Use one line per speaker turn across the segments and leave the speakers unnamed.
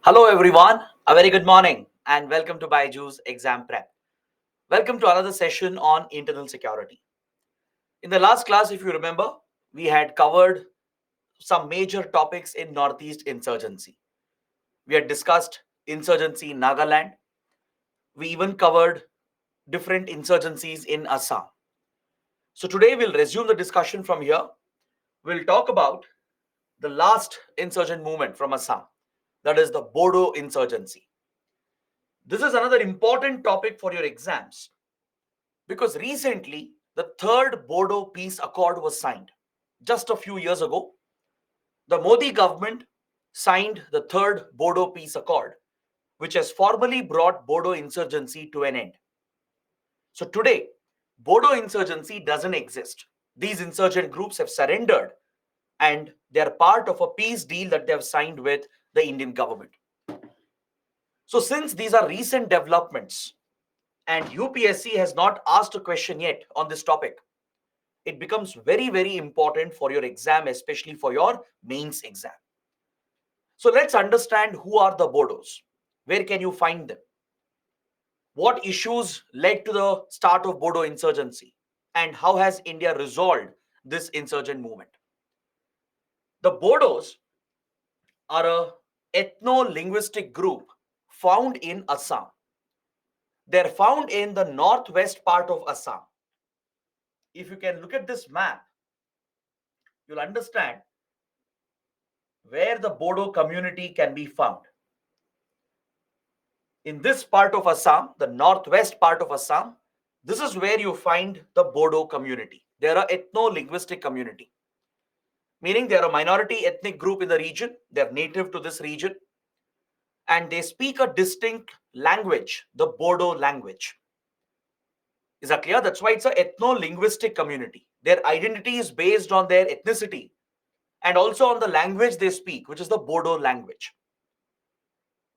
Hello everyone, a very good morning and welcome to Byju's Exam Prep. Welcome to another session on internal security. In the last class, if you remember, we had covered some major topics in Northeast insurgency. We had discussed insurgency in Nagaland. We even covered different insurgencies in Assam. So today we'll resume the discussion from here. We'll talk about the last insurgent movement from Assam, that is the Bodo insurgency. This is another important topic for your exams because recently the third Bodo peace accord was signed. Just a few years ago, the Modi government signed the third Bodo peace accord, which has formally brought Bodo insurgency to an end. So today, Bodo insurgency doesn't exist. These insurgent groups have surrendered and they are part of a peace deal that they have signed with the Indian government. So since these are recent developments and UPSC has not asked a question yet on this topic, it becomes very, very important for your exam, especially for your mains exam. So let's understand who are the Bodos. Where can you find them? What issues led to the start of Bodo insurgency? And how has India resolved this insurgent movement? The Bodos are a ethno-linguistic group found in Assam. They're found in the northwest part of Assam. If you can look at this map, you'll understand where the Bodo community can be found. In this part of Assam, the northwest part of Assam, this is where you find the Bodo community. They are an ethno-linguistic community, meaning they are a minority ethnic group in the region. They are native to this region and they speak a distinct language, the Bodo language. Is that clear? That's why it's an ethno-linguistic community. Their identity is based on their ethnicity and also on the language they speak, which is the Bodo language.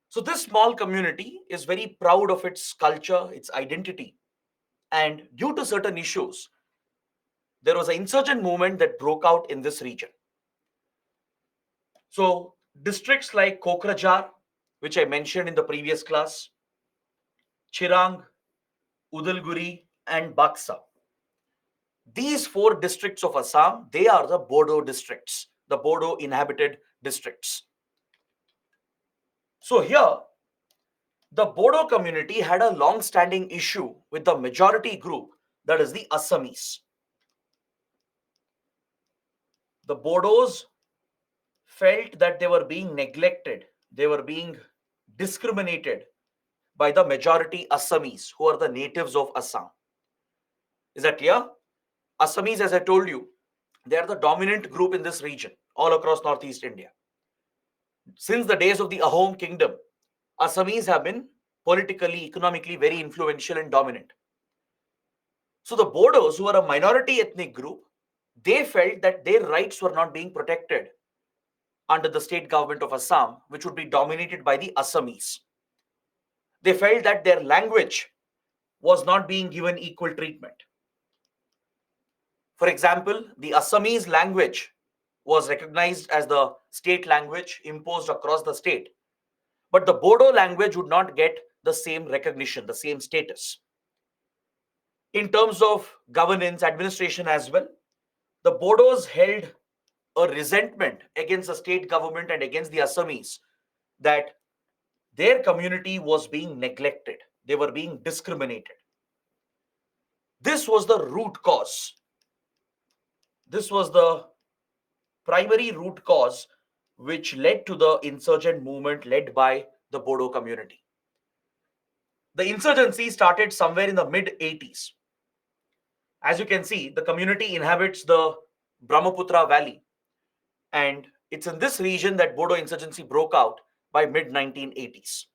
So this small community is very proud of its culture, its identity. And due to certain issues, there was an insurgent movement that broke out in this region. So districts like Kokrajhar, which I mentioned in the previous class, Chirang, Udalguri, and Baksa. These four districts of Assam, they are the Bodo districts, the Bodo inhabited districts. So here, the Bodo community had a long-standing issue with the majority group, that is the Assamese. The Bodos felt that they were being neglected, they were being discriminated by the majority Assamese, who are the natives of Assam. Is that clear? Assamese, as I told you, they are the dominant group in this region, all across Northeast India. Since the days of the Ahom kingdom, Assamese have been politically, economically very influential and dominant. So the Bodos, who are a minority ethnic group, they felt that their rights were not being protected under the state government of Assam, which would be dominated by the Assamese. They felt that their language was not being given equal treatment. For example, the Assamese language was recognized as the state language imposed across the state, but the Bodo language would not get the same recognition, the same status. In terms of governance, administration as well, the Bodos held a resentment against the state government and against the Assamese that their community was being neglected. They were being discriminated. This was the root cause. This was the primary root cause which led to the insurgent movement led by the Bodo community. The insurgency started somewhere in the mid-80s. As you can see, the community inhabits the Brahmaputra Valley, and it's in this region that Bodo insurgency broke out by mid-1980s.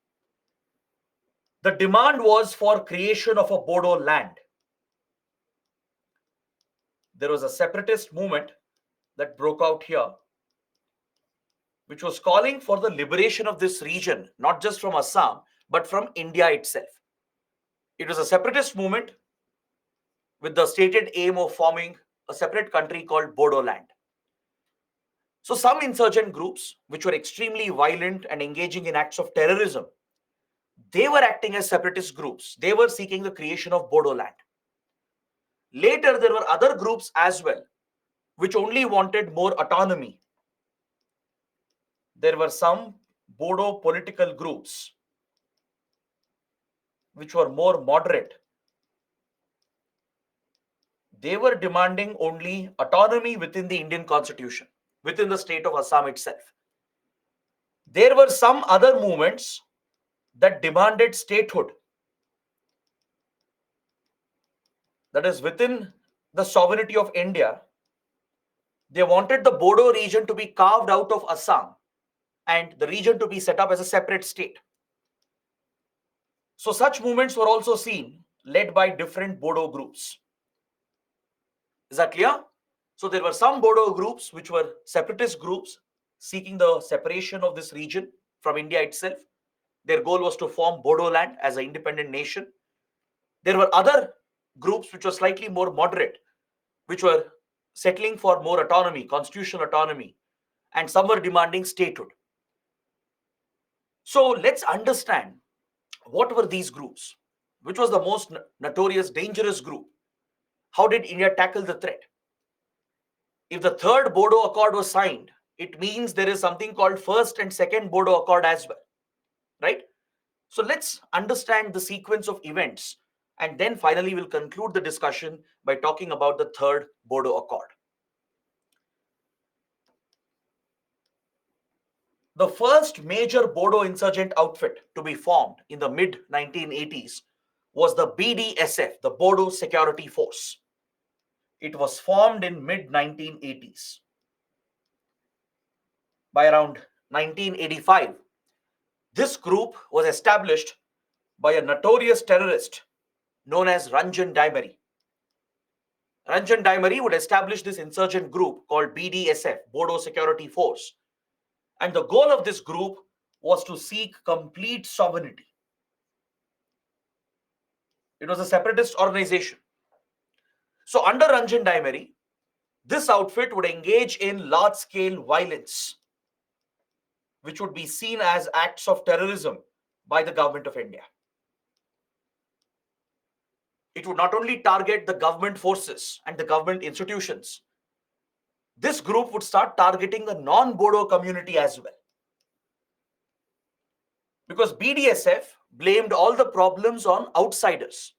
The demand was for creation of a Bodo land. There was a separatist movement that broke out here, which was calling for the liberation of this region, not just from Assam, but from India itself. It was a separatist movement with the stated aim of forming a separate country called Bodo land. So some insurgent groups, which were extremely violent and engaging in acts of terrorism, they were acting as separatist groups. They were seeking the creation of Bodo land. Later, there were other groups as well, which only wanted more autonomy. There were some Bodo political groups which were more moderate. They were demanding only autonomy within the Indian constitution, within the state of Assam itself. There were some other movements that demanded statehood, that is, within the sovereignty of India. They wanted the Bodo region to be carved out of Assam and the region to be set up as a separate state. So such movements were also seen, led by different Bodo groups. Is that clear? So there were some Bodo groups which were separatist groups seeking the separation of this region from India itself. Their goal was to form Bodo land as an independent nation. There were other groups which were slightly more moderate, which were settling for more autonomy, constitutional autonomy, and some were demanding statehood. So let's understand what were these groups, which was the most notorious, dangerous group. How did India tackle the threat? If the third Bodo Accord was signed, it means there is something called first and second Bodo Accord as well, right? So let's understand the sequence of events, and then finally we'll conclude the discussion by talking about the third Bodo Accord. The first major Bodo insurgent outfit to be formed in the mid-1980s was the BDSF, the Bodo Security Force. It was formed in mid-1980s. By around 1985, this group was established by a notorious terrorist known as Ranjan Daimari. Ranjan Daimari would establish this insurgent group called BDSF, Bodo Security Force. And the goal of this group was to seek complete sovereignty. It was a separatist organization. So under Ranjan Daimari, this outfit would engage in large-scale violence, which would be seen as acts of terrorism by the government of India. It would not only target the government forces and the government institutions, this group would start targeting the non-Bodo community as well. Because BDSF blamed all the problems on outsiders.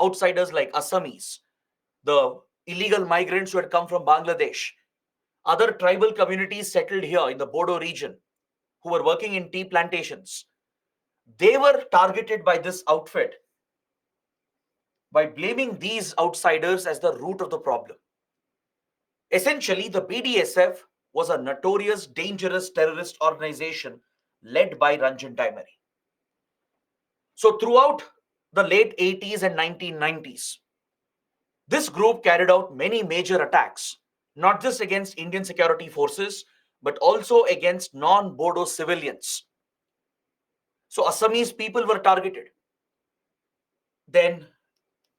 Outsiders like Assamese, the illegal migrants who had come from Bangladesh, other tribal communities settled here in the Bodo region who were working in tea plantations. They were targeted by this outfit by blaming these outsiders as the root of the problem. Essentially, the BDSF was a notorious, dangerous terrorist organization led by Ranjan Daimari. So throughout the late 80s and 1990s, this group carried out many major attacks, not just against Indian security forces, but also against non-Bodo civilians. So Assamese people were targeted. Then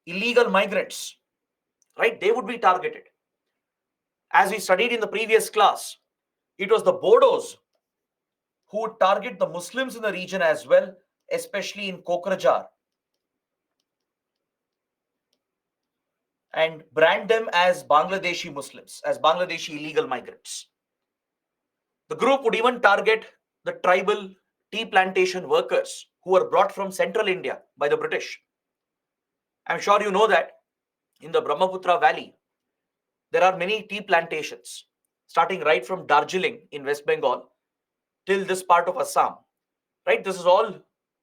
illegal migrants, right? They would be targeted. As we studied in the previous class, it was the Bodos who would target the Muslims in the region as well, especially in Kokrajhar, and brand them as Bangladeshi Muslims, as Bangladeshi illegal migrants. The group would even target the tribal tea plantation workers who were brought from central India by the British. I'm sure you know that in the Brahmaputra Valley, there are many tea plantations, starting right from Darjeeling in West Bengal till this part of Assam. Right? This is all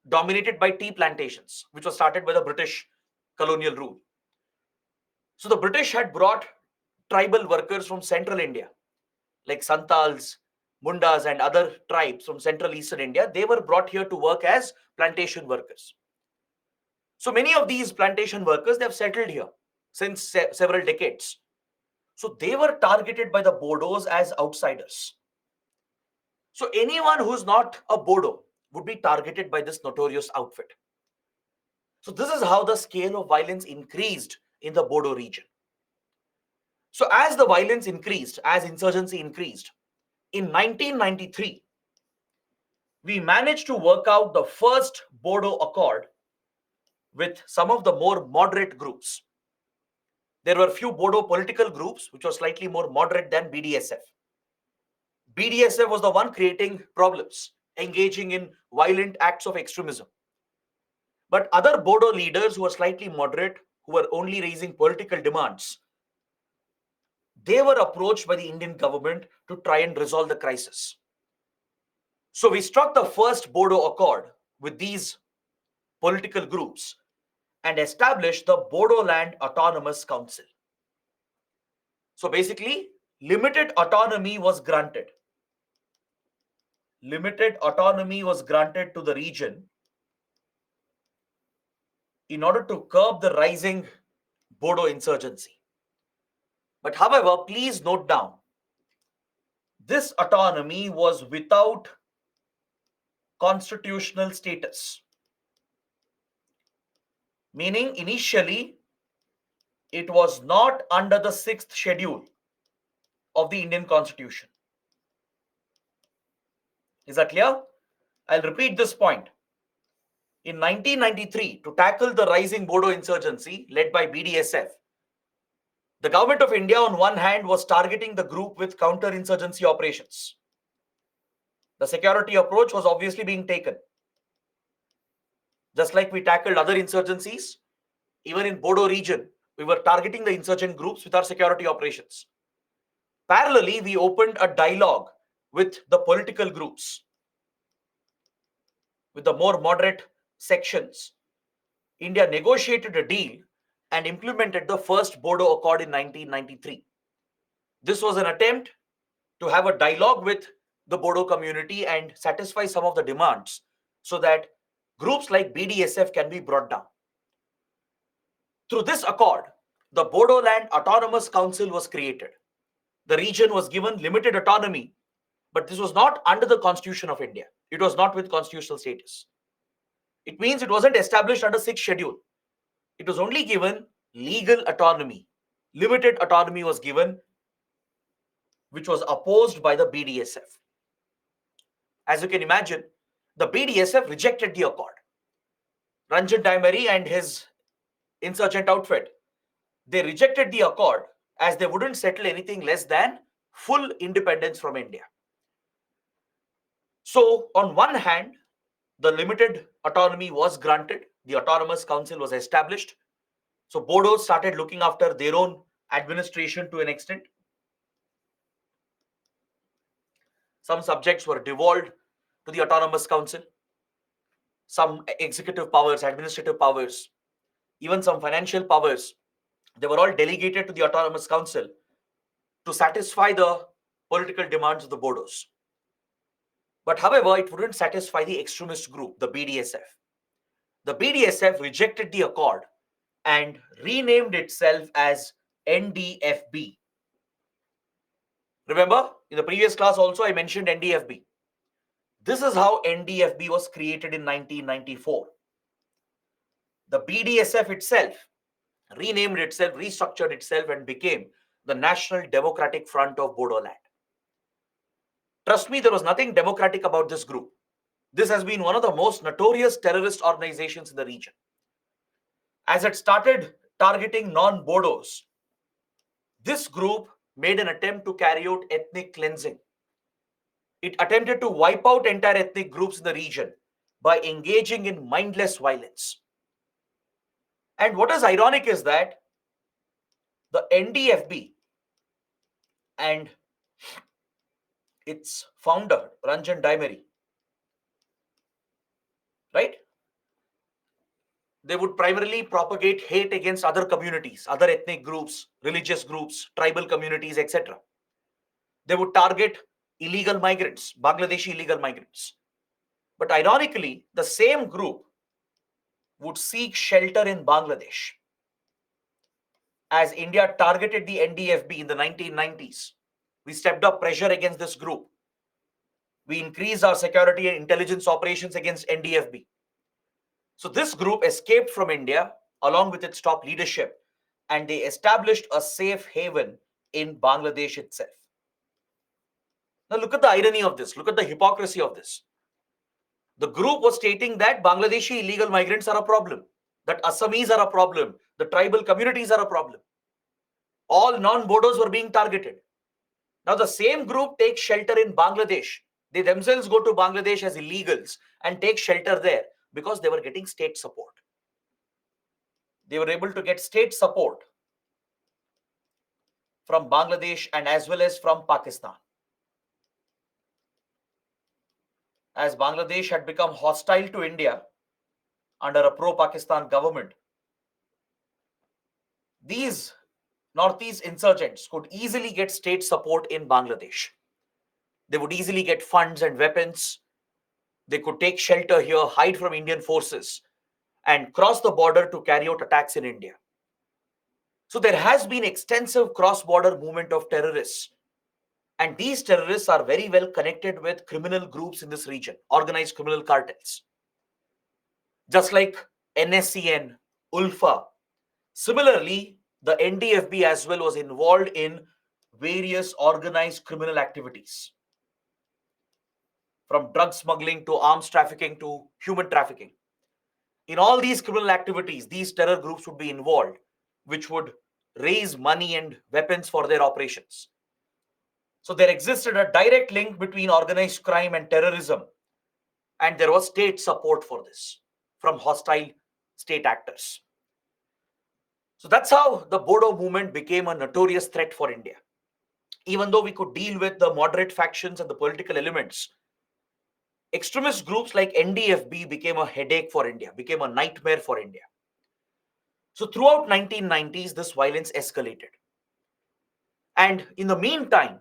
dominated by tea plantations, which was started by the British colonial rule. So the British had brought tribal workers from central India, like Santals, Mundas, and other tribes from central eastern India. They were brought here to work as plantation workers. So many of these plantation workers, they have settled here since several decades. So they were targeted by the Bodos as outsiders. So anyone who's not a Bodo would be targeted by this notorious outfit. So this is how the scale of violence increased in the Bodo region. So as the violence increased, as insurgency increased, In 1993, we managed to work out the first Bodo Accord with some of the more moderate groups. There were few Bodo political groups which were slightly more moderate than BDSF. BDSF was the one creating problems, engaging in violent acts of extremism. But other Bodo leaders who were slightly moderate, who were only raising political demands, they were approached by the Indian government to try and resolve the crisis. So we struck the first Bodo Accord with these political groups and established the Bodoland Autonomous Council. So basically, limited autonomy was granted. Limited autonomy was granted to the region in order to curb the rising Bodo insurgency. But however, please note down, this autonomy was without constitutional status. Meaning, initially, it was not under the 6th schedule of the Indian Constitution. Is that clear? I'll repeat this point. In 1993, to tackle the rising Bodo insurgency led by BDSF, the government of India on one hand was targeting the group with counter-insurgency operations. The security approach was obviously being taken. Just like we tackled other insurgencies, even in Bodo region, we were targeting the insurgent groups with our security operations. Parallelly, we opened a dialogue with the political groups, with the more moderate sections. India negotiated a deal and implemented the first Bodo Accord in 1993. This was an attempt to have a dialogue with the Bodo community and satisfy some of the demands so that groups like BDSF can be brought down. Through this accord, the Bodoland Autonomous Council was created. The region was given limited autonomy, but this was not under the Constitution of India. It was not with constitutional status. It means it wasn't established under 6th schedule. It was only given legal autonomy. Limited autonomy was given, which was opposed by the BDSF. As you can imagine, the BDSF rejected the accord. Ranjan Daimari and his insurgent outfit, they rejected the accord as they wouldn't settle anything less than full independence from India. So, on one hand, the limited autonomy was granted, the Autonomous Council was established. So, Bodos started looking after their own administration to an extent. Some subjects were devolved to the Autonomous Council. Some executive powers, administrative powers, even some financial powers, they were all delegated to the Autonomous Council to satisfy the political demands of the Bodos. But however, it wouldn't satisfy the extremist group, the BDSF. The BDSF rejected the accord and renamed itself as NDFB. Remember, in the previous class also I mentioned NDFB. This is how NDFB was created in 1994. The BDSF itself renamed itself, restructured itself, and became the National Democratic Front of Bodoland. Trust me, there was nothing democratic about this group. This has been one of the most notorious terrorist organizations in the region. As it started targeting non-Bodos, this group made an attempt to carry out ethnic cleansing. It attempted to wipe out entire ethnic groups in the region by engaging in mindless violence. And what is ironic is that the NDFB and its founder, Ranjan Daimari, right? They would primarily propagate hate against other communities, other ethnic groups, religious groups, tribal communities, etc. They would target illegal migrants, Bangladeshi illegal migrants. But ironically, the same group would seek shelter in Bangladesh. As India targeted the NDFB in the 1990s, we stepped up pressure against this group. We increased our security and intelligence operations against NDFB. So this group escaped from India along with its top leadership, and they established a safe haven in Bangladesh itself. Now look at the irony of this. Look at the hypocrisy of this. The group was stating that Bangladeshi illegal migrants are a problem, that Assamese are a problem, the tribal communities are a problem. All non-Bodos were being targeted. Now the same group takes shelter in Bangladesh. They themselves go to Bangladesh as illegals and take shelter there because they were getting state support. They were able to get state support from Bangladesh and as well as from Pakistan. As Bangladesh had become hostile to India under a pro-Pakistan government, these Northeast insurgents could easily get state support in Bangladesh. They would easily get funds and weapons. They could take shelter here, hide from Indian forces, and cross the border to carry out attacks in India. So there has been extensive cross-border movement of terrorists. And these terrorists are very well connected with criminal groups in this region, organized criminal cartels. Just like NSCN, ULFA. Similarly, the NDFB as well was involved in various organized criminal activities, from drug smuggling to arms trafficking to human trafficking. In all these criminal activities, these terror groups would be involved, which would raise money and weapons for their operations. So there existed a direct link between organized crime and terrorism, and there was state support for this from hostile state actors. So that's how the Bodo movement became a notorious threat for India. Even though we could deal with the moderate factions and the political elements, extremist groups like NDFB became a headache for India, became a nightmare for India. So throughout 1990s, this violence escalated. And in the meantime,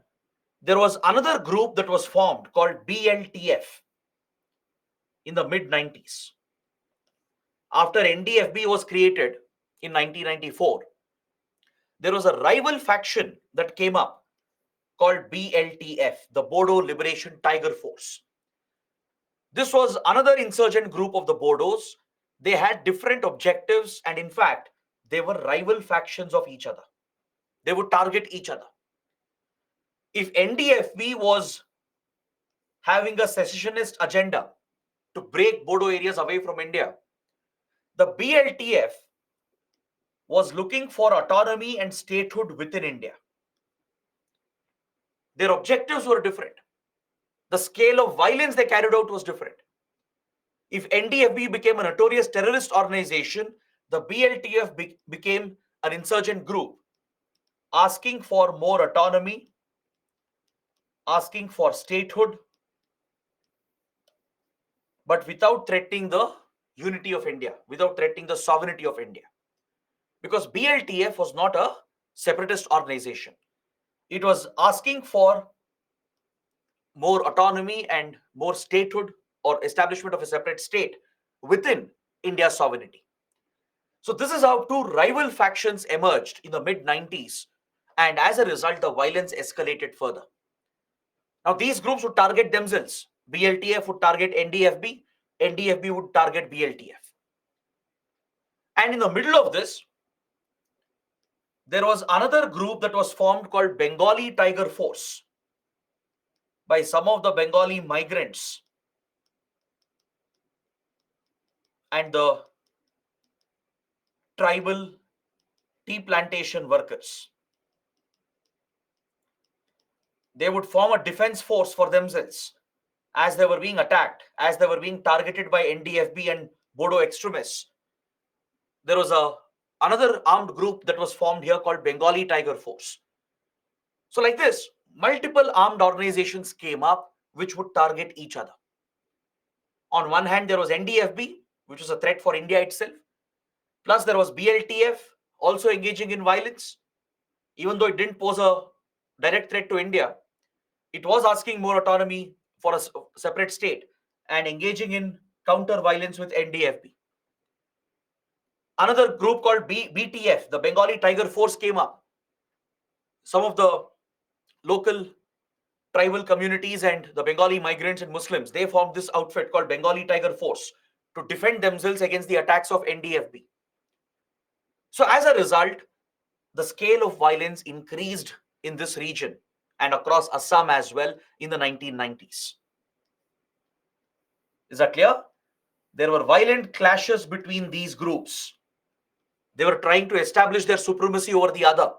there was another group that was formed called BLTF in the mid-90s. After NDFB was created in 1994, there was a rival faction that came up called BLTF, the Bodo Liberation Tiger Force. This was another insurgent group of the Bodos. They had different objectives, and in fact, they were rival factions of each other. They would target each other. If NDFB was having a secessionist agenda to break Bodo areas away from India, the BLTF was looking for autonomy and statehood within India. Their objectives were different. The scale of violence they carried out was different. If NDFB became a notorious terrorist organization, the BLTF became an insurgent group asking for more autonomy, asking for statehood, but without threatening the unity of India, without threatening the sovereignty of India. Because BLTF was not a separatist organization. It was asking for more autonomy and more statehood or establishment of a separate state within India's sovereignty. So this is how two rival factions emerged in the mid-90s, and as a result, the violence escalated further. Now these groups would target themselves. BLTF would target NDFB, NDFB would target BLTF. And in the middle of this, there was another group that was formed called Bengali Tiger Force by some of the Bengali migrants and the tribal tea plantation workers. They would form a defense force for themselves as they were being attacked, as they were being targeted by NDFB and Bodo extremists. There was another armed group that was formed here called Bengali Tiger Force. So like this, multiple armed organizations came up which would target each other. On one hand, there was NDFB, which was a threat for India itself. Plus, there was BLTF also engaging in violence. Even though it didn't pose a direct threat to India, it was asking more autonomy for a separate state and engaging in counter violence with NDFB. Another group called BTF, the Bengali Tiger Force, came up. Some of the local tribal communities and the Bengali migrants and Muslims, they formed this outfit called Bengali Tiger Force to defend themselves against the attacks of NDFB. So as a result, the scale of violence increased in this region and across Assam as well in the 1990s. Is that clear? There were violent clashes between these groups. They were trying to establish their supremacy over the other.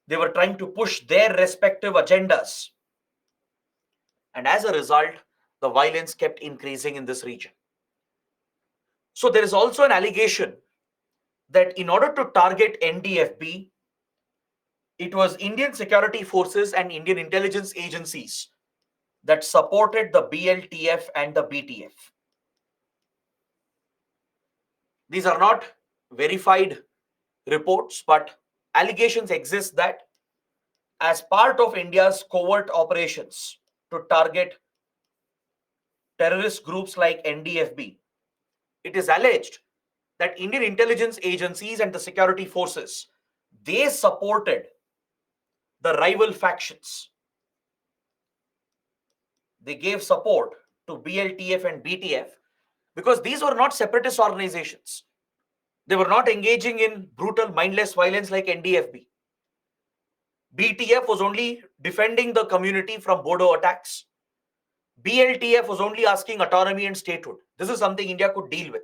They were trying to push their respective agendas. And as a result, the violence kept increasing in this region. So there is also an allegation that in order to target NDFB, it was Indian security forces and Indian intelligence agencies that supported the BLTF and the BTF. These are not verified reports, but allegations exist that as part of India's covert operations to target terrorist groups like NDFB, it is alleged that Indian intelligence agencies and the security forces, they supported the rival factions. They gave support to BLTF and BTF because these were not separatist organizations. They were not engaging in brutal, mindless violence like NDFB. BTF was only defending the community from Bodo attacks. BLTF was only asking autonomy and statehood. This is something India could deal with.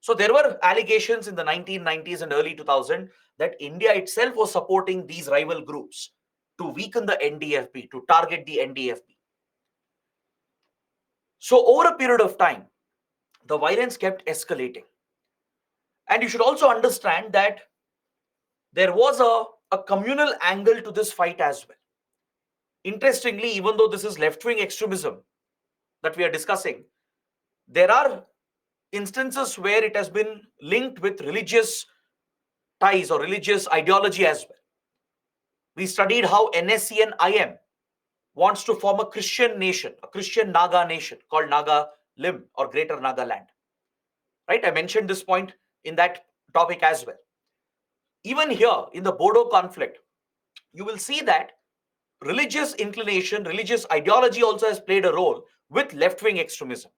So there were allegations in the 1990s and early 2000s that India itself was supporting these rival groups to weaken the NDFB, to target the NDFB. So over a period of time, the violence kept escalating. And you should also understand that there was a communal angle to this fight as well. Interestingly, even though this is left-wing extremism that we are discussing, there are instances where it has been linked with religious ties or religious ideology as well. We studied how NSC and IM wants to form a Christian nation, a Christian Naga nation called Naga Lim or Greater Nagaland. Right? I mentioned this point in that topic as well. Even here in the Bodo conflict, you will see that religious inclination, religious ideology also has played a role with left-wing extremism.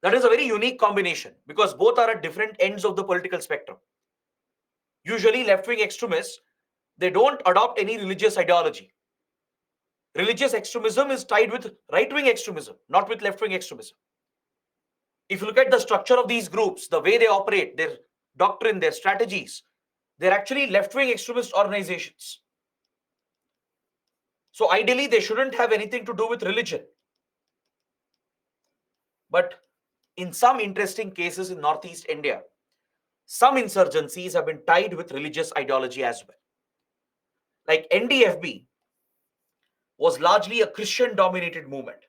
That is a very unique combination because both are at different ends of the political spectrum. Usually left-wing extremists, they don't adopt any religious ideology. Religious extremism is tied with right-wing extremism, not with left-wing extremism. If you look at the structure of these groups, the way they operate, their doctrine, their strategies, they're actually left-wing extremist organizations. So ideally, they shouldn't have anything to do with religion. But in some interesting cases in Northeast India, some insurgencies have been tied with religious ideology as well. Like NDFB was largely a Christian-dominated movement.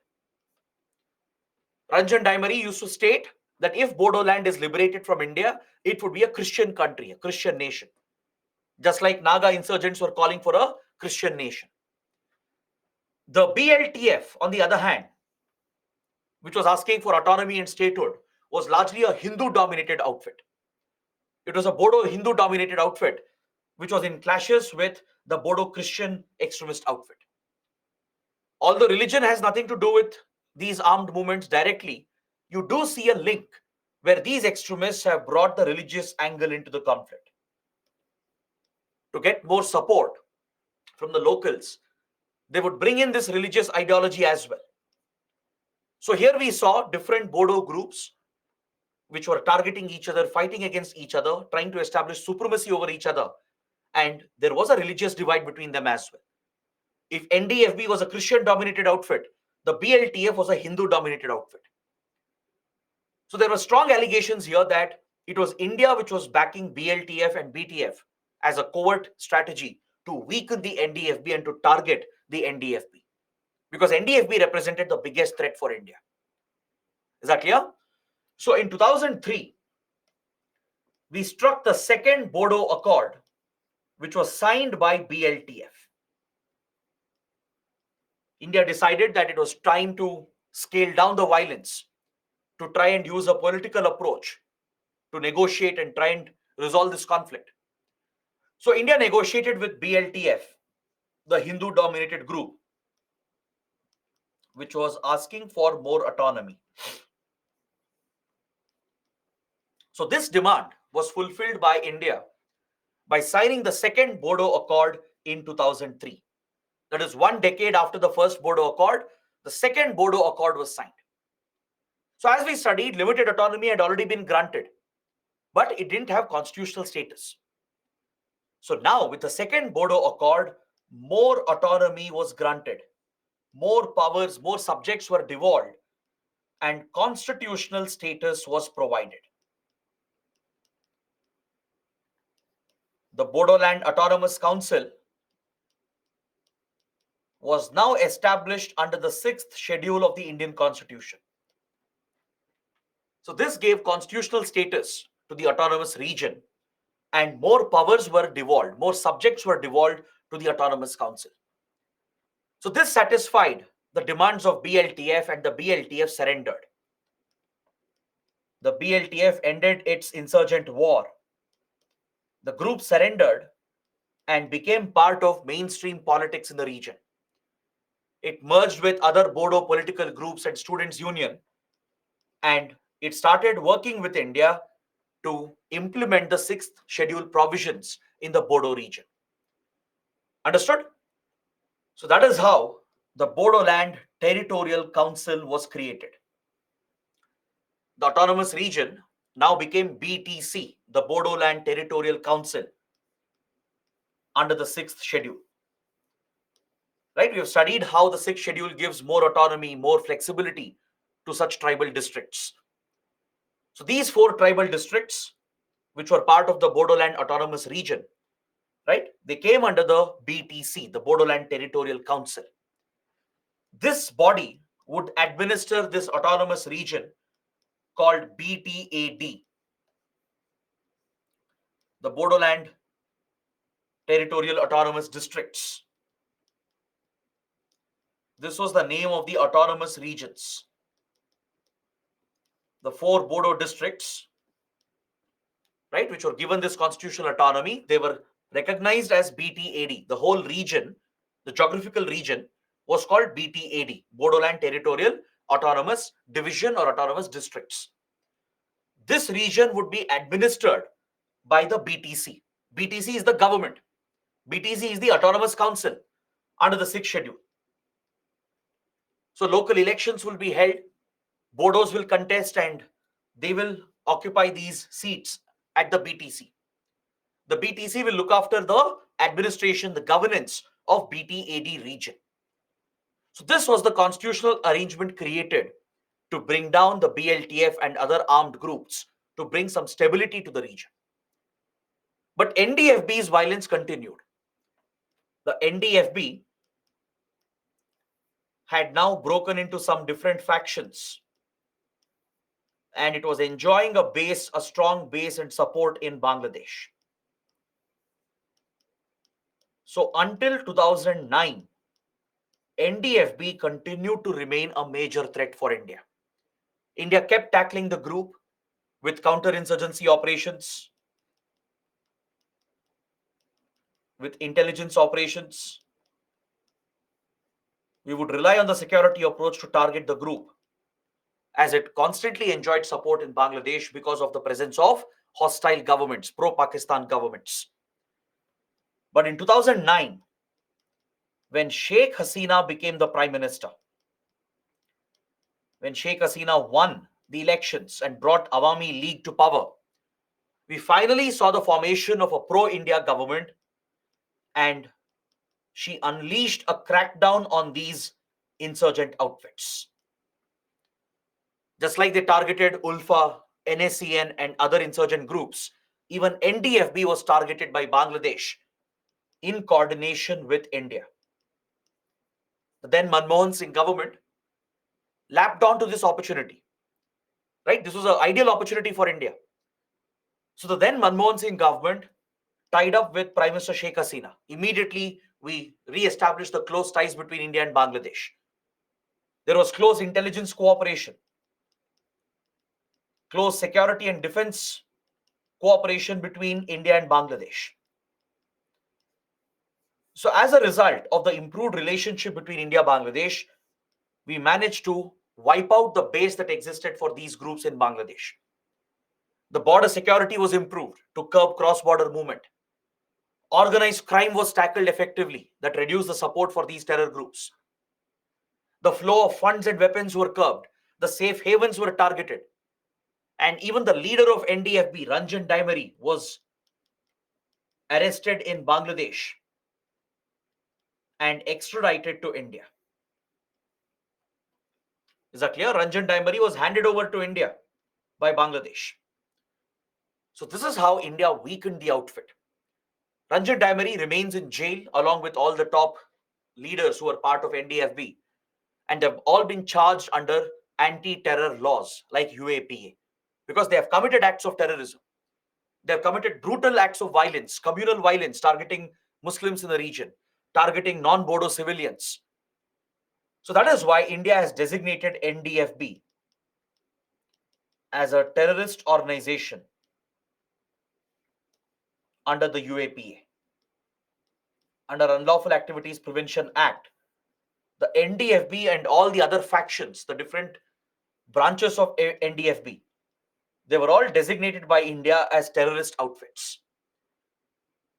Ranjan Daimari used to state that if Bodoland is liberated from India, it would be a Christian country, a Christian nation. Just like Naga insurgents were calling for a Christian nation. The BLTF, on the other hand, which was asking for autonomy and statehood, was largely a Hindu-dominated outfit. It was a Bodo Hindu-dominated outfit, which was in clashes with the Bodo Christian extremist outfit. Although religion has nothing to do with these armed movements directly, you do see a link where these extremists have brought the religious angle into the conflict. To get more support from the locals, they would bring in this religious ideology as well. So here we saw different Bodo groups which were targeting each other, fighting against each other, trying to establish supremacy over each other. And there was a religious divide between them as well. If NDFB was a Christian-dominated outfit, the BLTF was a Hindu-dominated outfit. So there were strong allegations here that it was India which was backing BLTF and BTF as a covert strategy to weaken the NDFB and to target the NDFB. Because NDFB represented the biggest threat for India. Is that clear? So in 2003, we struck the second Bodo Accord, which was signed by BLTF. India decided that it was time to scale down the violence, to try and use a political approach to negotiate and try and resolve this conflict. So India negotiated with BLTF, the Hindu-dominated group, which was asking for more autonomy. So this demand was fulfilled by India by signing the second Bodo Accord in 2003. That is 1 decade after the first Bodo Accord, the second Bodo Accord was signed. So as we studied, limited autonomy had already been granted, but it didn't have constitutional status. So now with the second Bodo Accord, more autonomy was granted, more powers, more subjects were devolved, and constitutional status was provided. The Bodoland Autonomous Council was now established under the 6th schedule of the Indian Constitution. So this gave constitutional status to the autonomous region, and more powers were devolved, more subjects were devolved to the Autonomous Council. So this satisfied the demands of BLTF, and the BLTF surrendered. The BLTF ended its insurgent war. The group surrendered and became part of mainstream politics in the region. It merged with other Bodo political groups and students' union, and it started working with India to implement the 6th schedule provisions in the Bodo region. Understood? So that is how the Bodoland Territorial Council was created. The autonomous region now became BTC, the Bodoland Territorial Council, under the 6th schedule. Right? We have studied how the 6th schedule gives more autonomy, more flexibility to such tribal districts. So these 4 tribal districts, which were part of the Bodoland Autonomous Region, right? They came under the BTC, the Bodoland Territorial Council. This body would administer this autonomous region called BTAD, the Bodoland Territorial Autonomous Districts. This was the name of the autonomous regions. The 4 Bodo districts, right, which were given this constitutional autonomy, they were recognized as BTAD. The whole region, the geographical region, was called BTAD, Bodoland Territorial Autonomous Division or Autonomous Districts. This region would be administered by the BTC. BTC is the government. BTC is the Autonomous Council under the 6th schedule. So local elections will be held, Bodos will contest, and they will occupy these seats at the BTC. The BTC will look after the administration, the governance of BTAD region. So this was the constitutional arrangement created to bring down the BLTF and other armed groups, to bring some stability to the region. But NDFB's violence continued. The NDFB had now broken into some different factions, and it was enjoying a strong base and support in Bangladesh. So until 2009, NDFB continued to remain a major threat for India. India kept tackling the group with counterinsurgency operations, with intelligence operations. We would rely on the security approach to target the group, as it constantly enjoyed support in Bangladesh because of the presence of hostile governments, pro-Pakistan governments. But in 2009, when Sheikh Hasina became the Prime Minister, when Sheikh Hasina won the elections and brought Awami League to power, we finally saw the formation of a pro-India government, and she unleashed a crackdown on these insurgent outfits. Just like they targeted ULFA, NACN, and other insurgent groups, even NDFB was targeted by Bangladesh in coordination with India. The then Manmohan Singh government lapped onto this opportunity. Right? This was an ideal opportunity for India. So the then Manmohan Singh government tied up with Prime Minister Sheikh Hasina. Immediately, we re-established the close ties between India and Bangladesh. There was close intelligence cooperation, close security and defense cooperation between India and Bangladesh. So as a result of the improved relationship between India and Bangladesh, we managed to wipe out the base that existed for these groups in Bangladesh. The border security was improved to curb cross-border movement. Organized crime was tackled effectively, that reduced the support for these terror groups. The flow of funds and weapons were curbed. The safe havens were targeted. And even the leader of NDFB, Ranjan Daimari, was arrested in Bangladesh and extradited to India. Is that clear? Ranjan Daimari was handed over to India by Bangladesh. So this is how India weakened the outfit. Ranjan Daimari remains in jail along with all the top leaders who are part of NDFB, and they've all been charged under anti-terror laws like UAPA because they have committed acts of terrorism. They have committed brutal acts of violence, communal violence, targeting Muslims in the region, targeting non-Bodo civilians. So that is why India has designated NDFB as a terrorist organization under the UAPA, under Unlawful Activities Prevention Act. The NDFB and all the other factions, the different branches of NDFB, they were all designated by India as terrorist outfits.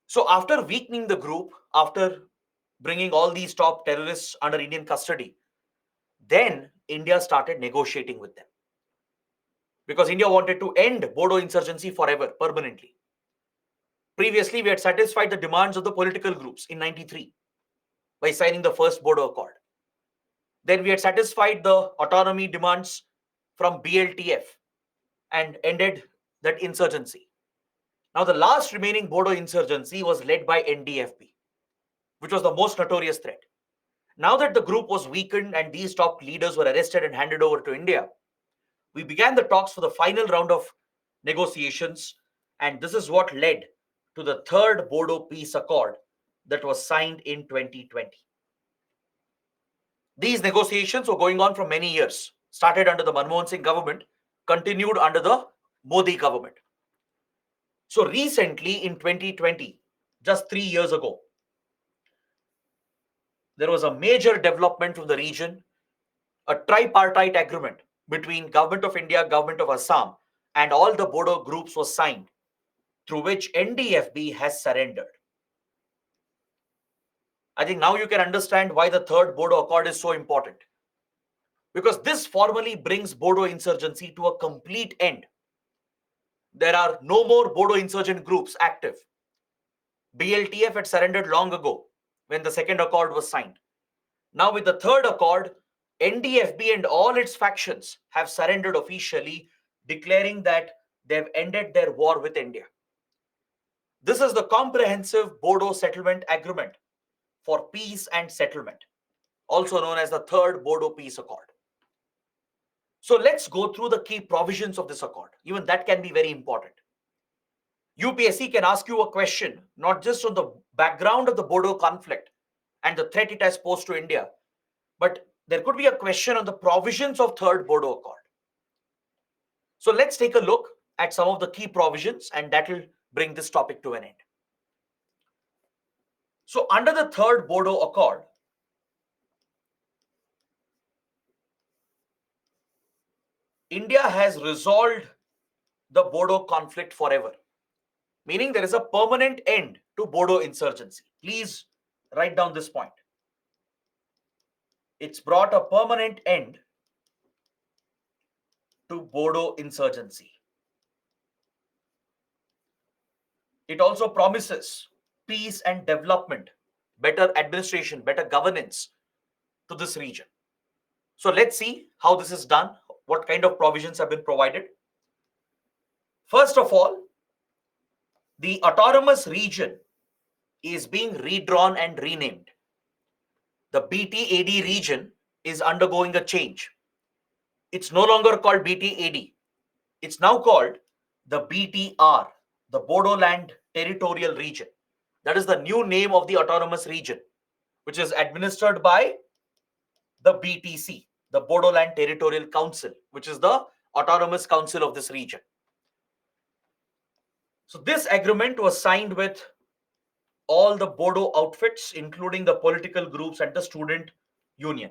So after weakening the group, after bringing all these top terrorists under Indian custody, then India started negotiating with them. Because India wanted to end Bodo insurgency forever, permanently. Previously, we had satisfied the demands of the political groups in 93 by signing the first Bodo Accord. Then we had satisfied the autonomy demands from BLTF and ended that insurgency. Now, the last remaining Bodo insurgency was led by NDFB, which was the most notorious threat. Now that the group was weakened and these top leaders were arrested and handed over to India, we began the talks for the final round of negotiations, and this is what led to the third Bodo Peace Accord that was signed in 2020. These negotiations were going on for many years, started under the Manmohan Singh government, continued under the Modi government. So recently in 2020, just 3 years ago, there was a major development from the region. A tripartite agreement between Government of India, Government of Assam, and all the Bodo groups was signed, through which NDFB has surrendered. I think now you can understand why the third Bodo Accord is so important. Because this formally brings Bodo insurgency to a complete end. There are no more Bodo insurgent groups active. BLTF had surrendered long ago when the second accord was signed. Now with the third accord, NDFB and all its factions have surrendered officially, declaring that they've ended their war with India. This is the comprehensive Bodo settlement agreement for peace and settlement, also known as the third Bodo Peace Accord. So let's go through the key provisions of this accord. Even that can be very important. UPSC can ask you a question, not just on the background of the Bodo conflict and the threat it has posed to India, but there could be a question on the provisions of third Bodo Accord. So let's take a look at some of the key provisions, and that will bring this topic to an end. So under the third Bodo Accord, India has resolved the Bodo conflict forever, meaning there is a permanent end to Bodo insurgency. Please write down this point. It's brought a permanent end to Bodo insurgency. It also promises peace and development, better administration, better governance to this region. So let's see how this is done, what kind of provisions have been provided. First of all, the autonomous region is being redrawn and renamed. The BTAD region is undergoing a change. It's no longer called BTAD. It's now called the BTR, the Bodoland Territorial Region. That is the new name of the autonomous region, which is administered by the BTC, the Bodoland Territorial Council, which is the autonomous council of this region. So this agreement was signed with all the Bodo outfits, including the political groups and the student union.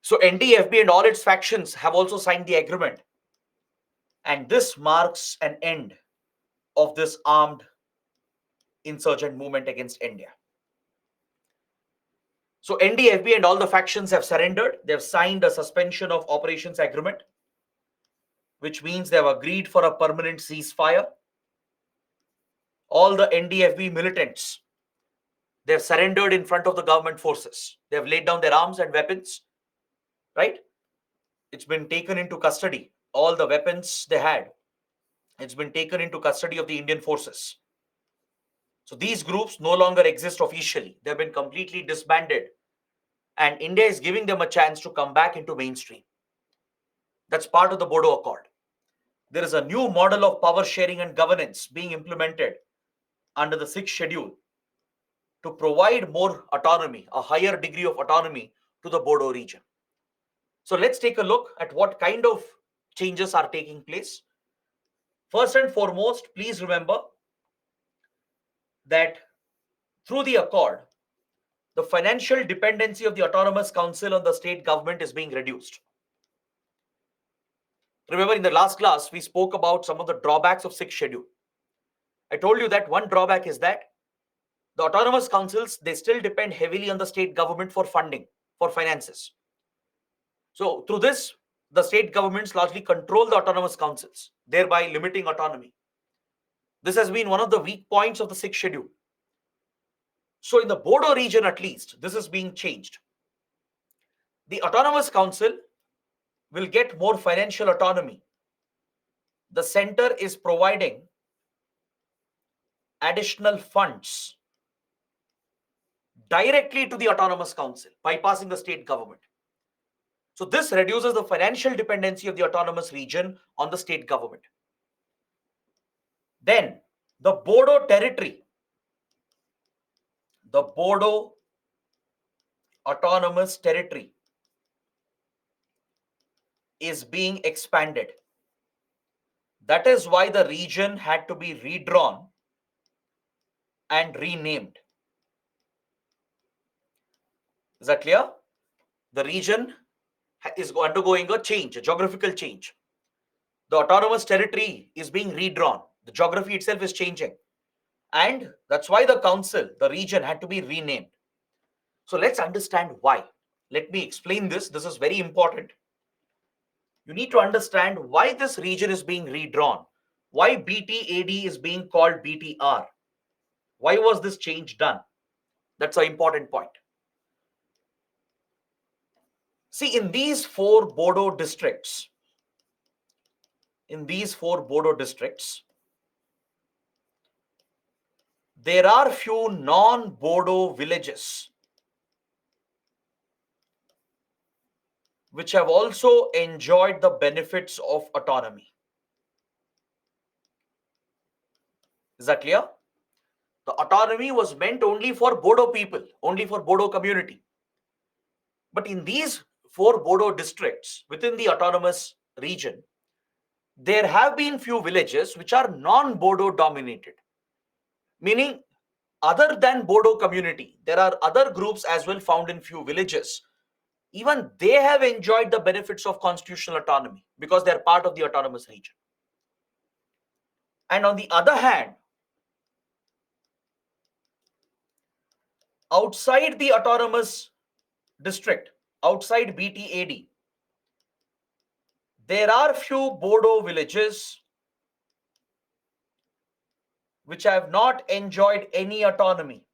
So NDFB and all its factions have also signed the agreement. And this marks an end of this armed insurgent movement against India. So NDFB and all the factions have surrendered. They have signed a suspension of operations agreement, which means they have agreed for a permanent ceasefire. All the NDFB militants, they have surrendered in front of the government forces. They have laid down their arms and weapons, right? It's been taken into custody. All the weapons they had, it's been taken into custody of the Indian forces. So these groups no longer exist officially. They've been completely disbanded. And India is giving them a chance to come back into mainstream. That's part of the Bodo Accord. There is a new model of power sharing and governance being implemented under the sixth schedule to provide more autonomy, a higher degree of autonomy to the Bodo region. So let's take a look at what kind of changes are taking place. First and foremost, please remember that through the accord, the financial dependency of the Autonomous Council on the state government is being reduced. Remember, in the last class, we spoke about some of the drawbacks of sixth schedule. I told you that one drawback is that the autonomous councils, they still depend heavily on the state government for funding, for finances. So through this, the state governments largely control the autonomous councils, thereby limiting autonomy. This has been one of the weak points of the sixth schedule. So in the Bodo region, at least, this is being changed. The autonomous council will get more financial autonomy. The center is providing additional funds directly to the autonomous council, bypassing the state government. So this reduces the financial dependency of the autonomous region on the state government. Then the Bodo territory, the Bodo autonomous territory is being expanded. That is why the region had to be redrawn and renamed. Is that clear? The region is undergoing a change, a geographical change. The autonomous territory is being redrawn. The geography itself is changing. And that's why the council, the region, had to be renamed. So let's understand why. Let me explain this. This is very important. You need to understand why this region is being redrawn. Why BTAD is being called BTR. Why was this change done? That's an important point. See, in these four Bodo districts, there are few non-Bodo villages which have also enjoyed the benefits of autonomy. Is that clear? The autonomy was meant only for Bodo people, only for Bodo community. But in these four Bodo districts within the autonomous region, there have been few villages which are non-Bodo dominated. Meaning, other than Bodo community, there are other groups as well found in few villages. Even they have enjoyed the benefits of constitutional autonomy because they are part of the autonomous region. And on the other hand, outside the autonomous district, outside BTAD, there are few Bodo villages which have not enjoyed any autonomy.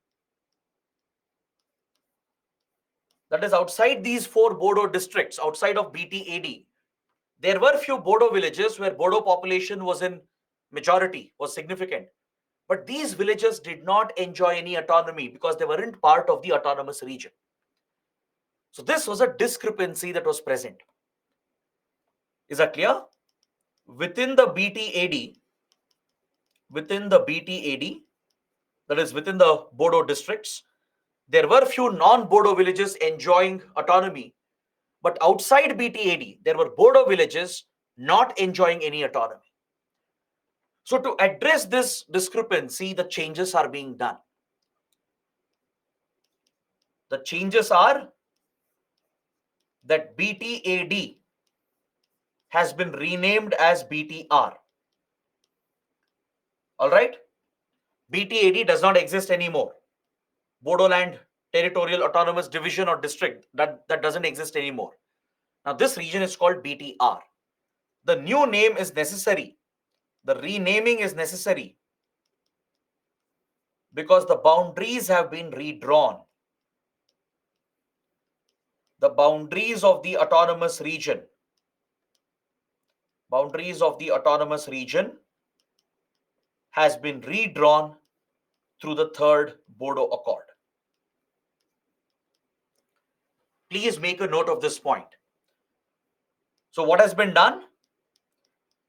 That is, outside these four Bodo districts, outside of BTAD, there were few Bodo villages where Bodo population was in majority, was significant. But these villages did not enjoy any autonomy because they weren't part of the autonomous region. So this was a discrepancy that was present. Is that clear? Within the BTAD, that is within the Bodo districts, there were few non-Bodo villages enjoying autonomy. But outside BTAD, there were Bodo villages not enjoying any autonomy. So to address this discrepancy, the changes are being done. The changes are that BTAD has been renamed as BTR. All right. BTAD does not exist anymore. Bodoland Territorial Autonomous Division or District, that doesn't exist anymore. Now this region is called BTR. The new name is necessary. The renaming is necessary because the boundaries have been redrawn. The boundaries of the autonomous region has been redrawn through the third Bodo Accord. Please make a note of this point. So what has been done?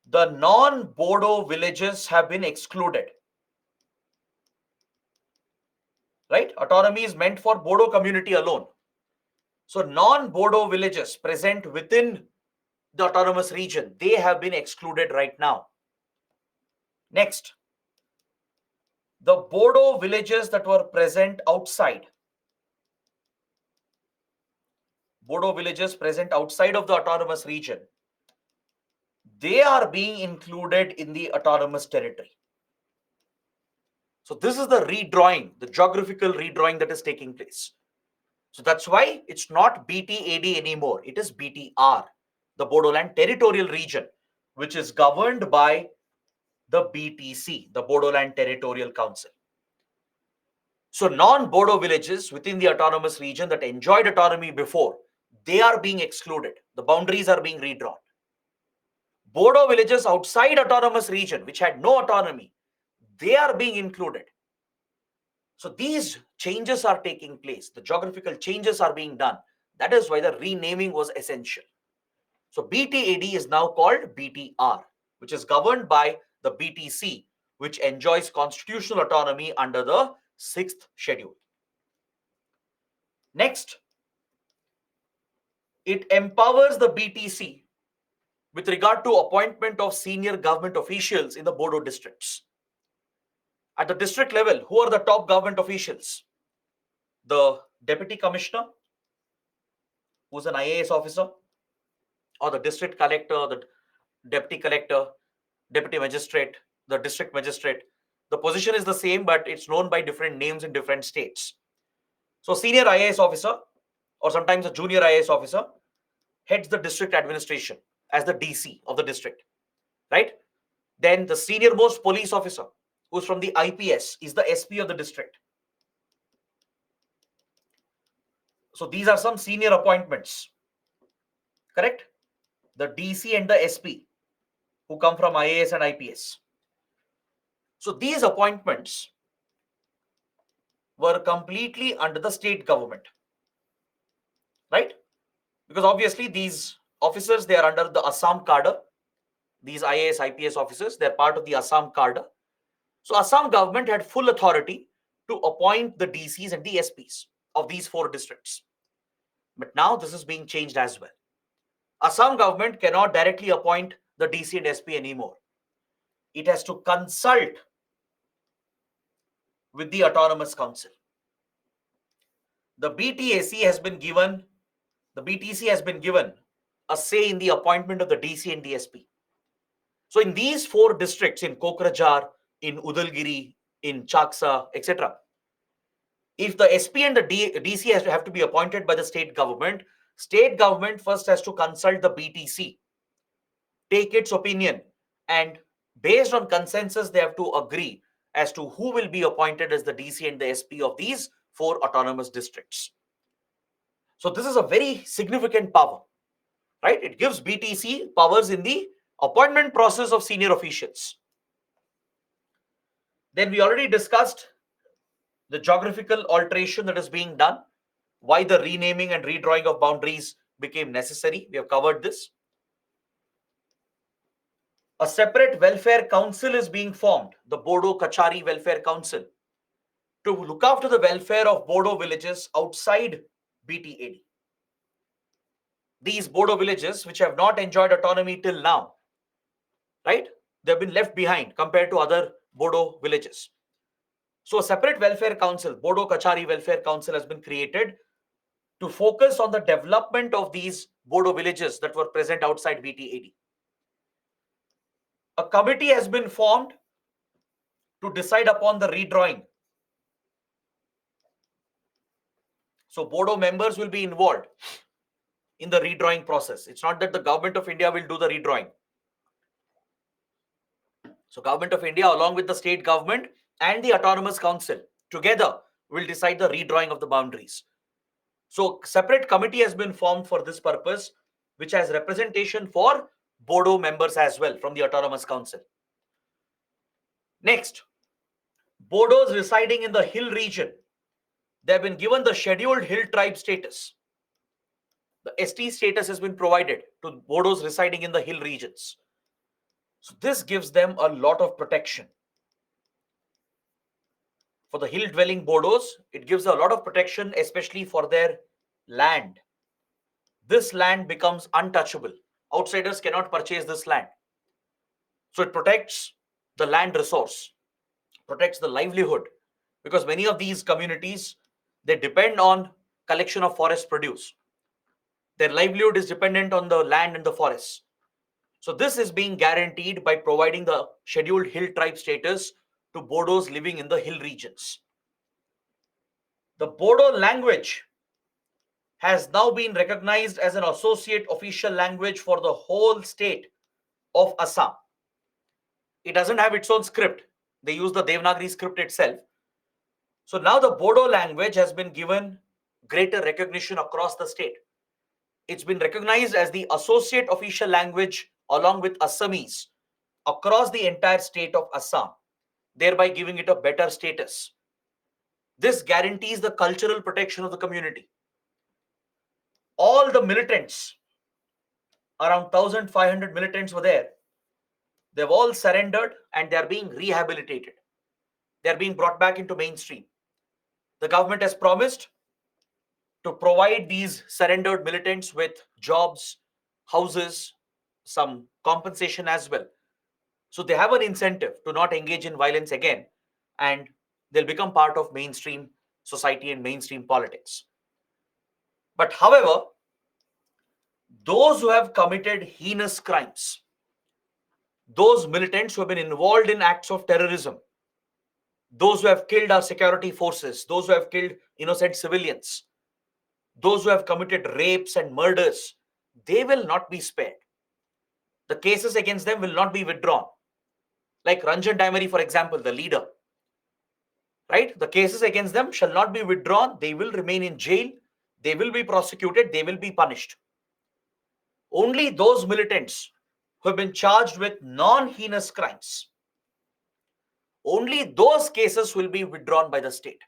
The non-Bodo villages have been excluded. Right? Autonomy is meant for Bodo community alone. So non-Bodo villages present within the autonomous region, they have been excluded right now. Next, the Bodo villages that were present outside, Bodo villages present outside of the autonomous region, they are being included in the autonomous territory. So this is the redrawing, the geographical redrawing that is taking place. So that's why it's not BTAD anymore. It is BTR, the Bodoland Territorial Region, which is governed by the BTC, the Bodoland Territorial Council. So non-Bodo villages within the autonomous region that enjoyed autonomy before, they are being excluded. The boundaries are being redrawn. Bodo villages outside autonomous region, which had no autonomy, they are being included. So these changes are taking place. The geographical changes are being done. That is why the renaming was essential. So BTAD is now called BTR, which is governed by the BTC, which enjoys constitutional autonomy under the 6th schedule. Next, it empowers the BTC with regard to appointment of senior government officials in the Bodo districts. At the district level, who are the top government officials? The deputy commissioner, who's an IAS officer, or the district collector, the deputy collector, deputy magistrate, the district magistrate. The position is the same, but it's known by different names in different states. So senior IAS officer, or sometimes a junior IAS officer, heads the district administration as the DC of the district, right? Then the senior most police officer, who's from the IPS, is the SP of the district. So these are some senior appointments, correct? The DC and the SP who come from IAS and IPS. So these appointments were completely under the state government, right? Because obviously these officers, they are under the Assam cadre. These IAS, IPS officers, they're part of the Assam cadre. So Assam government had full authority to appoint the DCs and the SPs of these 4 districts. But now this is being changed as well. Assam government cannot directly appoint the DC and SP anymore. It has to consult with the autonomous council. The BTC has been given a say in the appointment of the DC and the SP. So in these 4 districts, in Kokrajhar, in Udalgiri, in Chaksa, etc., if the SP and the DC have to be appointed by the state government first has to consult the BTC, take its opinion, and based on consensus, they have to agree as to who will be appointed as the DC and the SP of these 4 autonomous districts. So this is a very significant power, right? It gives BTC powers in the appointment process of senior officials. Then we already discussed the geographical alteration that is being done, why the renaming and redrawing of boundaries became necessary. We have covered this. A separate welfare council is being formed, the Bodo Kachari Welfare Council, to look after the welfare of Bodo villages outside BTAD. These Bodo villages, which have not enjoyed autonomy till now, right? They've been left behind compared to other Bodo villages. So a separate welfare council, Bodo Kachari Welfare Council, has been created to focus on the development of these Bodo villages that were present outside BTAD. A committee has been formed to decide upon the redrawing. So Bodo members will be involved in the redrawing process. It's not that the government of India will do the redrawing. So government of India along with the state government and the autonomous council together will decide the redrawing of the boundaries. So separate committee has been formed for this purpose, which has representation for Bodo members as well from the autonomous council. Next, Bodos residing in the hill region, they have been given the scheduled hill tribe status. The ST status has been provided to Bodos residing in the hill regions. So this gives them a lot of protection. For the hill dwelling Bodos, it gives a lot of protection, especially for their land. This land becomes untouchable. Outsiders cannot purchase this land. So it protects the land resource, protects the livelihood, because many of these communities, they depend on collection of forest produce. Their livelihood is dependent on the land and the forests. So this is being guaranteed by providing the scheduled hill tribe status to Bodos living in the hill regions. The Bodo language has now been recognized as an associate official language for the whole state of Assam. It doesn't have its own script. They use the Devanagari script itself. So now the Bodo language has been given greater recognition across the state. It's been recognized as the associate official language along with Assamese across the entire state of Assam, thereby giving it a better status. This guarantees the cultural protection of the community. All the militants, around 1,500 militants were there. They've all surrendered and they're being rehabilitated. They're being brought back into mainstream. The government has promised to provide these surrendered militants with jobs, houses, some compensation as well. So they have an incentive to not engage in violence again, and they'll become part of mainstream society and mainstream politics. But however, those who have committed heinous crimes, those militants who have been involved in acts of terrorism, those who have killed our security forces, those who have killed innocent civilians, those who have committed rapes and murders, they will not be spared. The cases against them will not be withdrawn. Like Ranjan Daimari, for example, the leader, right? The cases against them shall not be withdrawn. They will remain in jail. They will be prosecuted. They will be punished. Only those militants who have been charged with non-heinous crimes, only those cases will be withdrawn by the state.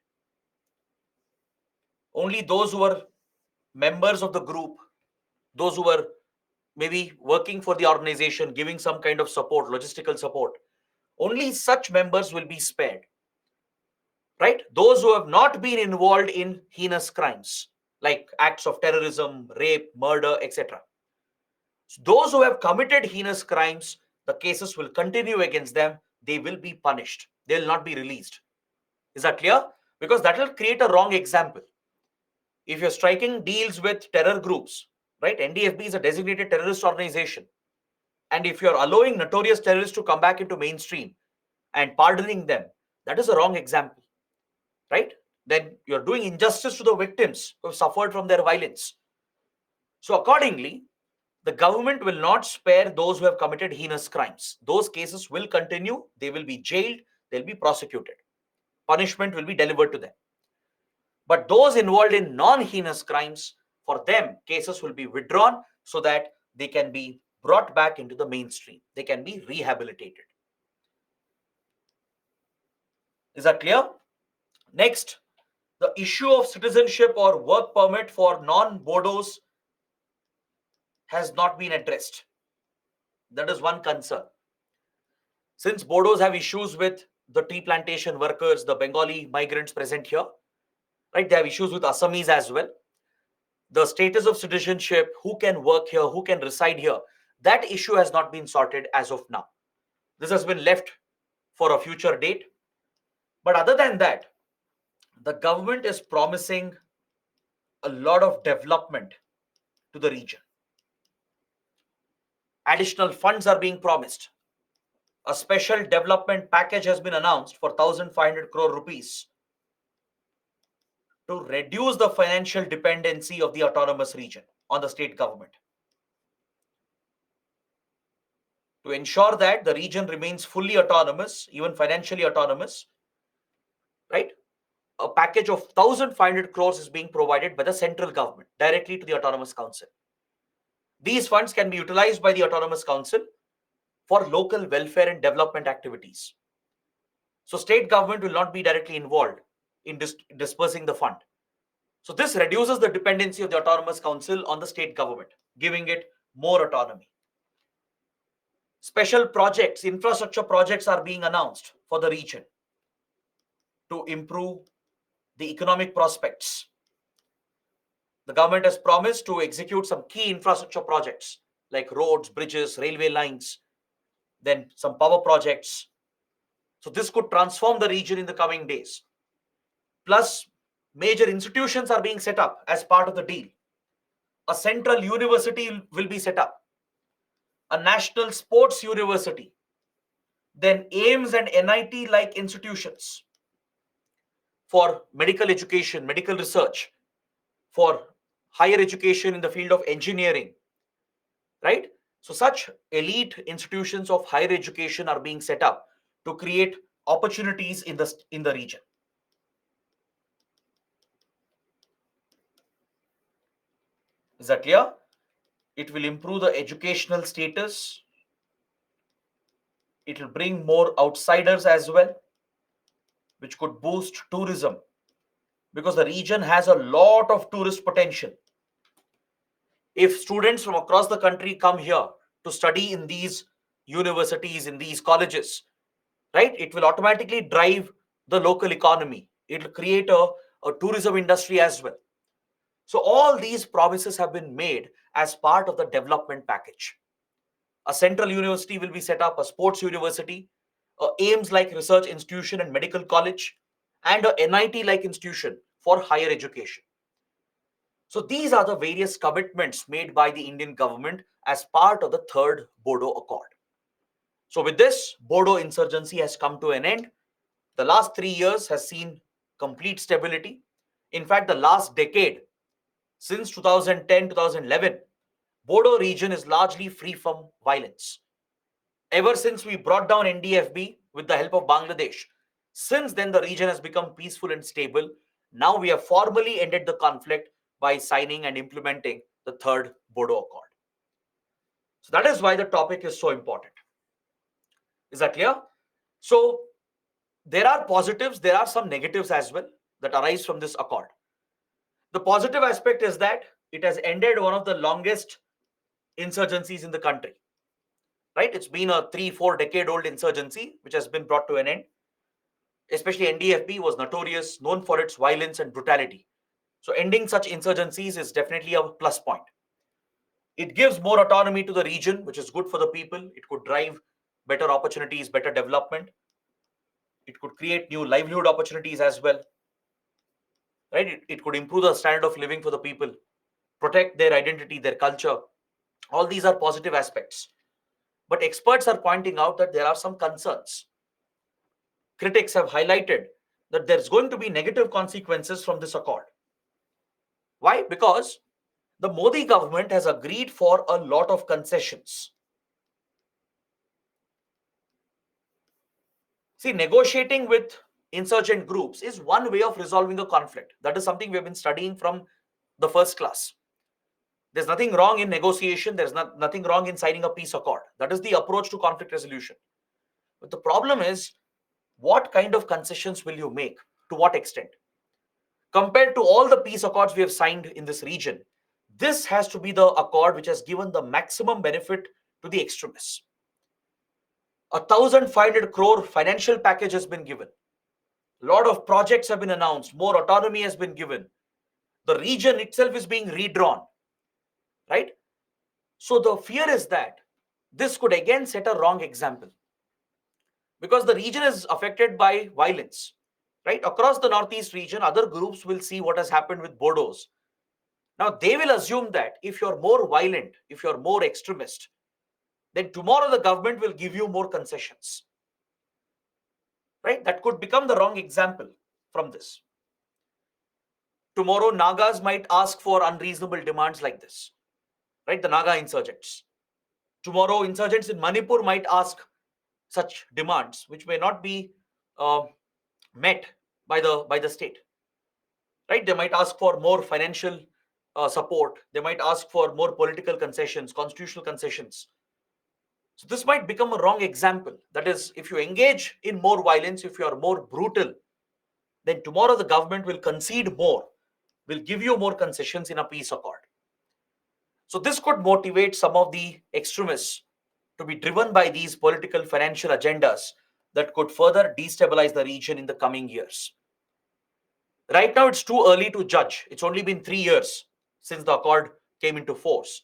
Only those who are members of the group, those who were maybe working for the organization, giving some kind of support, logistical support, only such members will be spared. Right? Those who have not been involved in heinous crimes like acts of terrorism, rape, murder, etc. Those who have committed heinous crimes, the cases will continue against them. They will be punished. They will not be released. Is that clear? Because that will create a wrong example. If you're striking deals with terror groups, right? NDFB is a designated terrorist organization. And if you're allowing notorious terrorists to come back into mainstream and pardoning them, that is a wrong example, right? Then you're doing injustice to the victims who have suffered from their violence. So accordingly, the government will not spare those who have committed heinous crimes. Those cases will continue. They will be jailed. They'll be prosecuted. Punishment will be delivered to them. But those involved in non-heinous crimes, for them, cases will be withdrawn so that they can be brought back into the mainstream. They can be rehabilitated. Is that clear? Next, the issue of citizenship or work permit for non-Bodos has not been addressed. That is one concern. Since Bodos have issues with the tea plantation workers, the Bengali migrants present here, right? They have issues with Assamese as well. The status of citizenship, who can work here, who can reside here, that issue has not been sorted as of now. This has been left for a future date. But other than that, the government is promising a lot of development to the region. Additional funds are being promised. A special development package has been announced for 1,500 crore rupees to reduce the financial dependency of the autonomous region on the state government, to ensure that the region remains fully autonomous, even financially autonomous, right? A package of 1,500 crores is being provided by the central government directly to the autonomous council. These funds can be utilized by the autonomous council for local welfare and development activities. So state government will not be directly involved in dispersing the fund. So this reduces the dependency of the autonomous council on the state government, giving it more autonomy. Special projects, infrastructure projects are being announced for the region to improve the economic prospects. The government has promised to execute some key infrastructure projects like roads, bridges, railway lines, then some power projects. So this could transform the region in the coming days. Plus, major institutions are being set up as part of the deal. A central university will be set up, a national sports university, then AIMS and NIT like institutions for medical education, medical research, for higher education in the field of engineering, right? So such elite institutions of higher education are being set up to create opportunities in the region. Is that clear? It will improve the educational status. It will bring more outsiders as well, which could boost tourism because the region has a lot of tourist potential. If students from across the country come here to study in these universities, in these colleges, right, it will automatically drive the local economy. It will create a tourism industry as well. So all these promises have been made as part of the development package. A central university will be set up, a sports university, a AIMS like research institution and medical college, and a NIT like institution for higher education. So these are the various commitments made by the Indian government as part of the third Bodo Accord. So with this, Bodo insurgency has come to an end. The last 3 years has seen complete stability. In fact, the last decade, since 2010, 2011, Bodo region is largely free from violence. Ever since we brought down NDFB with the help of Bangladesh, since then the region has become peaceful and stable. Now we have formally ended the conflict by signing and implementing the third Bodo Accord. So that is why the topic is so important. Is that clear? So there are positives, there are some negatives as well that arise from this accord. The positive aspect is that it has ended one of the longest insurgencies in the country. Right? It's been a 3-4 decade old insurgency which has been brought to an end. Especially NDFB was notorious, known for its violence and brutality. So ending such insurgencies is definitely a plus point. It gives more autonomy to the region, which is good for the people. It could drive better opportunities, better development. It could create new livelihood opportunities as well. Right? It could improve the standard of living for the people, protect their identity, their culture. All these are positive aspects. But experts are pointing out that there are some concerns. Critics have highlighted that there's going to be negative consequences from this accord. Why? Because the Modi government has agreed for a lot of concessions. See, negotiating with insurgent groups is one way of resolving a conflict. That is something we have been studying from the first class. There's nothing wrong in negotiation. There's nothing wrong in signing a peace accord. That is the approach to conflict resolution. But the problem is, what kind of concessions will you make? To what extent? Compared to all the peace accords we have signed in this region, this has to be the accord which has given the maximum benefit to the extremists. 1,500 crore financial package has been given. A lot of projects have been announced. More autonomy has been given. The region itself is being redrawn. Right? So the fear is that this could again set a wrong example. Because the region is affected by violence. Right? Across the Northeast region, other groups will see what has happened with Bodos. Now, they will assume that if you're more violent, if you're more extremist, then tomorrow the government will give you more concessions. Right? That could become the wrong example from this. Tomorrow, Nagas might ask for unreasonable demands like this. Right? The Naga insurgents. Tomorrow, insurgents in Manipur might ask such demands, which may not be uh, met by the state. Right? They might ask for more financial support. They might ask for more political concessions, constitutional concessions. So this might become a wrong example. That is, if you engage in more violence, if you are more brutal, then tomorrow the government will concede more, will give you more concessions in a peace accord. So this could motivate some of the extremists to be driven by these political financial agendas that could further destabilize the region in the coming years. Right now, it's too early to judge. It's only been 3 years since the accord came into force.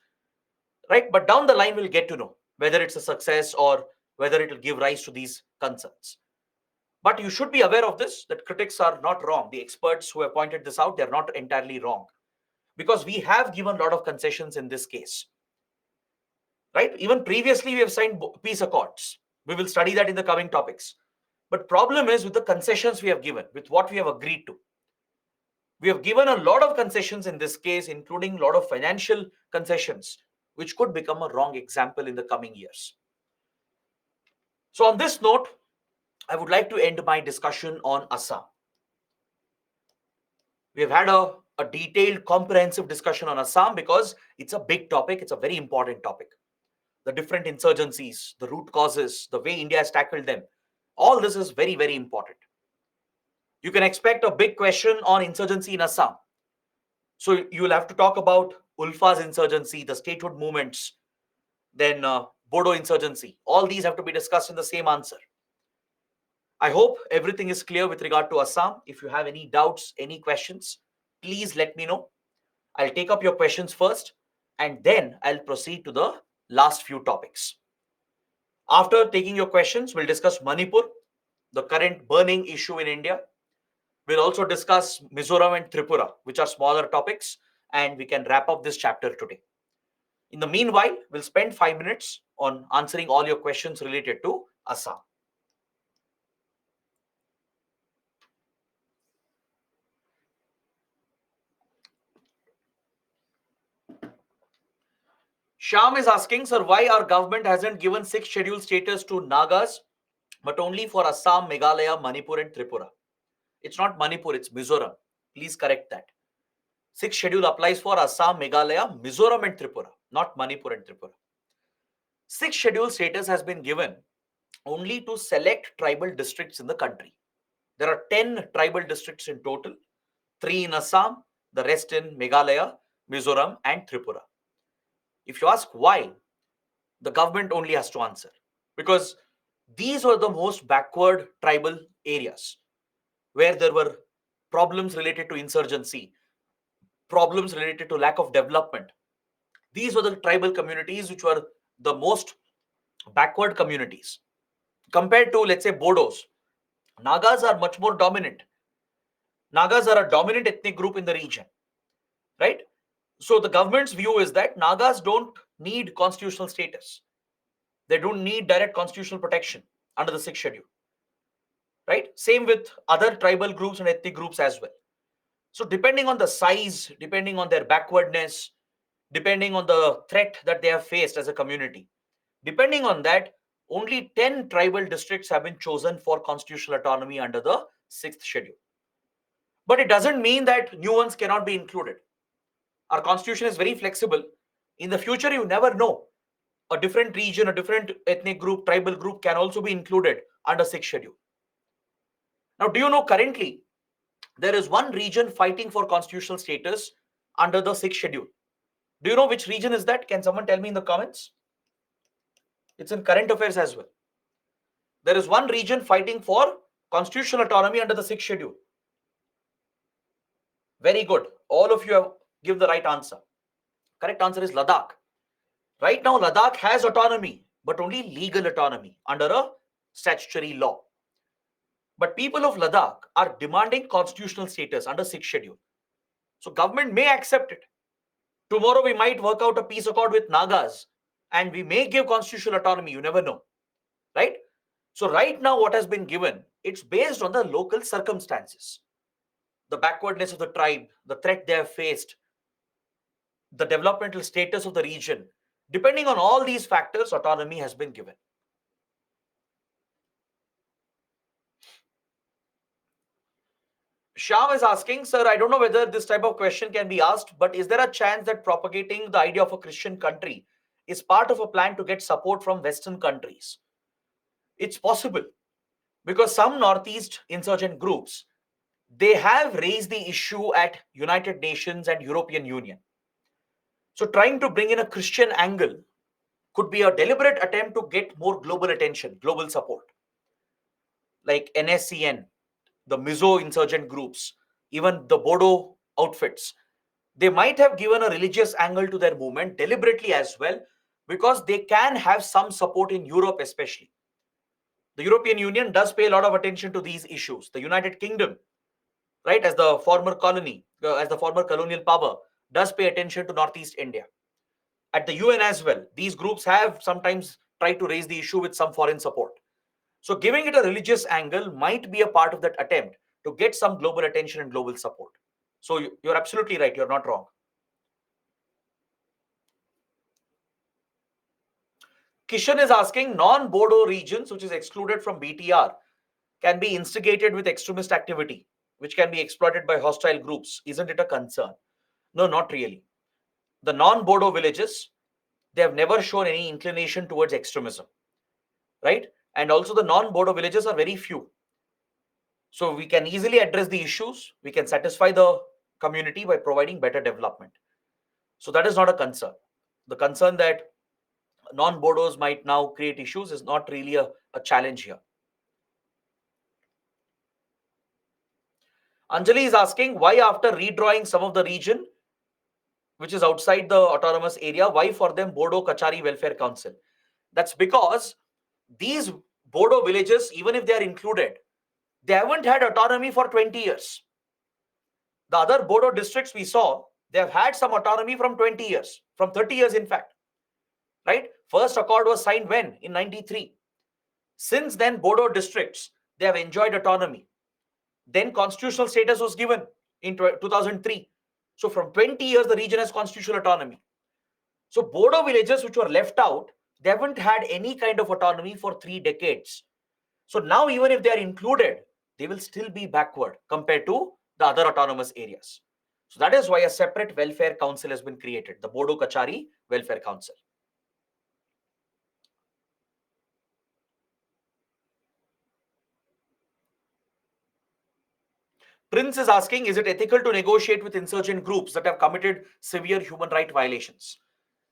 Right? But down the line, we'll get to know whether it's a success or whether it will give rise to these concerns. But you should be aware of this, that critics are not wrong. The experts who have pointed this out, they're not entirely wrong. Because we have given a lot of concessions in this case. Right? Even previously, we have signed peace accords. We will study that in the coming topics. But problem is with the concessions we have given, with what we have agreed to. We have given a lot of concessions in this case, including a lot of financial concessions, which could become a wrong example in the coming years. So on this note, I would like to end my discussion on Assam. We have had a detailed, comprehensive discussion on Assam because it's a big topic. It's a very important topic. The different insurgencies, the root causes, the way India has tackled them. All this is very, very important. You can expect a big question on insurgency in Assam. So you will have to talk about Ulfa's insurgency, the statehood movements, then Bodo insurgency. All these have to be discussed in the same answer. I hope everything is clear with regard to Assam. If you have any doubts, any questions, please let me know. I'll take up your questions first, and then I'll proceed to the last few topics. After taking your questions, we'll discuss Manipur, the current burning issue in India. We'll also discuss Mizoram and Tripura, which are smaller topics, and we can wrap up this chapter today. In the meanwhile, we'll spend 5 minutes on answering all your questions related to Assam. Sham is asking, sir, why our government hasn't given 6th schedule status to Nagas, but only for Assam, Meghalaya, Manipur, and Tripura? It's not Manipur, it's Mizoram. Please correct that. 6th schedule applies for Assam, Meghalaya, Mizoram, and Tripura, not Manipur and Tripura. 6th schedule status has been given only to select tribal districts in the country. There are 10 tribal districts in total, 3 in Assam, the rest in Meghalaya, Mizoram, and Tripura. If you ask why, the government only has to answer. Because these were the most backward tribal areas where there were problems related to insurgency, problems related to lack of development. These were the tribal communities which were the most backward communities. Compared to, let's say, Bodos, Nagas are much more dominant. Nagas are a dominant ethnic group in the region, right? So the government's view is that Nagas don't need constitutional status. They don't need direct constitutional protection under the 6th schedule, right? Same with other tribal groups and ethnic groups as well. So depending on the size, depending on their backwardness, depending on the threat that they have faced as a community, depending on that, only 10 tribal districts have been chosen for constitutional autonomy under the 6th schedule. But it doesn't mean that new ones cannot be included. Our constitution is very flexible. In the future, you never know. A different region, a different ethnic group, tribal group can also be included under 6th schedule. Now, do you know currently there is one region fighting for constitutional status under the 6th schedule? Do you know which region is that? Can someone tell me in the comments? It's in current affairs as well. There is one region fighting for constitutional autonomy under the 6th schedule. Very good. All of you have given the right answer. Correct answer is Ladakh. Right now, Ladakh has autonomy, but only legal autonomy under a statutory law. But people of Ladakh are demanding constitutional status under 6th schedule. So government may accept it. Tomorrow we might work out a peace accord with Nagas. and we may give constitutional autonomy. You never know, right? So right now, what has been given, it's based on the local circumstances, the backwardness of the tribe, the threat they have faced, the developmental status of the region. Depending on all these factors, autonomy has been given. Sham is asking, sir, I don't know whether this type of question can be asked, but is there a chance that propagating the idea of a Christian country is part of a plan to get support from Western countries? It's possible, because some Northeast insurgent groups, they have raised the issue at United Nations and European Union. So trying to bring in a Christian angle could be a deliberate attempt to get more global attention, global support, like NSCN, the Mizo insurgent groups, even the Bodo outfits. They might have given a religious angle to their movement deliberately as well, because they can have some support in Europe, especially. The European Union does pay a lot of attention to these issues. The United Kingdom, right, as the former colony, as the former colonial power, does pay attention to Northeast India. At the UN as well, these groups have sometimes tried to raise the issue with some foreign support. So giving it a religious angle might be a part of that attempt to get some global attention and global support. So you're absolutely right. You're not wrong. Kishan is asking, non-Bodo regions, which is excluded from BTR, can be instigated with extremist activity, which can be exploited by hostile groups. Isn't it a concern? No, not really. The non-Bodo villages, they have never shown any inclination towards extremism, right? And also the non-Bodo villages are very few. So we can easily address the issues. We can satisfy the community by providing better development. So that is not a concern. The concern that non-Bodos might now create issues is not really a challenge here. Anjali is asking, why after redrawing some of the region which is outside the autonomous area, why for them Bodo Kachari Welfare Council? That's because these Bodo villages, even if they are included, they haven't had autonomy for 20 years. The other Bodo districts we saw, they have had some autonomy from 20 years, from 30 years in fact, right? First accord was signed when? In 93. Since then, Bodo districts, they have enjoyed autonomy. Then constitutional status was given in 2003. So from 20 years, the region has constitutional autonomy. So Bodo villages which were left out, they haven't had any kind of autonomy for 3 decades. So now even if they are included, they will still be backward compared to the other autonomous areas. So that is why a separate welfare council has been created, the Bodo Kachari Welfare Council. Prince is asking, is it ethical to negotiate with insurgent groups that have committed severe human rights violations?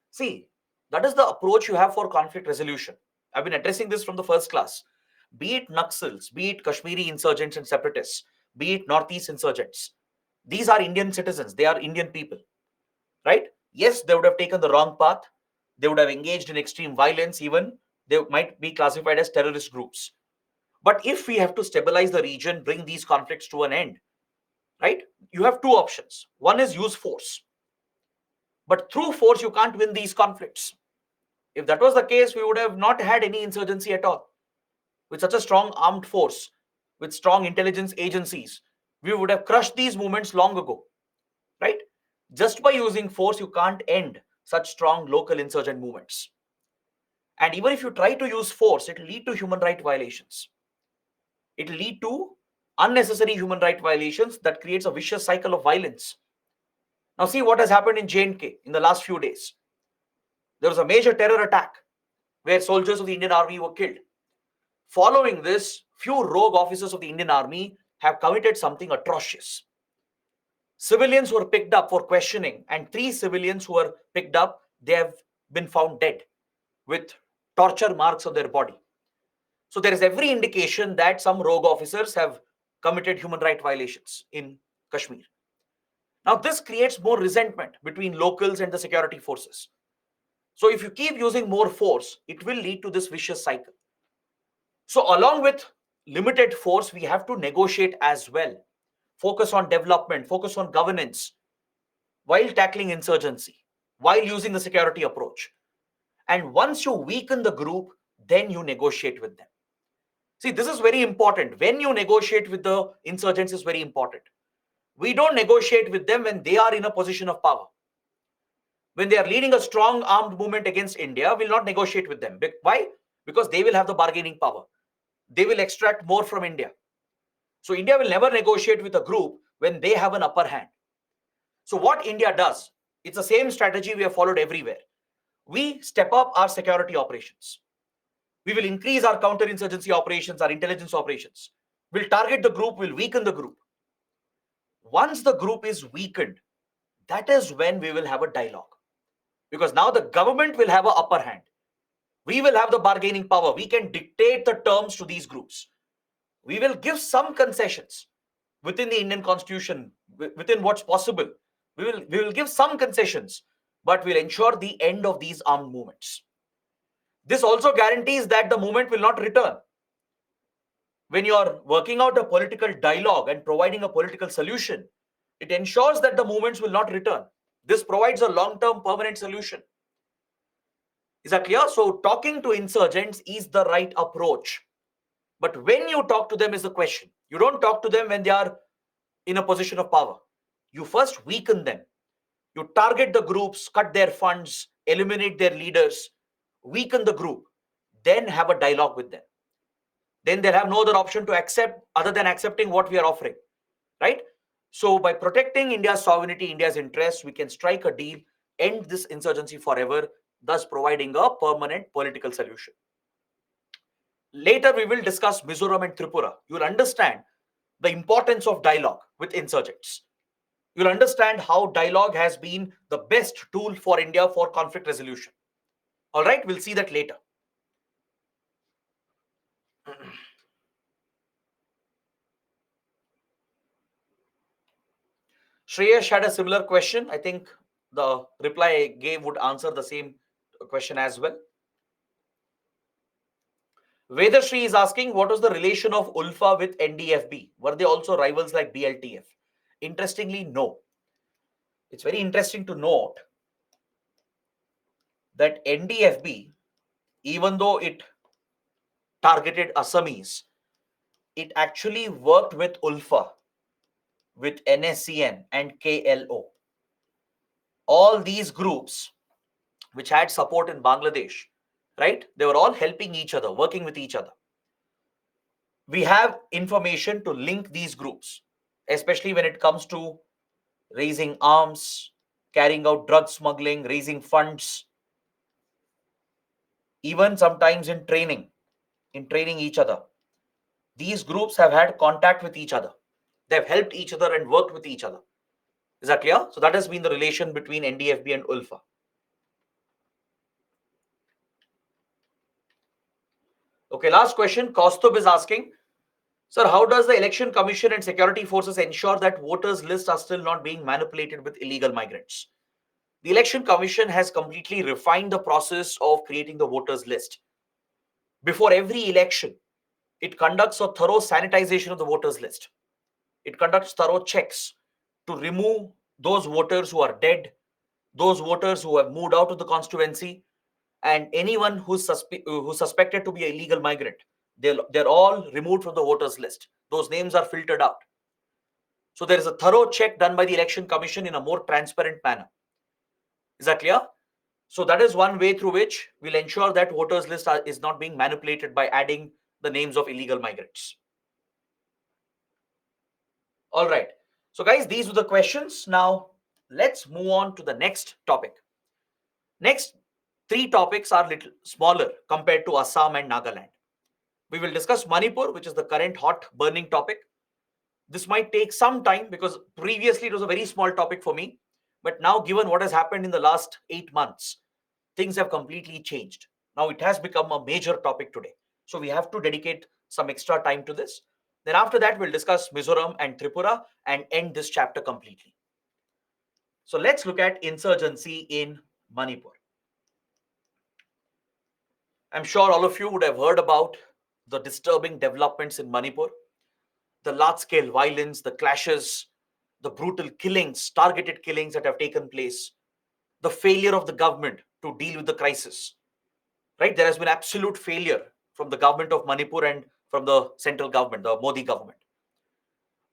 See, that is the approach you have for conflict resolution. I've been addressing this from the first class. Be it Naxals, be it Kashmiri insurgents and separatists, be it Northeast insurgents. These are Indian citizens. They are Indian people, right? Yes, they would have taken the wrong path. They would have engaged in extreme violence. Even they might be classified as terrorist groups. But if we have to stabilize the region, bring these conflicts to an end, right? You have two options. One is use force. But through force, you can't win these conflicts. If that was the case, we would have not had any insurgency at all. With such a strong armed force, with strong intelligence agencies, we would have crushed these movements long ago, right? Just by using force, you can't end such strong local insurgent movements. And even if you try to use force, it will lead to human rights violations. It will lead to unnecessary human rights violations that creates a vicious cycle of violence. Now see what has happened in J&K in the last few days. There was a major terror attack where soldiers of the Indian Army were killed. Following this, few rogue officers of the Indian Army have committed something atrocious. Civilians were picked up for questioning, and 3 civilians who were picked up, they have been found dead with torture marks on their body. So there is every indication that some rogue officers have committed human rights violations in Kashmir. Now this creates more resentment between locals and the security forces. So if you keep using more force, it will lead to this vicious cycle. So along with limited force, we have to negotiate as well. Focus on development, focus on governance, while tackling insurgency, while using the security approach. And once you weaken the group, then you negotiate with them. See, this is very important. When you negotiate with the insurgents is very important. We don't negotiate with them when they are in a position of power. When they are leading a strong armed movement against India, we'll not negotiate with them. Why? Because they will have the bargaining power. They will extract more from India. So India will never negotiate with a group when they have an upper hand. So what India does, it's the same strategy we have followed everywhere. We step up our security operations. We will increase our counterinsurgency operations, our intelligence operations. We'll target the group, we'll weaken the group. Once the group is weakened, that is when we will have a dialogue. Because now the government will have an upper hand. We will have the bargaining power. We can dictate the terms to these groups. We will give some concessions within the Indian constitution, within what's possible. We will give some concessions, but we'll ensure the end of these armed movements. This also guarantees that the movement will not return. When you're working out a political dialogue and providing a political solution, it ensures that the movements will not return. This provides a long-term permanent solution. Is that clear? So talking to insurgents is the right approach. But when you talk to them is the question. You don't talk to them when they are in a position of power. You first weaken them. You target the groups, cut their funds, eliminate their leaders, weaken the group, then have a dialogue with them. Then they'll have no other option to accept other than accepting what we are offering, right? So by protecting India's sovereignty, India's interests, we can strike a deal, end this insurgency forever, thus providing a permanent political solution. Later, we will discuss Mizoram and Tripura. You'll understand the importance of dialogue with insurgents. You'll understand how dialogue has been the best tool for India for conflict resolution. All right, we'll see that later. Shreyash had a similar question. I think the reply I gave would answer the same question as well. Vedashri is asking, what was the relation of ULFA with NDFB? Were they also rivals like BLTF? Interestingly, no. It's very interesting to note that NDFB, even though it targeted Assamese, it actually worked with ULFA, with NSCN and KLO. All these groups which had support in Bangladesh, right? They were all helping each other, working with each other. We have information to link these groups, especially when it comes to raising arms, carrying out drug smuggling, raising funds, even sometimes in training each other. These groups have had contact with each other. They've helped each other and worked with each other. Is that clear? So that has been the relation between NDFB and ULFA. Okay, last question. Kaustubh is asking, sir, how does the Election Commission and security forces ensure that voters' lists are still not being manipulated with illegal migrants? The Election Commission has completely refined the process of creating the voters' list. Before every election, it conducts a thorough sanitization of the voters' list. It conducts thorough checks to remove those voters who are dead, those voters who have moved out of the constituency, and anyone who's suspected to be an illegal migrant. They're all removed from the voters list. Those names are filtered out. So there is a thorough check done by the Election Commission in a more transparent manner. Is that clear? So that is one way through which we'll ensure that voters list is not being manipulated by adding the names of illegal migrants. All right. So guys, these were the questions. Now let's move on to the next topic. Next three topics are little smaller compared to Assam and Nagaland. We will discuss Manipur, which is the current hot burning topic. This might take some time because previously it was a very small topic for me. But now, given what has happened in the last 8 months, things have completely changed. Now it has become a major topic today. So we have to dedicate some extra time to this. Then after that, we'll discuss Mizoram and Tripura and end this chapter completely. So let's look at insurgency in Manipur. I'm sure all of you would have heard about the disturbing developments in Manipur, the large-scale violence, the clashes, the brutal killings, targeted killings that have taken place, the failure of the government to deal with the crisis. right? There has been absolute failure from the government of Manipur and from the central government, the Modi government.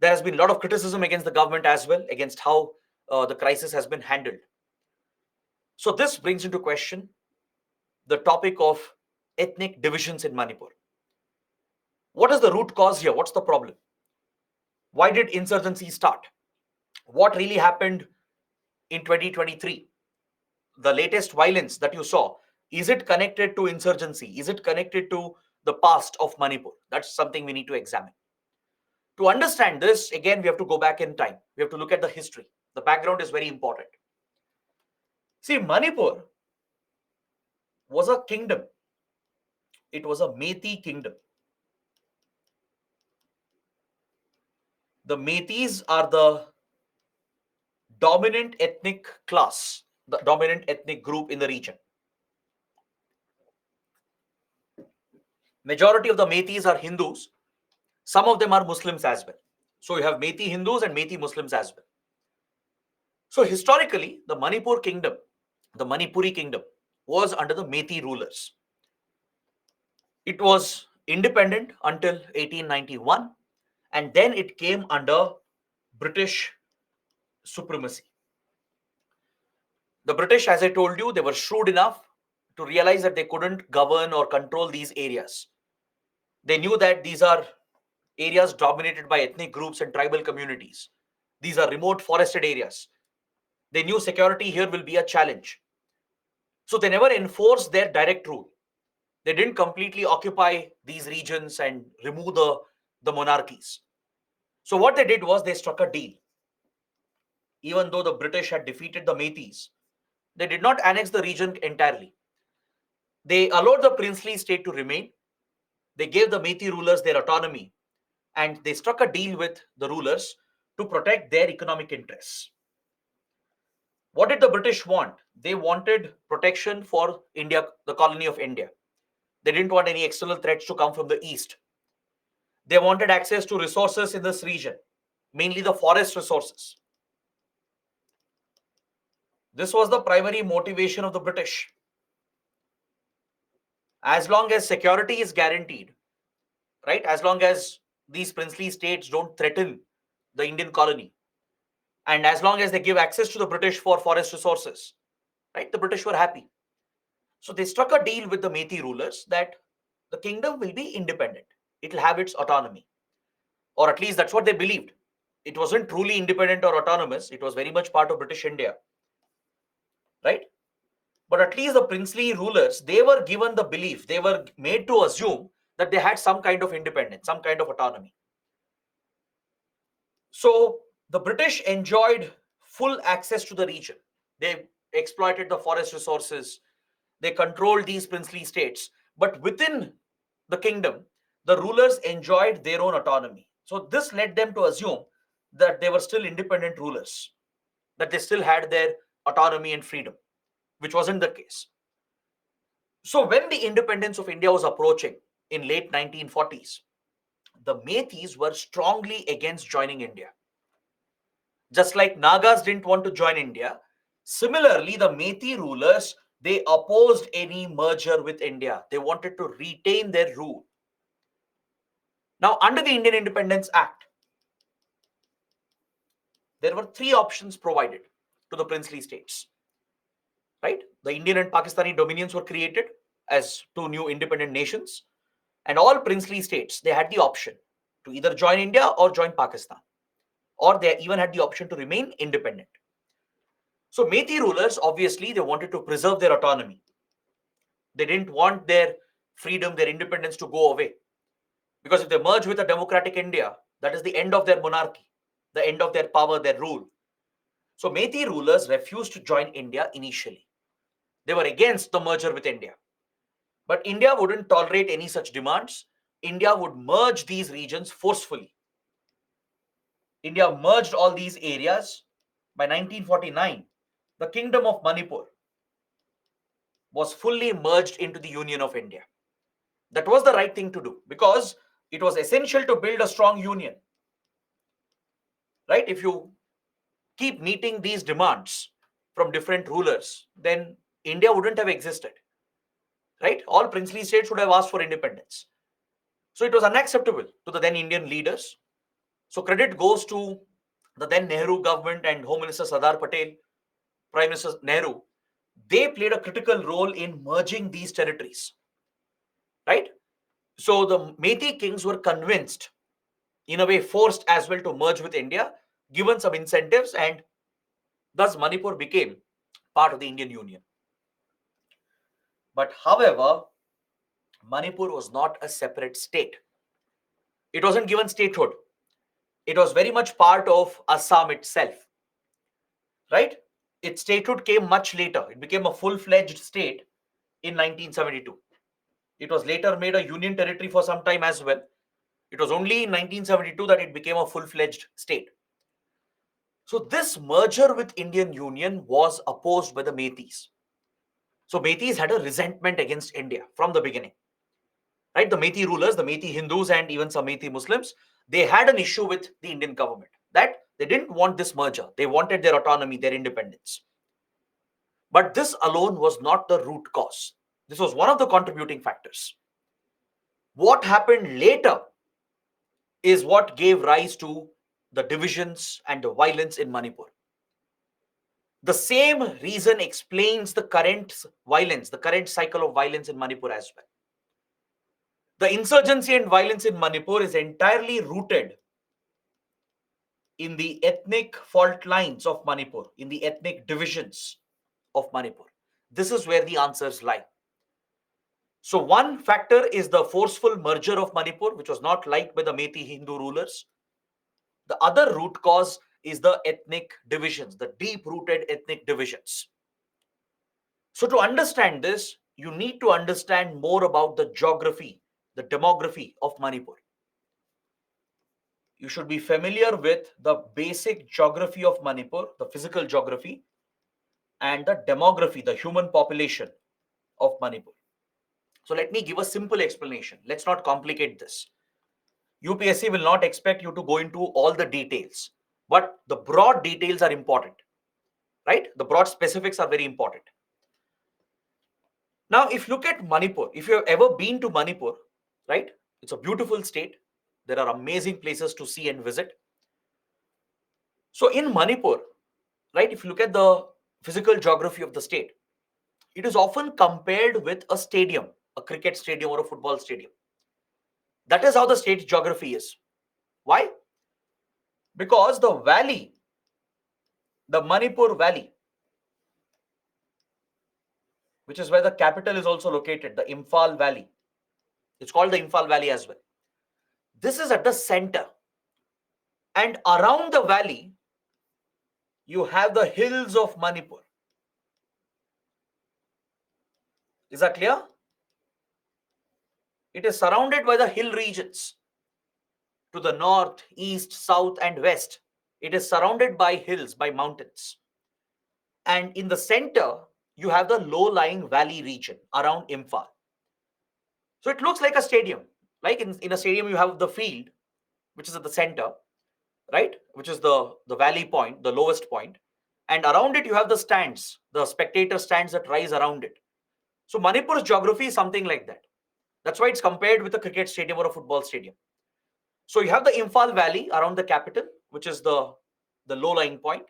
There has been a lot of criticism against the government as well, against how the crisis has been handled. So this brings into question the topic of ethnic divisions in Manipur. What is the root cause here? What's the problem? Why did insurgency start? What really happened in 2023? The latest violence that you saw, is it connected to insurgency? Is it connected to the past of Manipur? That's something we need to examine. To understand this, again, we have to go back in time. We have to look at the history. The background is very important. See, Manipur was a kingdom. It was a Meitei kingdom. The Meiteis are the dominant ethnic class, the dominant ethnic group in the region. Majority of the Meiteis are Hindus. Some of them are Muslims as well. So you have Meitei Hindus and Meitei Muslims as well. So historically, the Manipur kingdom, the Manipuri kingdom, was under the Meitei rulers. It was independent until 1891, and then it came under British supremacy. The British, as I told you, they were shrewd enough to realize that they couldn't govern or control these areas. They knew that these are areas dominated by ethnic groups and tribal communities. These are remote forested areas. They knew security here will be a challenge. So they never enforced their direct rule. They didn't completely occupy these regions and remove the monarchies. So what they did was they struck a deal. Even though the British had defeated the Meiteis, they did not annex the region entirely. They allowed the princely state to remain. They gave the Meitei rulers their autonomy, and they struck a deal with the rulers to protect their economic interests. What did the British want? They wanted protection for India, the colony of India. They didn't want any external threats to come from the east. They wanted access to resources in this region, mainly the forest resources. This was the primary motivation of the British. As long as security is guaranteed, right? As long as these princely states don't threaten the Indian colony, and as long as they give access to the British for forest resources, right? The British were happy. So they struck a deal with the Meitei rulers that the kingdom will be independent. It will have its autonomy, or at least that's what they believed. It wasn't truly independent or autonomous. It was very much part of British India, right? But at least the princely rulers, they were given the belief, they were made to assume that they had some kind of independence, some kind of autonomy. So the British enjoyed full access to the region. They exploited the forest resources. They controlled these princely states. But within the kingdom, the rulers enjoyed their own autonomy. So this led them to assume that they were still independent rulers, that they still had their autonomy and freedom, which wasn't the case. So when the independence of India was approaching in late 1940s, the Meiteis were strongly against joining India. Just like Nagas didn't want to join India, similarly, the Meitei rulers, they opposed any merger with India. They wanted to retain their rule. Now, under the Indian Independence Act, there were three options provided to the princely states. Right? The Indian and Pakistani dominions were created as two new independent nations, and all princely states, they had the option to either join India or join Pakistan, or they even had the option to remain independent. So Meitei rulers, obviously, they wanted to preserve their autonomy. They didn't want their freedom, their independence to go away. Because if they merge with a democratic India, that is the end of their monarchy, the end of their power, their rule. So Meitei rulers refused to join India initially. They were against the merger with India. But India wouldn't tolerate any such demands. India would merge these regions forcefully. India merged all these areas. By 1949, the Kingdom of Manipur was fully merged into the Union of India. That was the right thing to do because it was essential to build a strong union. Right? If you keep meeting these demands from different rulers, then India wouldn't have existed. right? All princely states would have asked for independence. So it was unacceptable to the then Indian leaders. So credit goes to the then Nehru government and Home Minister Sardar Patel, Prime Minister Nehru. They played a critical role in merging these territories, right? So the Methi kings were convinced, in a way forced as well, to merge with India, given some incentives, and thus Manipur became part of the Indian Union. But however, Manipur was not a separate state. It wasn't given statehood. It was very much part of Assam itself, right? Its statehood came much later. It became a full-fledged state in 1972. It was later made a union territory for some time as well. It was only in 1972 that it became a full-fledged state. So this merger with Indian Union was opposed by the Metis. So Metis had a resentment against India from the beginning, right? The Methi rulers, the Methi Hindus, and even some Methi Muslims, they had an issue with the Indian government that they didn't want this merger. They wanted their autonomy, their independence. But this alone was not the root cause. This was one of the contributing factors. What happened later is what gave rise to the divisions and the violence in Manipur. The same reason explains the current violence, the current cycle of violence in Manipur as well. The insurgency and violence in Manipur is entirely rooted in the ethnic fault lines of Manipur, in the ethnic divisions of Manipur. This is where the answers lie. So one factor is the forceful merger of Manipur, which was not liked by the Methi Hindu rulers. The other root cause is the ethnic divisions, the deep-rooted ethnic divisions. So to understand this, you need to understand more about the geography, the demography of Manipur. You should be familiar with the basic geography of Manipur, the physical geography, and the demography, the human population of Manipur. So let me give a simple explanation. Let's not complicate this. UPSC will not expect you to go into all the details, but the broad details are important, right? The broad specifics are very important. Now, if you look at Manipur, if you have ever been to Manipur, right? It's a beautiful state. There are amazing places to see and visit. So in Manipur, right, if you look at the physical geography of the state, it is often compared with a stadium, a cricket stadium or a football stadium. That is how the state geography is. Why? Because the valley, the Manipur Valley, which is where the capital is also located, the Imphal Valley. It's called the Imphal Valley as well. This is at the center. And around the valley, you have the hills of Manipur. Is that clear? It is surrounded by the hill regions. To the north, east, south, and west, it is surrounded by hills, by mountains. And in the center, you have the low-lying valley region around Imphal. So it looks like a stadium. Like in a stadium, you have the field, which is at the center, right? Which is the valley point, the lowest point. And around it, you have the stands, the spectator stands that rise around it. So Manipur's geography is something like that. That's why it's compared with a cricket stadium or a football stadium. So you have the Imphal Valley around the capital, which is the low-lying point.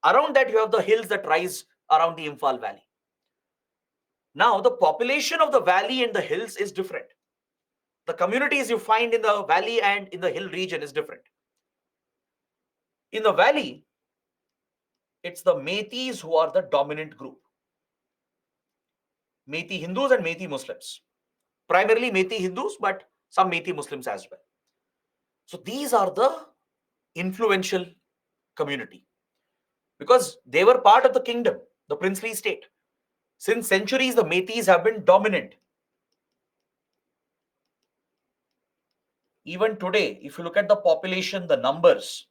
Around that, you have the hills that rise around the Imphal Valley. Now, the population of the valley and the hills is different. The communities you find in the valley and in the hill region is different. In the valley, it's the Metis who are the dominant group. Methi Hindus and Methi Muslims. Primarily Methi Hindus, but some Methi Muslims as well. So these are the influential community because they were part of the kingdom, the princely state. Since centuries, the Metis have been dominant. Even today, if you look at the population, the numbers,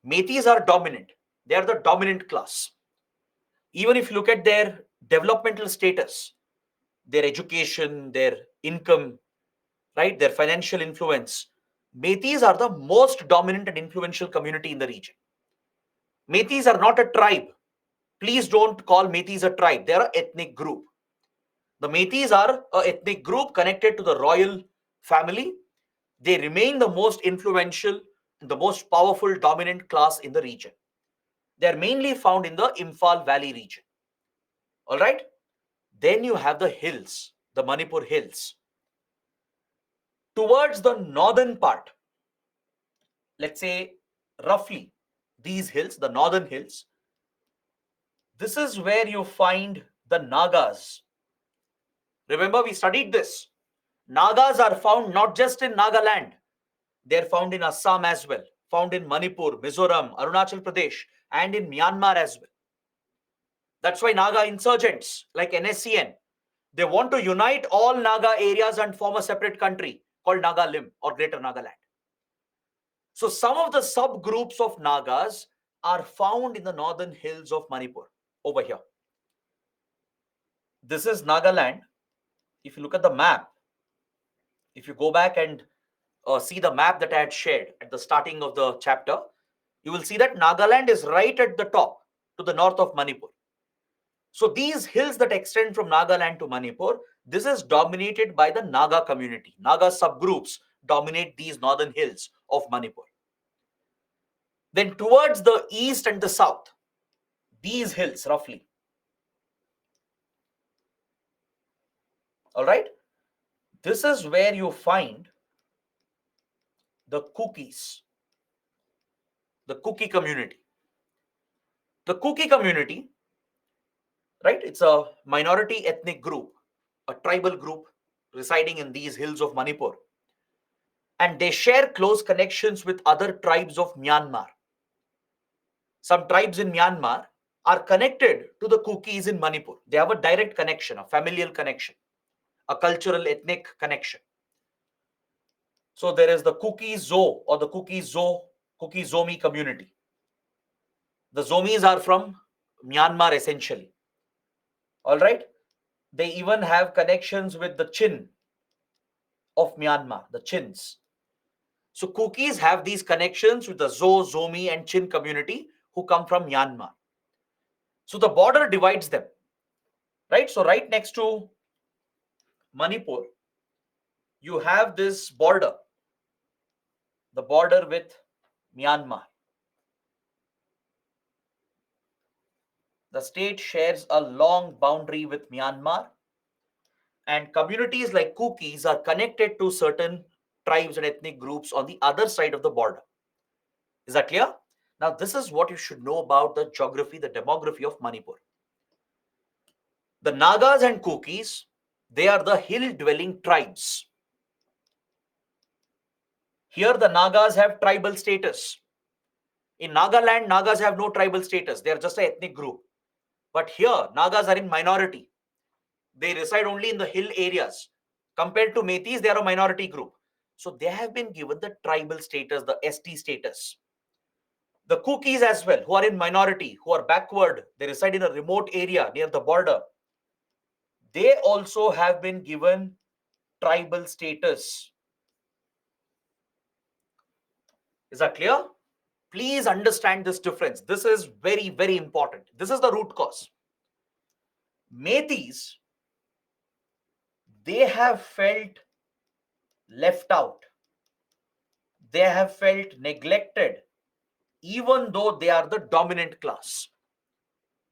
Metis are dominant. They are the dominant class. Even if you look at their developmental status, their education, their income, right, their financial influence, Metis are the most dominant and influential community in the region. Metis are not a tribe. Please don't call Metis a tribe. They are an ethnic group. The Metis are an ethnic group connected to the royal family. They remain the most influential and the most powerful dominant class in the region. They are mainly found in the Imphal Valley region. All right. Then you have the hills, the Manipur hills. Towards the northern part, let's say roughly these hills, the northern hills, this is where you find the Nagas. Remember, we studied this. Nagas are found not just in Nagaland, they're found in Assam as well, found in Manipur, Mizoram, Arunachal Pradesh, and in Myanmar as well. That's why Naga insurgents like NSCN, they want to unite all Naga areas and form a separate country called Nagalim or Greater Nagaland. So some of the subgroups of Nagas are found in the northern hills of Manipur over here. This is Nagaland. If you look at the map, if you go back and see the map that I had shared at the starting of the chapter, you will see that Nagaland is right at the top to the north of Manipur. So these hills that extend from Nagaland to Manipur, this is dominated by the Naga community. Naga subgroups dominate these northern hills of Manipur. Then towards the east and the south, these hills roughly. All right. This is where you find the Kukis, the Kuki community. The Kuki community, right? It's a minority ethnic group, a tribal group residing in these hills of Manipur. And they share close connections with other tribes of Myanmar. Some tribes in Myanmar are connected to the Kukis in Manipur. They have a direct connection, a familial connection, a cultural ethnic connection. So there is the Kuki Zo or the Kuki Zomi community. The Zomis are from Myanmar essentially. All right. They even have connections with the Chin of Myanmar, the Chins. So Kukis have these connections with the Zo, Zomi, and Chin community who come from Myanmar. So the border divides them, right? So right next to Manipur, you have this border, the border with Myanmar. The state shares a long boundary with Myanmar, and communities like Kukis are connected to certain tribes and ethnic groups on the other side of the border. Is that clear? Now, this is what you should know about the geography, the demography of Manipur. The Nagas and Kukis, they are the hill-dwelling tribes. Here, the Nagas have tribal status. In Nagaland, Nagas have no tribal status. They are just an ethnic group. But here, Nagas are in minority. They reside only in the hill areas. Compared to Metis, they are a minority group. So they have been given the tribal status, the ST status. The Kukis as well, who are in minority, who are backward, they reside in a remote area near the border. They also have been given tribal status. Is that clear? Please understand this difference. This is very, very important. This is the root cause. Metis, they have felt left out. They have felt neglected, even though they are the dominant class.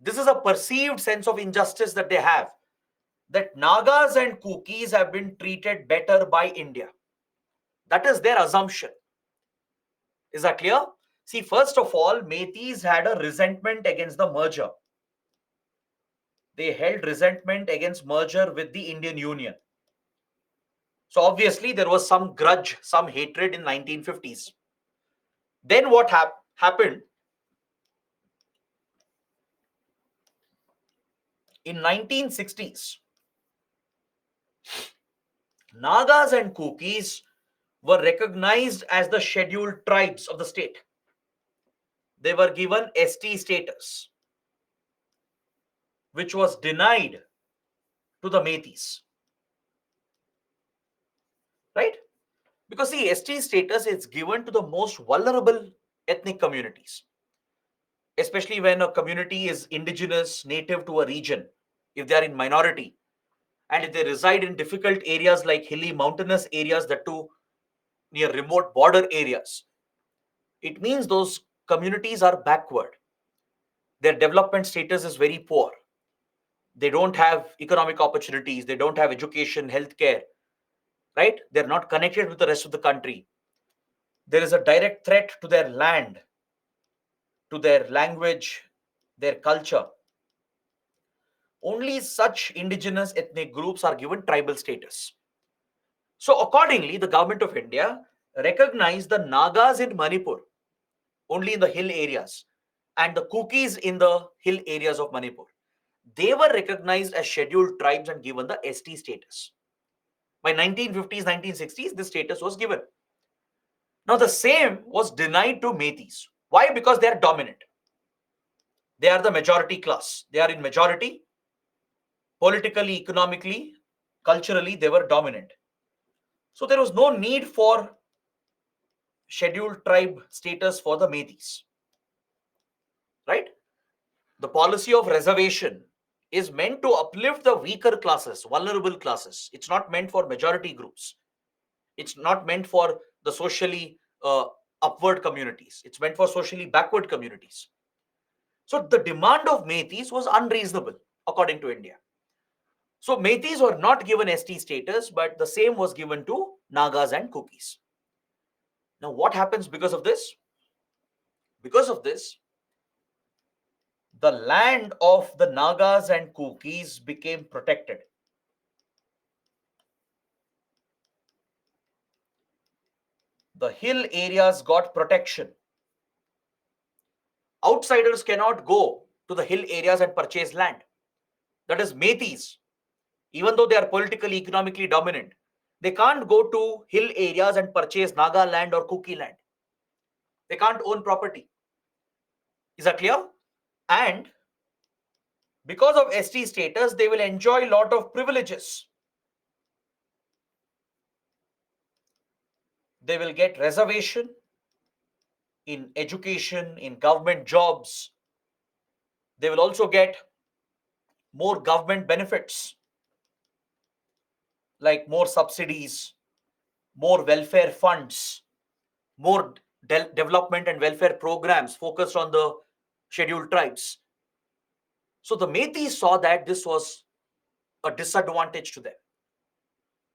This is a perceived sense of injustice that they have, that Nagas and Kukis have been treated better by India. That is their assumption. Is that clear? See, first of all, Metis had a resentment against the merger. They held resentment against merger with the Indian Union. So obviously there was some grudge, some hatred in 1950s. Then what happened? In 1960s, Nagas and Kukis were recognized as the scheduled tribes of the state. They were given ST status, which was denied to the Metis. Right? Because the ST status is given to the most vulnerable ethnic communities, especially when a community is indigenous, native to a region, if they are in minority. and if they reside in difficult areas like hilly mountainous areas, that too near remote border areas, it means those communities are backward. Their development status is very poor. They don't have economic opportunities, they don't have education, healthcare, right? They're not connected with the rest of the country. There is a direct threat to their land, to their language, their culture. Only such indigenous ethnic groups are given tribal status. So, accordingly, the government of India recognized the Nagas in Manipur only in the hill areas and the Kukis in the hill areas of Manipur. They were recognized as scheduled tribes and given the ST status. By 1950s, 1960s, this status was given. Now, the same was denied to Metis. Why? Because they are dominant. They are the majority class. They are in majority. Politically, economically, culturally, they were dominant. So there was no need for scheduled tribe status for the Metis, right? The policy of reservation is meant to uplift the weaker classes, vulnerable classes. It's not meant for majority groups. It's not meant for the socially upward communities. It's meant for socially backward communities. So the demand of Metis was unreasonable, according to India. So Metis were not given ST status, but the same was given to Nagas and Kukis. Now, what happens because of this? Because of this, the land of the Nagas and Kukis became protected. The hill areas got protection. Outsiders cannot go to the hill areas and purchase land. That is Metis, even though they are politically, economically dominant, they can't go to hill areas and purchase Naga land or Kuki land. They can't own property. Is that clear? And because of ST status, they will enjoy a lot of privileges. They will get reservation in education, in government jobs. They will also get more government benefits like more subsidies, more welfare funds, more development and welfare programs focused on the scheduled tribes. So the Metis saw that this was a disadvantage to them.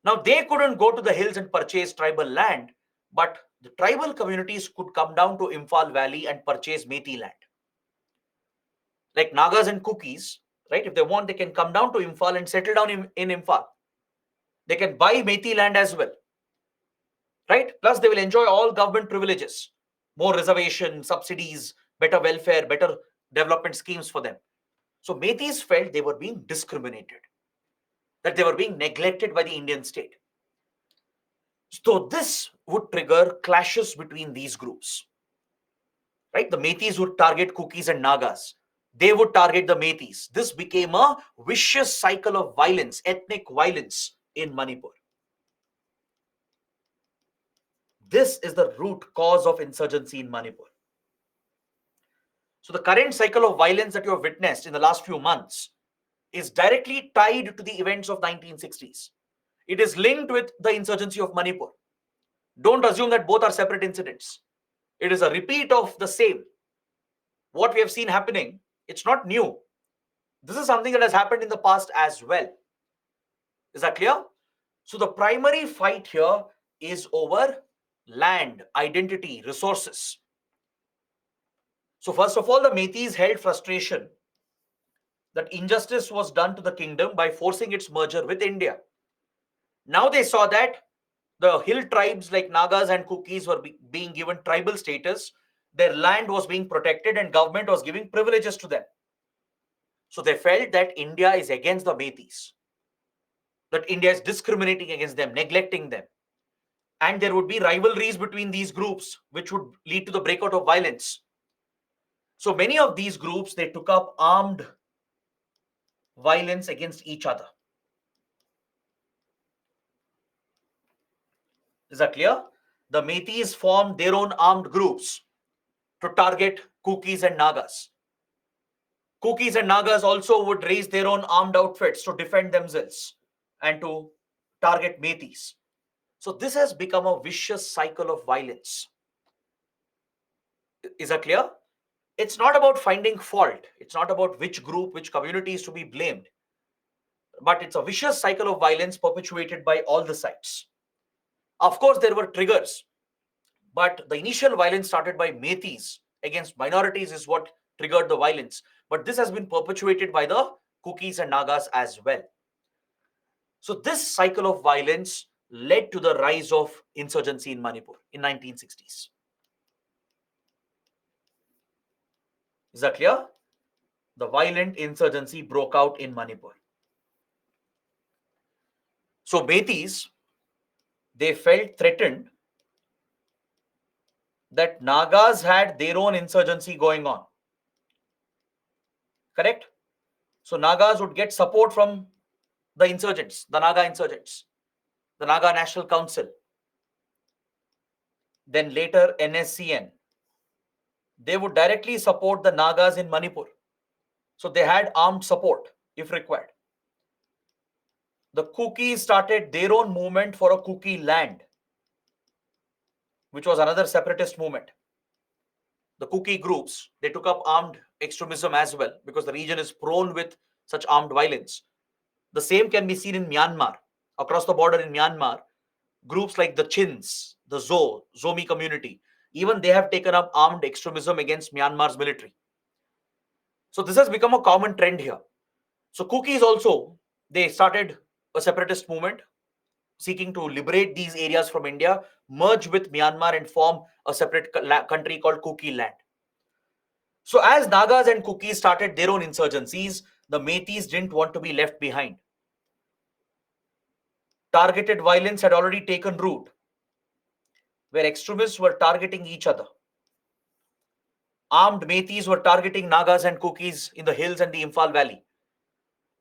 Now they couldn't go to the hills and purchase tribal land, but the tribal communities could come down to Imphal Valley and purchase Metis land. Like Nagas and Kukis, right? If they want, they can come down to Imphal and settle down in Imphal. They can buy Metis land as well, right? Plus, they will enjoy all government privileges, more reservation, subsidies, better welfare, better development schemes for them. So Metis felt they were being discriminated, that they were being neglected by the Indian state. So this would trigger clashes between these groups, right? The Metis would target Kukis and Nagas. They would target the Metis. This became a vicious cycle of violence, ethnic violence in Manipur. This is the root cause of insurgency in Manipur. So the current cycle of violence that you have witnessed in the last few months is directly tied to the events of 1960s. It is linked with the insurgency of Manipur. Don't assume that both are separate incidents. It is a repeat of the same. What we have seen happening, it's not new. This is something that has happened in the past as well. Is that clear? So the primary fight here is over land, identity, resources. So first of all, the Metis held frustration that injustice was done to the kingdom by forcing its merger with India. Now they saw that the hill tribes like Nagas and Kukis were being given tribal status, their land was being protected and government was giving privileges to them. So they felt that India is against the Metis, that India is discriminating against them, neglecting them. And there would be rivalries between these groups, which would lead to the breakout of violence. So many of these groups, they took up armed violence against each other. Is that clear? The Metis formed their own armed groups to target Kukis and Nagas. Kukis and Nagas also would raise their own armed outfits to defend themselves. and to target Metis. So this has become a vicious cycle of violence. Is that clear? It's not about finding fault. It's not about which group, which community is to be blamed, but it's a vicious cycle of violence perpetuated by all the sides. Of course, there were triggers, but the initial violence started by Metis against minorities is what triggered the violence. But this has been perpetuated by the Kukis and Nagas as well. So this cycle of violence led to the rise of insurgency in Manipur in 1960s. Is that clear? The violent insurgency broke out in Manipur. So Metis, they felt threatened that Nagas had their own insurgency going on. Correct? So Nagas would get support from the insurgents, the Naga insurgents, the Naga National Council, then later NSCN. They would directly support the Nagas in Manipur. So they had armed support if required. The Kukis started their own movement for a Kuki land, which was another separatist movement. The Kuki groups, they took up armed extremism as well because the region is prone with such armed violence. The same can be seen in Myanmar. Across the border in Myanmar, groups like the Chins, the Zomi community, even they have taken up armed extremism against Myanmar's military. So this has become a common trend here. So Kukis also, they started a separatist movement seeking to liberate these areas from India, merge with Myanmar and form a separate country called Kuki land. So as Nagas and Kukis started their own insurgencies, the Metis didn't want to be left behind. Targeted violence had already taken root, where extremists were targeting each other. Armed Metis were targeting Nagas and Kukis in the hills and the Imphal Valley.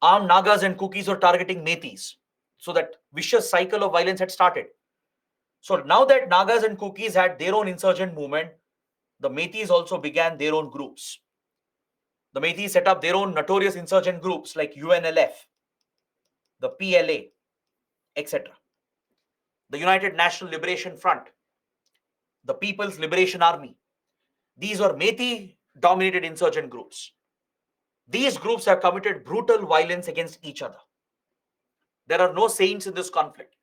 Armed Nagas and Kukis were targeting Metis. So that vicious cycle of violence had started. So now that Nagas and Kukis had their own insurgent movement, the Metis also began their own groups. The Metis set up their own notorious insurgent groups like UNLF, the PLA, etc. The United National Liberation Front, the People's Liberation Army. These were Metis-dominated insurgent groups. These groups have committed brutal violence against each other. There are no saints in this conflict.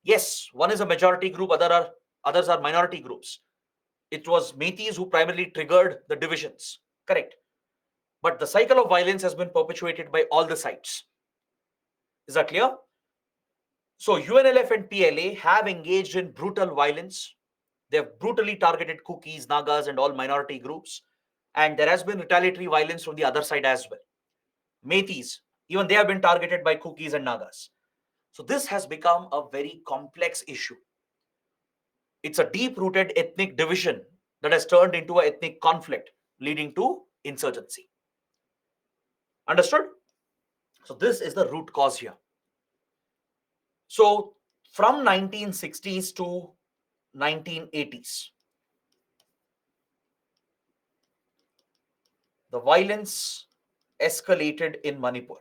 Yes, one is a majority group, others are minority groups. It was Metis who primarily triggered the divisions. Correct. But the cycle of violence has been perpetuated by all the sides. Is that clear? So UNLF and PLA have engaged in brutal violence. They have brutally targeted Kukis, Nagas, and all minority groups. And there has been retaliatory violence from the other side as well. Metis, even they have been targeted by Kukis and Nagas. So this has become a very complex issue. It's a deep-rooted ethnic division that has turned into an ethnic conflict, leading to insurgency. Understood? So this is the root cause here. So from 1960s to 1980s, the violence escalated in Manipur.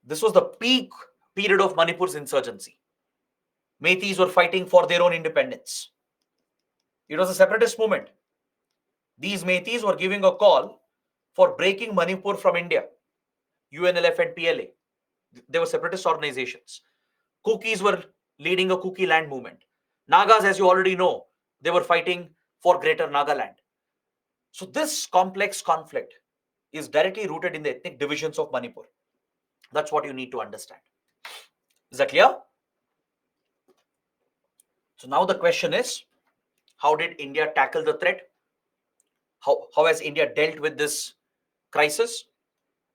This was the peak period of Manipur's insurgency. Metis were fighting for their own independence. It was a separatist movement. These Metis were giving a call for breaking Manipur from India. UNLF and PLA. They were separatist organizations. Kukis were leading a Kuki land movement. Nagas, as you already know, they were fighting for Greater Nagaland. So this complex conflict is directly rooted in the ethnic divisions of Manipur. That's what you need to understand. Is that clear? So now the question is, how did India tackle the threat? How has India dealt with this crisis?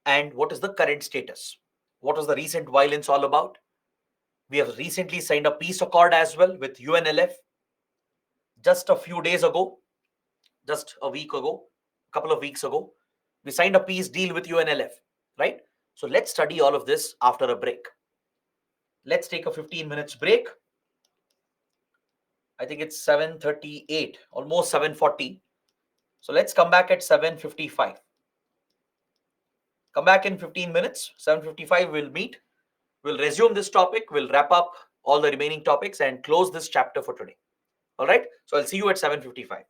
And what is the current status? What was the recent violence all about? We have recently signed a peace accord as well with UNLF. Just a few days ago, just a week ago, a couple of weeks ago, we signed a peace deal with UNLF, right? So let's study all of this after a break. Let's take a 15 minutes break. I think it's 7:38, almost 7:40. So let's come back at 7:55. Come back in 15 minutes. 7:55 we'll meet. We'll resume this topic. We'll wrap up all the remaining topics and close this chapter for today. All right. So I'll see you at 7:55.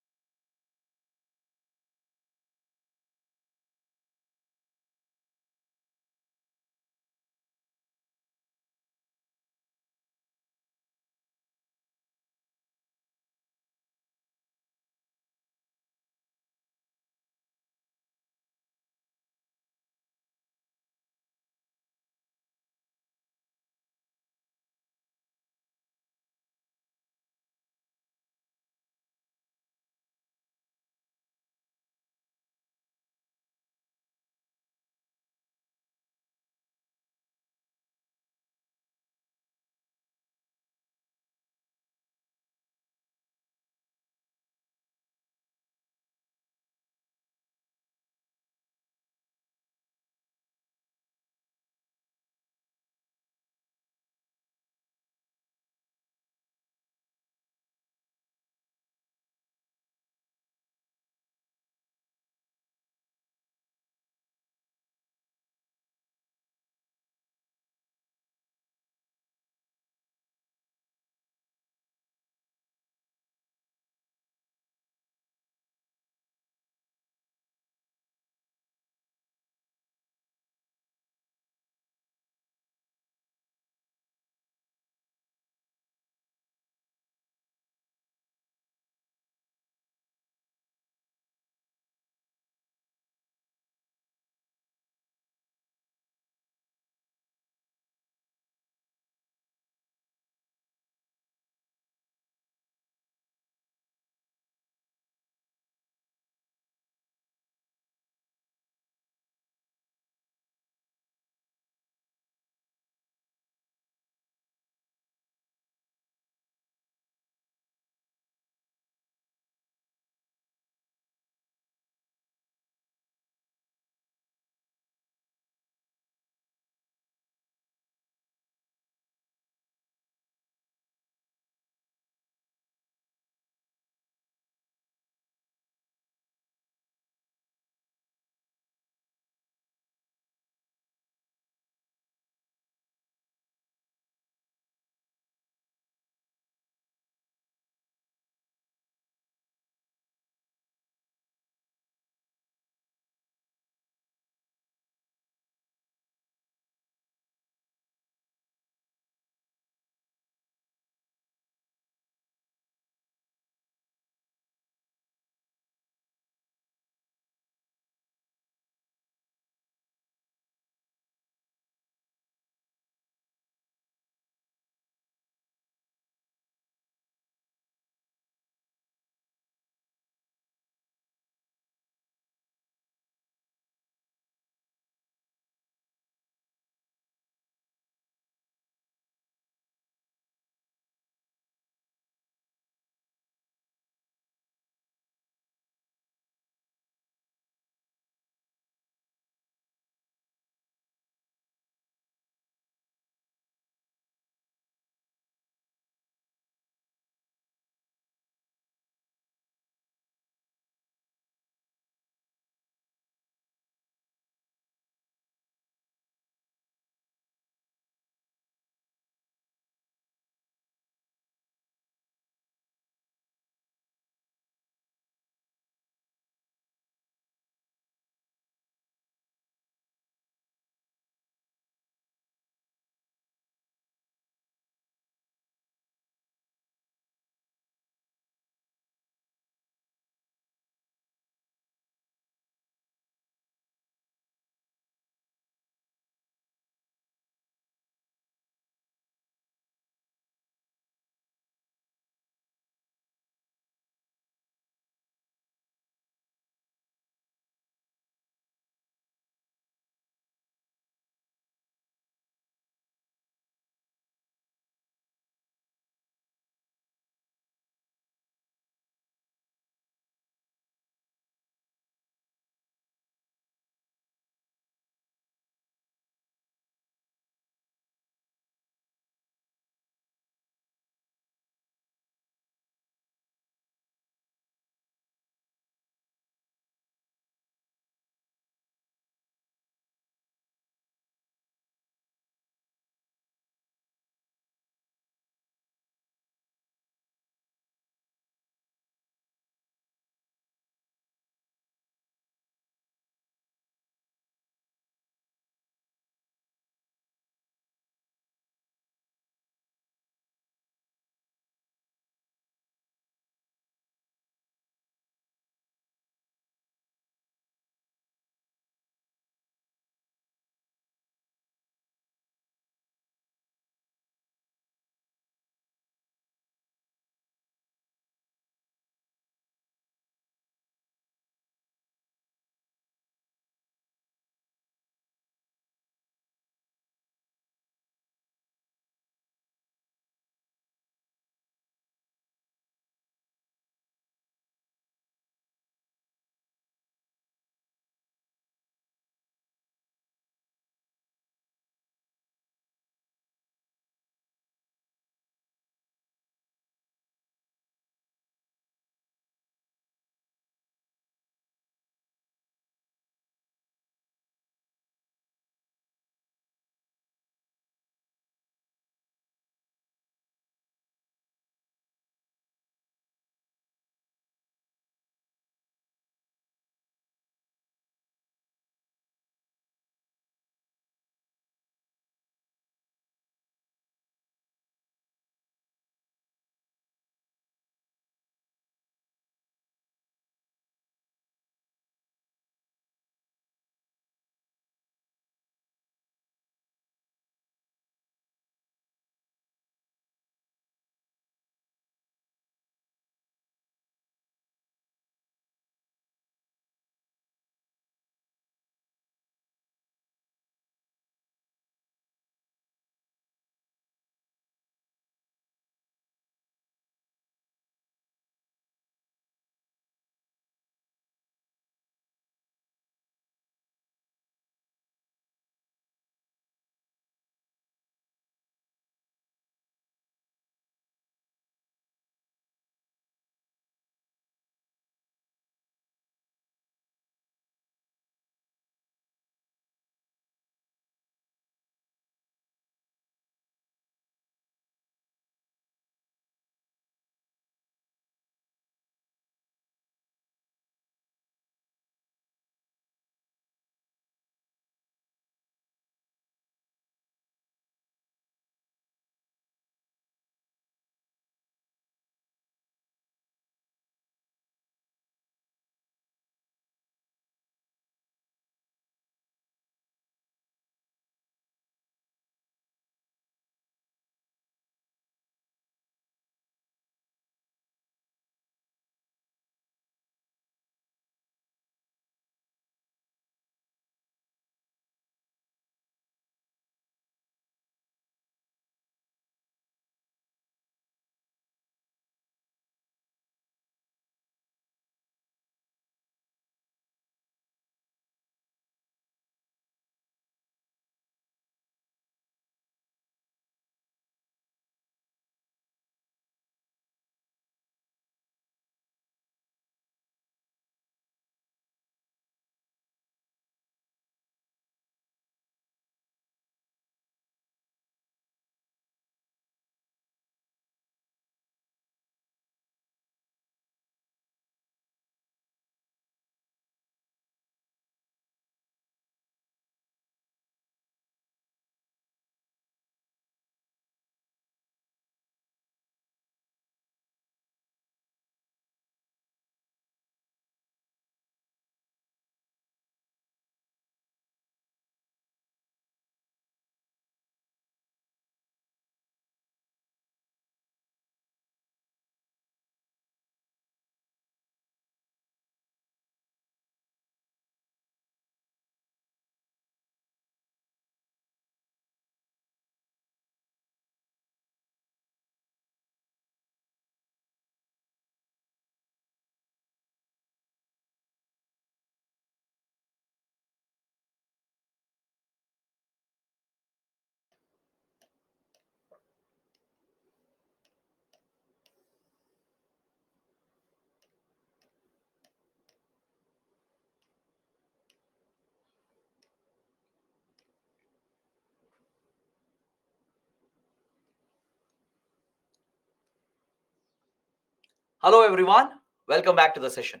Hello, everyone. Welcome back to the session.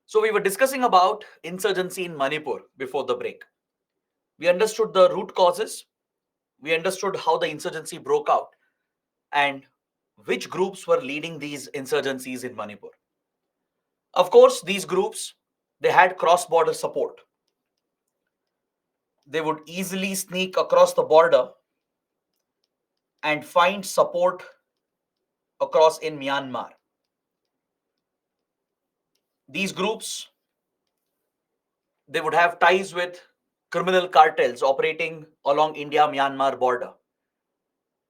So, we were discussing about insurgency in Manipur before the break. We understood the root causes, we understood how the insurgency broke out, and which groups were leading these insurgencies in Manipur. Of course, these groups they had cross-border support. They would easily sneak across the border and find support across in Myanmar. These groups they would have ties with criminal cartels operating along India-Myanmar border.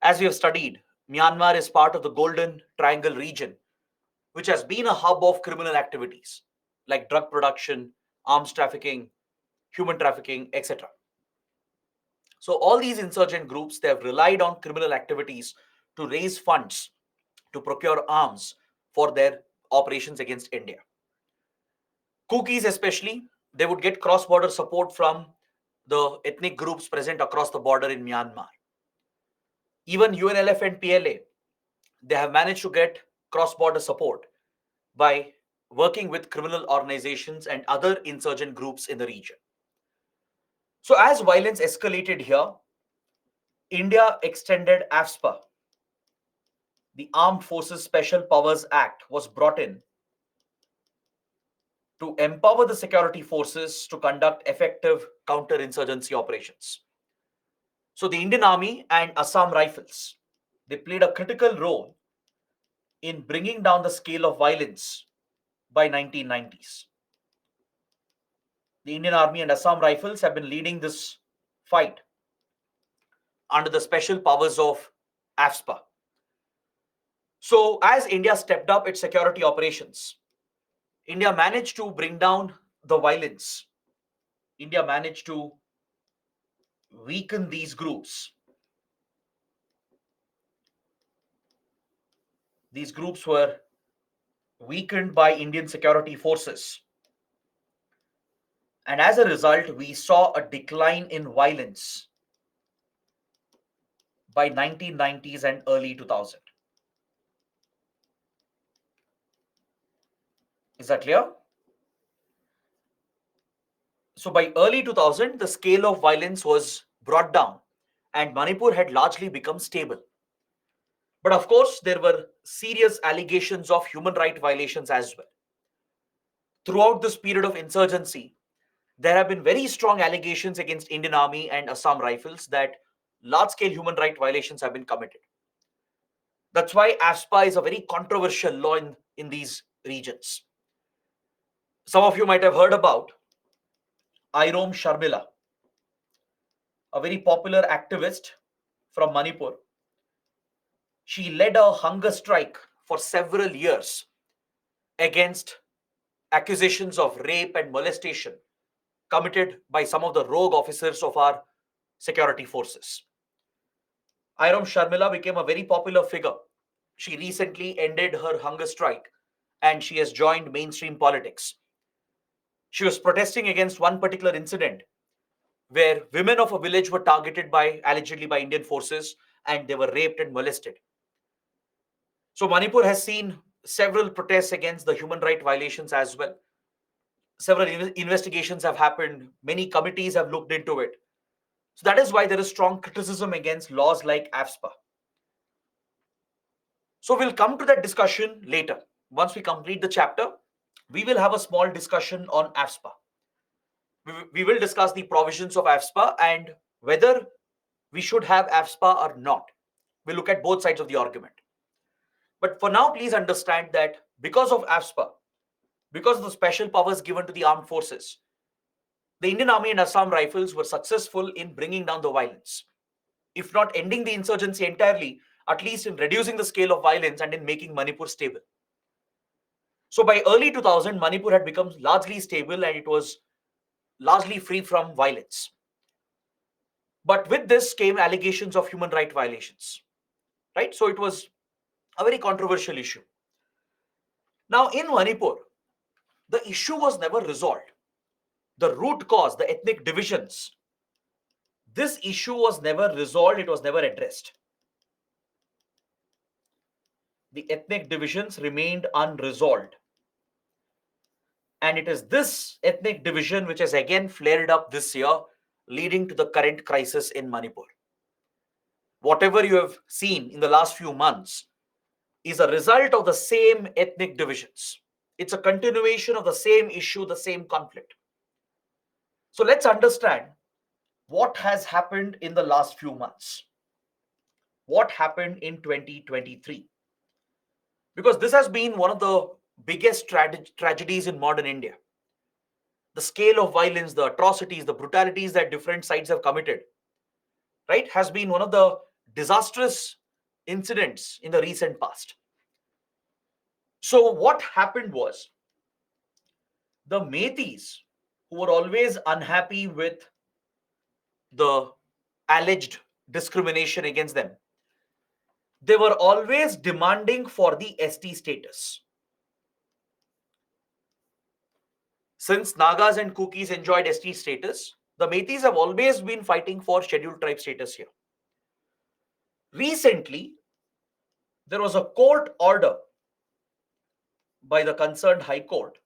As we have studied, Myanmar is part of the Golden Triangle region, which has been a hub of criminal activities like drug production, arms trafficking, human trafficking, etc. So all these insurgent groups they have relied on criminal activities to raise funds to procure arms for their operations against India. Cookies especially, they would get cross-border support from the ethnic groups present across the border in Myanmar. Even UNLF and PLA, they have managed to get cross-border support by working with criminal organizations and other insurgent groups in the region. So as violence escalated here, India extended AFSPA, the Armed Forces Special Powers Act, was brought in to empower the security forces to conduct effective counterinsurgency operations. So the Indian Army and Assam Rifles, they played a critical role in bringing down the scale of violence by 1990s. The Indian Army and Assam Rifles have been leading this fight under the special powers of AFSPA. So as India stepped up its security operations, India managed to bring down the violence. India managed to weaken these groups. These groups were weakened by Indian security forces. And as a result, we saw a decline in violence by 1990s and early 2000. Is that clear? So by early 2000, the scale of violence was brought down and Manipur had largely become stable. But of course, there were serious allegations of human rights violations as well. Throughout this period of insurgency, there have been very strong allegations against Indian Army and Assam Rifles that large-scale human rights violations have been committed. That's why AFSPA is a very controversial law in these regions. Some of you might have heard about Irom Sharmila, a very popular activist from Manipur. She led a hunger strike for several years against accusations of rape and molestation committed by some of the rogue officers of our security forces. Iram Sharmila became a very popular figure. She recently ended her hunger strike and she has joined mainstream politics. She was protesting against one particular incident where women of a village were targeted by allegedly by Indian forces and they were raped and molested. So Manipur has seen several protests against the human rights violations as well. Several investigations have happened. Many committees have looked into it. So that is why there is strong criticism against laws like AFSPA. So we'll come to that discussion later. Once we complete the chapter, we will have a small discussion on AFSPA. We will discuss the provisions of AFSPA and whether we should have AFSPA or not. We'll look at both sides of the argument. But for now, please understand that because of AFSPA, because of the special powers given to the armed forces, the Indian Army and Assam Rifles were successful in bringing down the violence. If not ending the insurgency entirely, at least in reducing the scale of violence and in making Manipur stable. So by early 2000, Manipur had become largely stable and it was largely free from violence. But with this came allegations of human rights violations, right? So it was a very controversial issue. Now in Manipur, the issue was never resolved. The root cause, the ethnic divisions, this issue was never resolved, it was never addressed. the ethnic divisions remained unresolved. And it is this ethnic division which has again flared up this year, leading to the current crisis in Manipur. Whatever you have seen in the last few months is a result of the same ethnic divisions. It's a continuation of the same issue, the same conflict. So let's understand what has happened in the last few months. What happened in 2023? Because this has been one of the biggest tragedies in modern India. The scale of violence, the atrocities, the brutalities that different sides have committed, right, has been one of the disastrous incidents in the recent past. So what happened was the Metis, who were always unhappy with the alleged discrimination against them, they were always demanding for the ST status. Since Nagas and Kukis enjoyed ST status, the Metis have always been fighting for scheduled tribe status here. Recently, there was a court order by the concerned High Court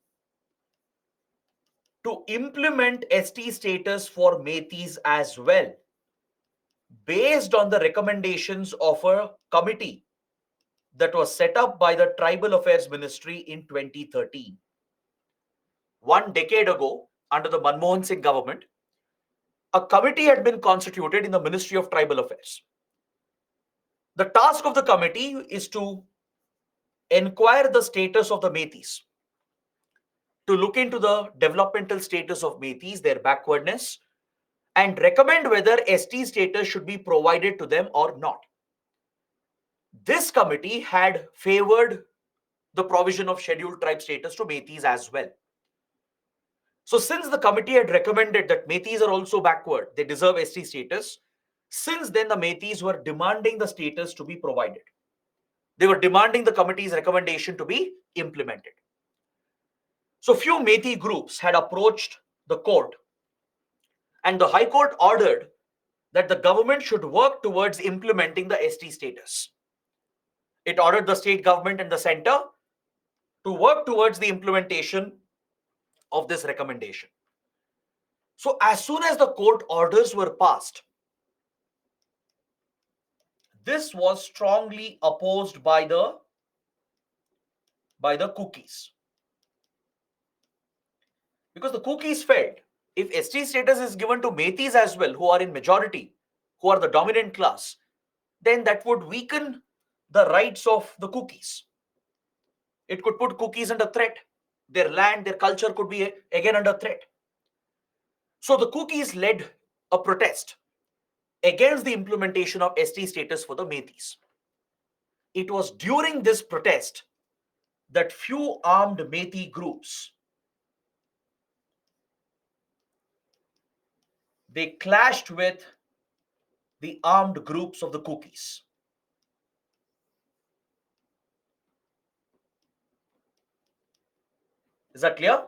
to implement ST status for Metis as well, based on the recommendations of a committee that was set up by the Tribal Affairs Ministry in 2013. 1 decade ago, under the Manmohan Singh government, a committee had been constituted in the Ministry of Tribal Affairs. The task of the committee is to inquire the status of the Metis, to look into the developmental status of Metis, their backwardness, and recommend whether ST status should be provided to them or not. This committee had favored the provision of scheduled tribe status to Metis as well. So since the committee had recommended that Metis are also backward, they deserve ST status, since then the Metis were demanding the status to be provided. They were demanding the committee's recommendation to be implemented. So few Metis groups had approached the court, and the High Court ordered that the government should work towards implementing the ST status. It ordered the state government and the center to work towards the implementation of this recommendation. So as soon as the court orders were passed, this was strongly opposed by the Kukis. Because the Kukis felt if ST status is given to Metis as well, who are in majority, who are the dominant class, then that would weaken the rights of the Kukis. It could put Kukis under threat. Their land, their culture could be again under threat. So the Kukis led a protest against the implementation of ST status for the Metis. It was during this protest that few armed Metis groups, they clashed with the armed groups of the Kukis. Is that clear?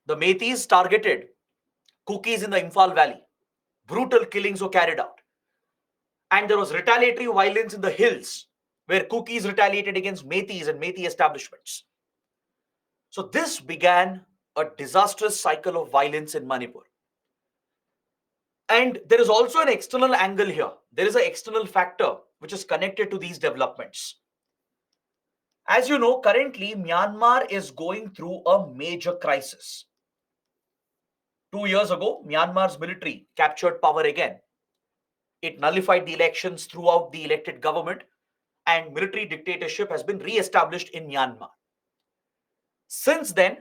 The Metis targeted Kukis in the Imphal Valley. Brutal killings were carried out. And there was retaliatory violence in the hills, where Kukis retaliated against Metis and Metis establishments. So this began a disastrous cycle of violence in Manipur. And there is also an external angle here. There is an external factor which is connected to these developments. As you know, currently Myanmar is going through a major crisis. 2 years ago, Myanmar's military captured power again. It nullified the elections throughout the elected government, and military dictatorship has been re-established in Myanmar. Since then,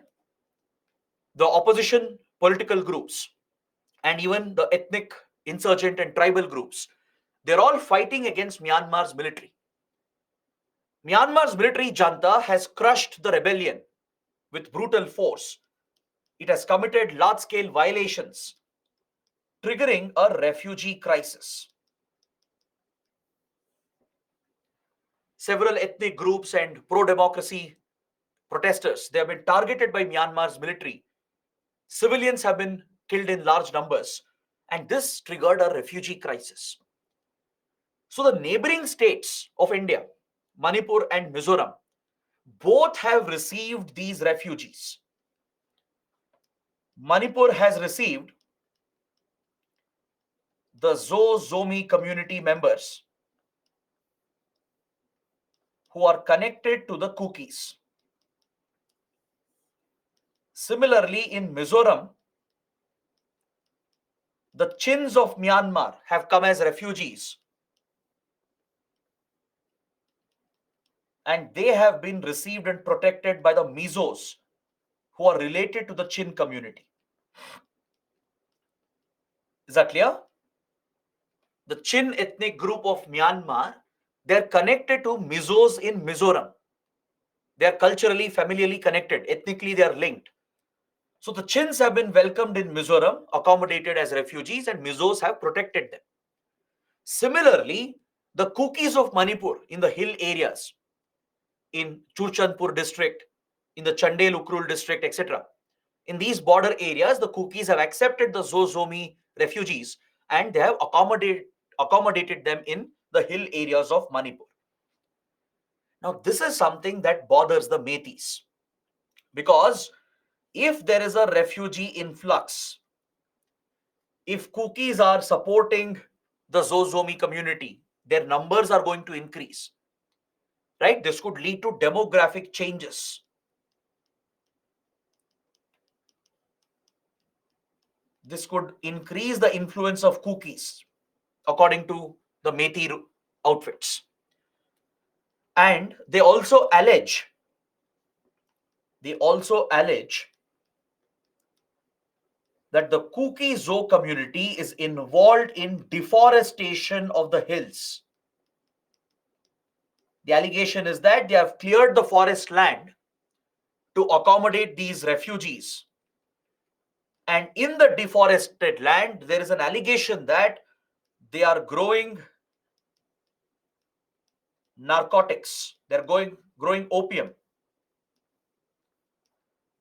the opposition political groups and even the ethnic, insurgent and tribal groups, they're all fighting against Myanmar's military. Myanmar's military junta has crushed the rebellion with brutal force. It has committed large-scale violations, triggering a refugee crisis. Several ethnic groups and pro-democracy protesters, they have been targeted by Myanmar's military. Civilians have been killed in large numbers, and this triggered a refugee crisis. So the neighboring states of India, Manipur and Mizoram, both have received these refugees. Manipur has received the Zomi community members who are connected to the Kukis. Similarly, in Mizoram, the Chins of Myanmar have come as refugees, and they have been received and protected by the Mizos, who are related to the Chin community. Is that clear? The Chin ethnic group of Myanmar, they're connected to Mizos in Mizoram. They are culturally, familially connected. Ethnically, they are linked. So the Chins have been welcomed in Mizoram, accommodated as refugees, and Mizos have protected them. Similarly, the Kukis of Manipur in the hill areas, in Churchandpur district, in the Chandel Ukrul district, etc. In these border areas, the Kukis have accepted the Zozomi refugees and they have accommodated them in the hill areas of Manipur. Now, this is something that bothers the Metis, because if there is a refugee influx, if Kukis are supporting the Zozomi community, their numbers are going to increase, right? This could lead to demographic changes. This could increase the influence of Kukis, according to the Metis outfits. And they also allege that the Kuki Zo community is involved in deforestation of the hills. The allegation is that they have cleared the forest land to accommodate these refugees. And in the deforested land, there is an allegation that they are growing narcotics. They're growing opium.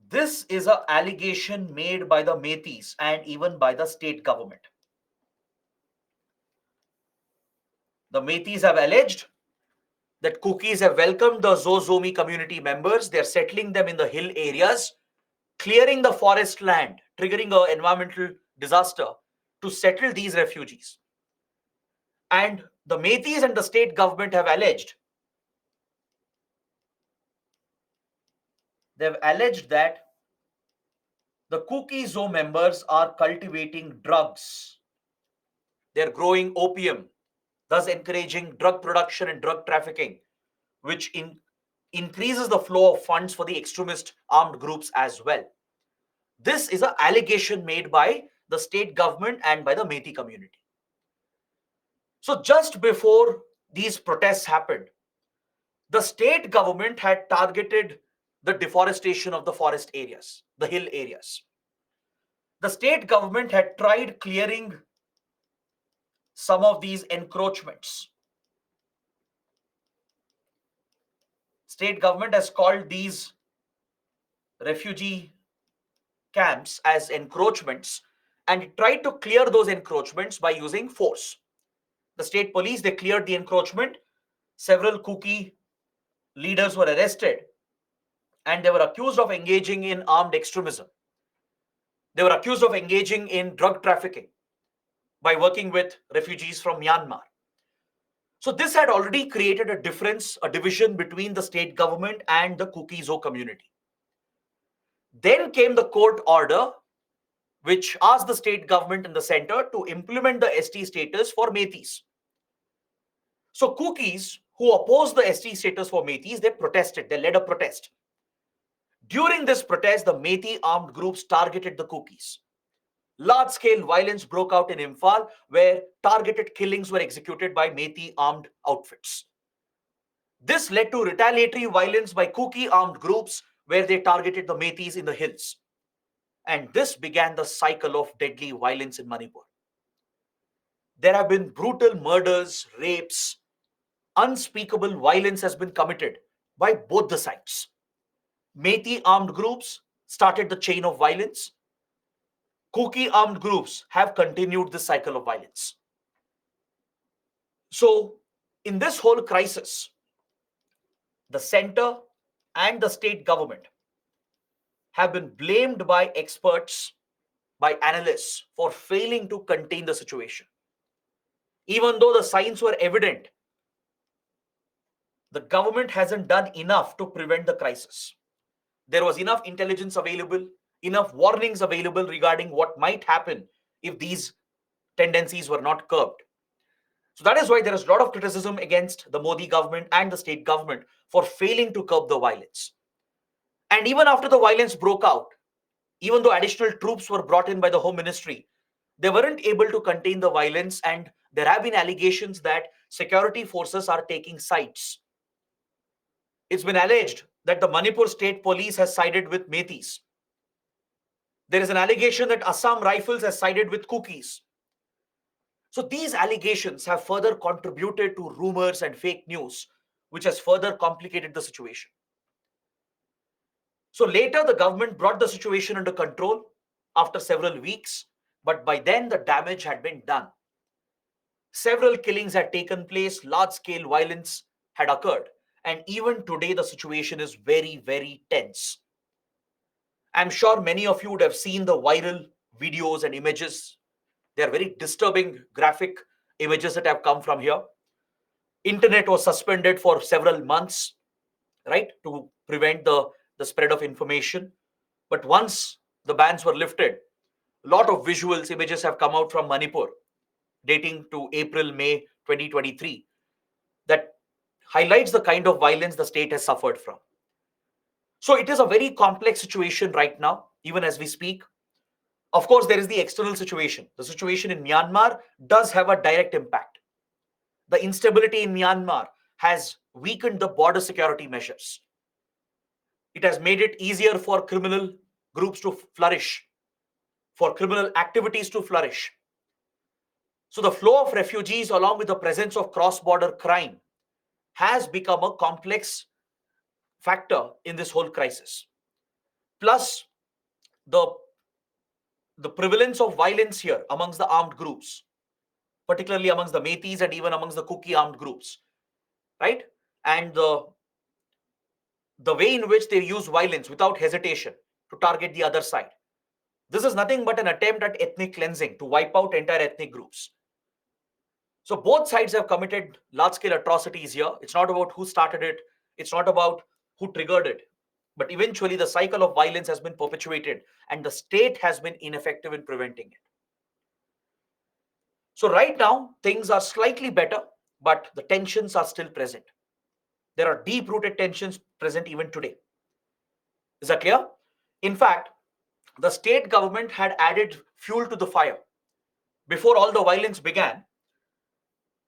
This is an allegation made by the Metis and even by the state government. The Metis have alleged that Kukis have welcomed the Zozomi community members. They're settling them in the hill areas, clearing the forest land, triggering an environmental disaster to settle these refugees. And the Metis and the state government have alleged, they've alleged that the Kuki Zo members are cultivating drugs. They're growing opium, thus encouraging drug production and drug trafficking, which increases the flow of funds for the extremist armed groups as well. This is an allegation made by the state government and by the Metis community. So just before these protests happened, the state government had targeted the deforestation of the forest areas, the hill areas. The state government had tried clearing some of these encroachments. State government has called these refugee camps as encroachments, and it tried to clear those encroachments by using force. The state police, they cleared the encroachment. Several Kuki leaders were arrested and they were accused of engaging in armed extremism. They were accused of engaging in drug trafficking by working with refugees from Myanmar. So this had already created a difference, a division between the state government and the Kuki Zo community. Then came the court order, which asked the state government and the center to implement the ST status for Metis. So Kukis who opposed the ST status for Metis, they protested, they led a protest. During this protest, the Metis armed groups targeted the Kukis. Large-scale violence broke out in Imphal, where targeted killings were executed by Metis armed outfits. This led to retaliatory violence by Kuki armed groups, where they targeted the Metis in the hills. And this began the cycle of deadly violence in Manipur. There have been brutal murders, rapes, unspeakable violence has been committed by both the sides. Metis armed groups started the chain of violence. Kuki armed groups have continued this cycle of violence. So, in this whole crisis, the center and the state government have been blamed by experts, by analysts, for failing to contain the situation. Even though the signs were evident, the government hasn't done enough to prevent the crisis. There was enough intelligence available, enough warnings available regarding what might happen if these tendencies were not curbed. So that is why there is a lot of criticism against the Modi government and the state government for failing to curb the violence. And even after the violence broke out, even though additional troops were brought in by the Home Ministry, they weren't able to contain the violence, and there have been allegations that security forces are taking sides. It's been alleged that the Manipur State Police has sided with Metis. There is an allegation that Assam Rifles has sided with Kukis. So these allegations have further contributed to rumors and fake news, which has further complicated the situation. So later, the government brought the situation under control after several weeks, but by then the damage had been done. Several killings had taken place, large scale violence had occurred, and even today the situation is very, very tense. I'm sure many of you would have seen the viral videos and images. They are very disturbing graphic images that have come from here. Internet was suspended for several months, right, to prevent the spread of information. But once the bans were lifted, a lot of visuals, images have come out from Manipur dating to April, May 2023 that highlights the kind of violence the state has suffered from. So it is a very complex situation right now, even as we speak. Of course, there is the external situation. The situation in Myanmar does have a direct impact. The instability in Myanmar has weakened the border security measures. It has made it easier for criminal groups to flourish, for criminal activities to flourish. So the flow of refugees, along with the presence of cross-border crime, has become a complex factor in this whole crisis. Plus, the, the prevalence of violence here amongst the armed groups, particularly amongst the Metis and even amongst the Kuki armed groups, right? And the way in which they use violence without hesitation to target the other side. This is nothing but an attempt at ethnic cleansing to wipe out entire ethnic groups. So both sides have committed large-scale atrocities here. It's not about who started it. It's not about who triggered it. But eventually the cycle of violence has been perpetuated and the state has been ineffective in preventing it. So right now, things are slightly better, but the tensions are still present. There are deep-rooted tensions present even today. Is that clear? In fact, the state government had added fuel to the fire. Before all the violence began,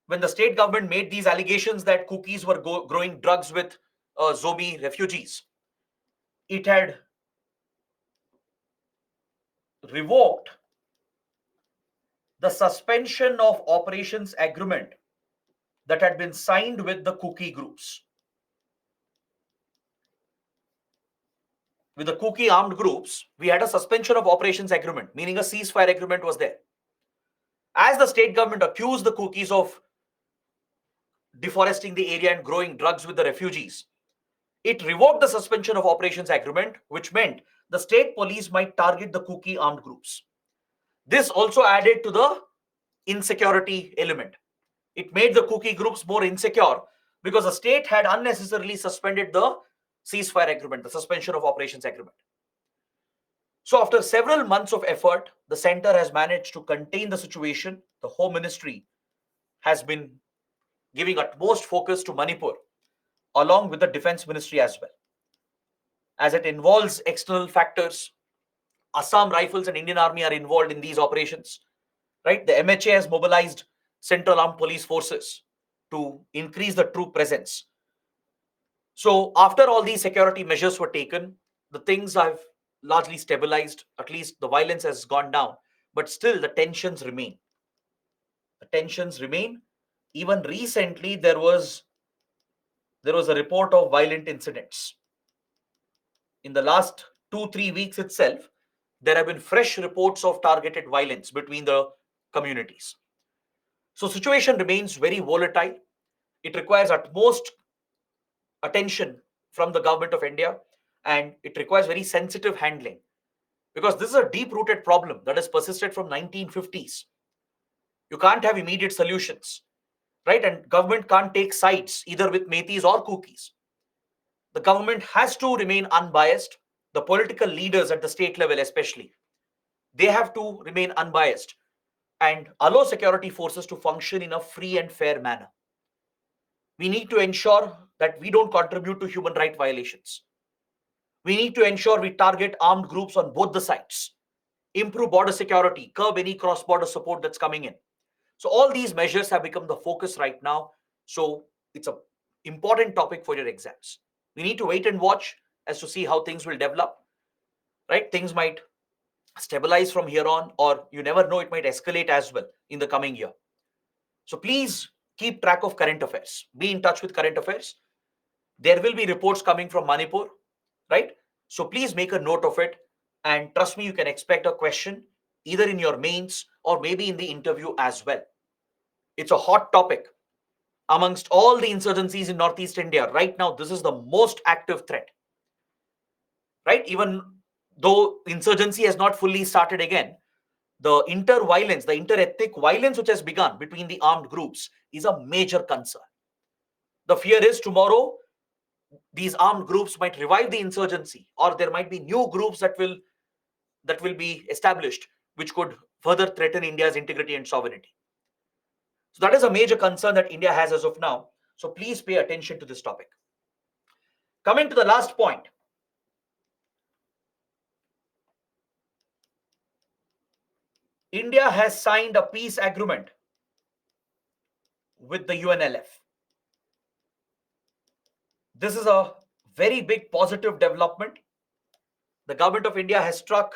when the state government made these allegations that Kukis were growing drugs with Zomi refugees, it had revoked the suspension of operations agreement that had been signed with the Kuki groups. With the Kuki armed groups, we had a suspension of operations agreement, meaning a ceasefire agreement was there. As the state government accused the Kukis of deforesting the area and growing drugs with the refugees, it revoked the suspension of operations agreement, which meant the state police might target the Kuki armed groups. This also added to the insecurity element. It made the Kuki groups more insecure because the state had unnecessarily suspended the ceasefire agreement, the suspension of operations agreement. So after several months of effort, the center has managed to contain the situation. The Home Ministry has been giving utmost focus to Manipur, along with the Defense Ministry as well. As it involves external factors, Assam Rifles and Indian Army are involved in these operations, right? The MHA has mobilized Central Armed Police Forces to increase the troop presence. So after all these security measures were taken, the things have largely stabilized. At least the violence has gone down, but still the tensions remain. The tensions remain. Even recently, there was a report of violent incidents. In the last 2-3 weeks itself, there have been fresh reports of targeted violence between the communities. So situation remains very volatile. It requires utmost attention from the government of India, and it requires very sensitive handling, because this is a deep rooted problem that has persisted from 1950s. You can't have immediate solutions, right? And government can't take sides either with Metis or Kukis. The government has to remain unbiased. The political leaders at the state level, especially, they have to remain unbiased and allow security forces to function in a free and fair manner. We need to ensure that we don't contribute to human rights violations. We need to ensure we target armed groups on both the sides, improve border security, curb any cross border support that's coming in. So, all these measures have become the focus right now. So, it's a important topic for your exams. We need to wait and watch as to see how things will develop, right? Things might stabilize from here on, or you never know, it might escalate as well in the coming year. So, please keep track of current affairs, be in touch with current affairs. There will be reports coming from Manipur, right? So please make a note of it. And trust me, you can expect a question either in your mains or maybe in the interview as well. It's a hot topic. Amongst all the insurgencies in Northeast India, right now, this is the most active threat, right? Even though insurgency has not fully started again, the inter-violence, the inter-ethnic violence which has begun between the armed groups is a major concern. The fear is tomorrow these armed groups might revive the insurgency, or there might be new groups that will be established, which could further threaten India's integrity and sovereignty. So that is a major concern that India has as of now. So please pay attention to this topic. Coming to the last point, India has signed a peace agreement with the UNLF. This is a very big positive development. The government of India has struck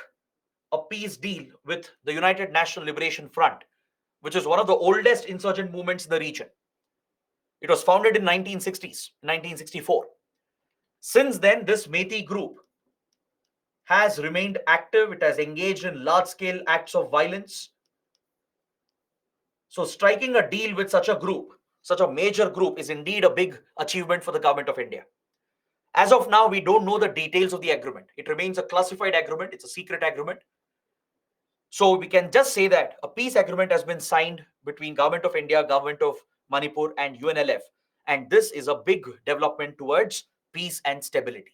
a peace deal with the United National Liberation Front, which is one of the oldest insurgent movements in the region. It was founded in 1960s, 1964. Since then, this Methi group has remained active. It has engaged in large-scale acts of violence. So striking a deal with such a group, such a major group, is indeed a big achievement for the government of India. As of now, we don't know the details of the agreement. It remains a classified agreement. It's a secret agreement. So we can just say that a peace agreement has been signed between Government of India, Government of Manipur, and UNLF. And this is a big development towards peace and stability.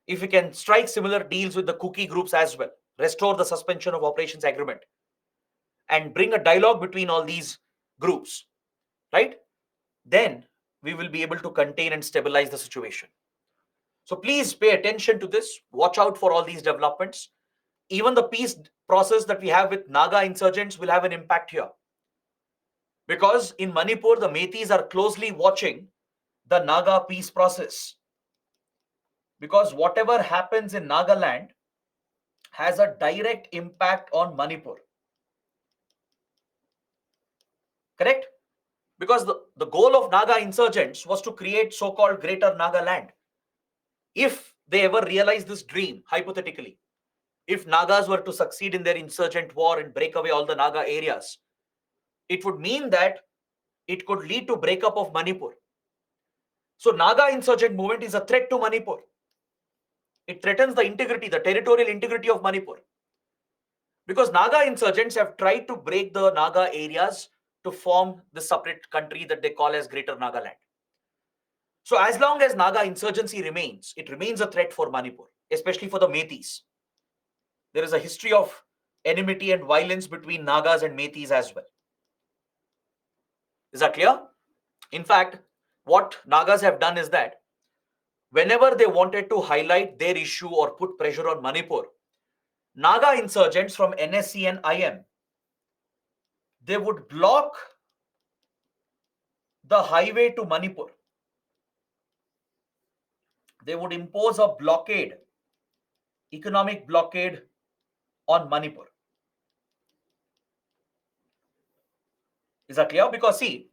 If we can strike similar deals with the Kuki groups as well, restore the suspension of operations agreement, and bring a dialogue between all these groups, right? Then we will be able to contain and stabilize the situation. So please pay attention to this. Watch out for all these developments. Even the peace process that we have with Naga insurgents will have an impact here. Because in Manipur, the Metis are closely watching the Naga peace process. Because whatever happens in Nagaland has a direct impact on Manipur. Correct? Because the goal of Naga insurgents was to create so-called Greater Nagaland. If they ever realize this dream, hypothetically, if Nagas were to succeed in their insurgent war and break away all the Naga areas, it would mean that it could lead to breakup of Manipur. So Naga insurgent movement is a threat to Manipur. It threatens the integrity, the territorial integrity of Manipur. Because Naga insurgents have tried to break the Naga areas to form the separate country that they call as Greater Nagaland. So as long as Naga insurgency remains, it remains a threat for Manipur, especially for the Metis. There is a history of enmity and violence between Nagas and Metis as well. Is that clear? In fact, what Nagas have done is that whenever they wanted to highlight their issue or put pressure on Manipur, Naga insurgents from NSC and IM, they would block the highway to Manipur. They would impose a blockade, economic blockade on Manipur. Is that clear? Because see,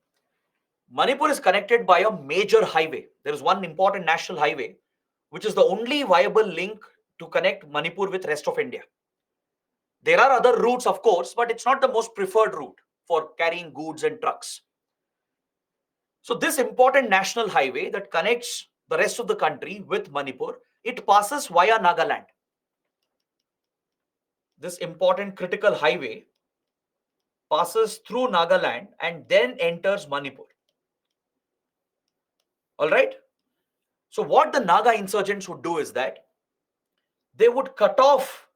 Manipur is connected by a major highway. There is one important national highway, which is the only viable link to connect Manipur with rest of India. There are other routes, of course, but it's not the most preferred route for carrying goods and trucks. So this important national highway that connects the rest of the country with Manipur, it passes via Nagaland. This important critical highway passes through Nagaland and then enters Manipur. All right. So what the Naga insurgents would do is that they would cut off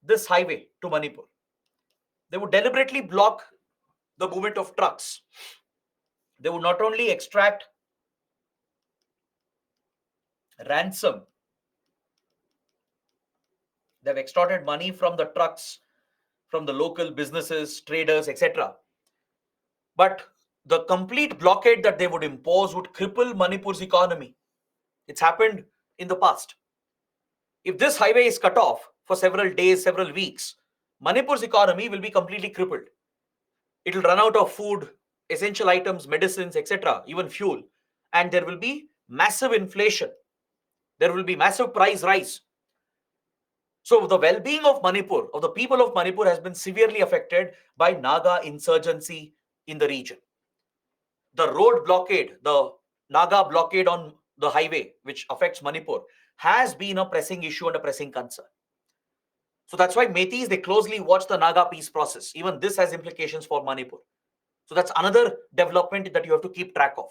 this highway to Manipur. They would deliberately block the movement of trucks. They would not only extract ransom, they've extorted money from the trucks, from the local businesses, traders, etc. But the complete blockade that they would impose would cripple Manipur's economy. It's happened in the past. If this highway is cut off for several days, several weeks, Manipur's economy will be completely crippled. It will run out of food, essential items, medicines, etc., even fuel. And there will be massive inflation. There will be massive price rise. So the well-being of Manipur, of the people of Manipur, has been severely affected by Naga insurgency in the region. The road blockade, the Naga blockade on the highway, which affects Manipur, has been a pressing issue and a pressing concern. So that's why Metis, they closely watch the Naga peace process. Even this has implications for Manipur. So that's another development that you have to keep track of.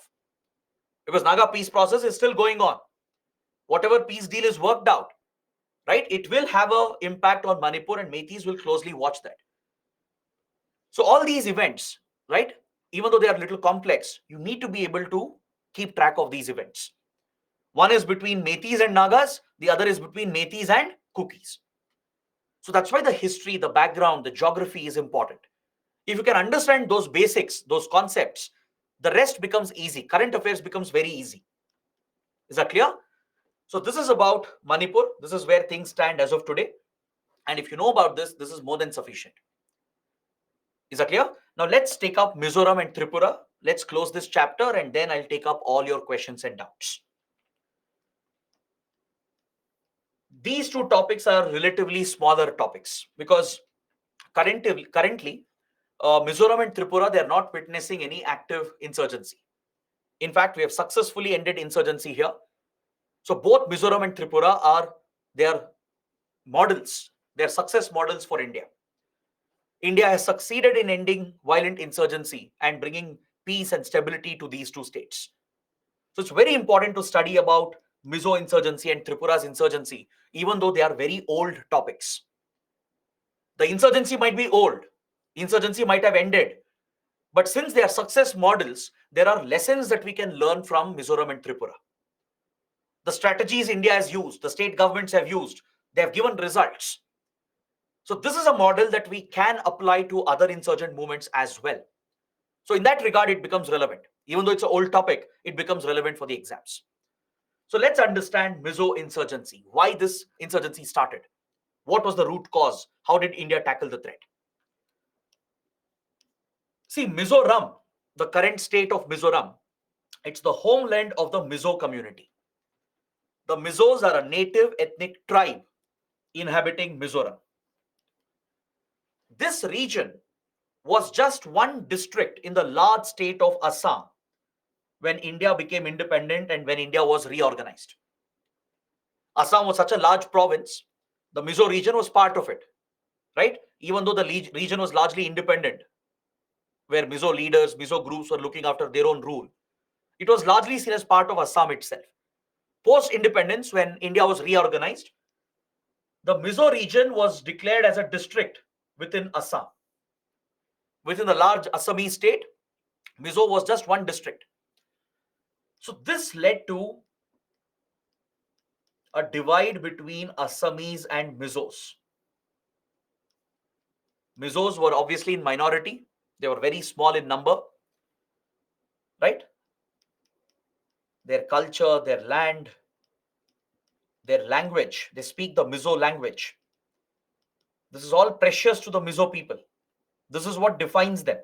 Because Naga peace process is still going on. Whatever peace deal is worked out, right, it will have an impact on Manipur, and Metis will closely watch that. So all these events, right, even though they are a little complex, you need to be able to keep track of these events. One is between Metis and Nagas, the other is between Metis and Kukis. So that's why the history, the background, the geography is important. If you can understand those basics, those concepts, the rest becomes easy. Current affairs becomes very easy. Is that clear? So this is about Manipur. This is where things stand as of today. And if you know about this, this is more than sufficient. Is that clear? Now let's take up Mizoram and Tripura. Let's close this chapter and then I'll take up all your questions and doubts. These two topics are relatively smaller topics because currently Mizoram and Tripura, they are not witnessing any active insurgency. In fact, we have successfully ended insurgency here. So both Mizoram and Tripura are their models, their success models for India. India has succeeded in ending violent insurgency and bringing peace and stability to these two states. So it's very important to study about Mizo insurgency and Tripura's insurgency, even though they are very old topics. The insurgency might be old, insurgency might have ended, but since they are success models, there are lessons that we can learn from Mizoram and Tripura. The strategies India has used, the state governments have used, they have given results. So this is a model that we can apply to other insurgent movements as well. So in that regard, it becomes relevant. Even though it's an old topic, it becomes relevant for the exams. So let's understand Mizo insurgency, why this insurgency started. What was the root cause? How did India tackle the threat? See, Mizoram, the current state of Mizoram, it's the homeland of the Mizo community. The Mizos are a native ethnic tribe inhabiting Mizoram. This region was just one district in the large state of Assam when India became independent and when India was reorganized. Assam was such a large province, the Mizo region was part of it, right? Even though the region was largely independent, where Mizo leaders, Mizo groups were looking after their own rule, it was largely seen as part of Assam itself. Post-independence, when India was reorganized, the Mizo region was declared as a district within Assam. Within the large Assamese state, Mizo was just one district. So this led to a divide between Assamese and Mizos. Mizos were obviously in minority. They were very small in number, right? Their culture, their land, their language, they speak the Mizo language. This is all precious to the Mizo people. This is what defines them.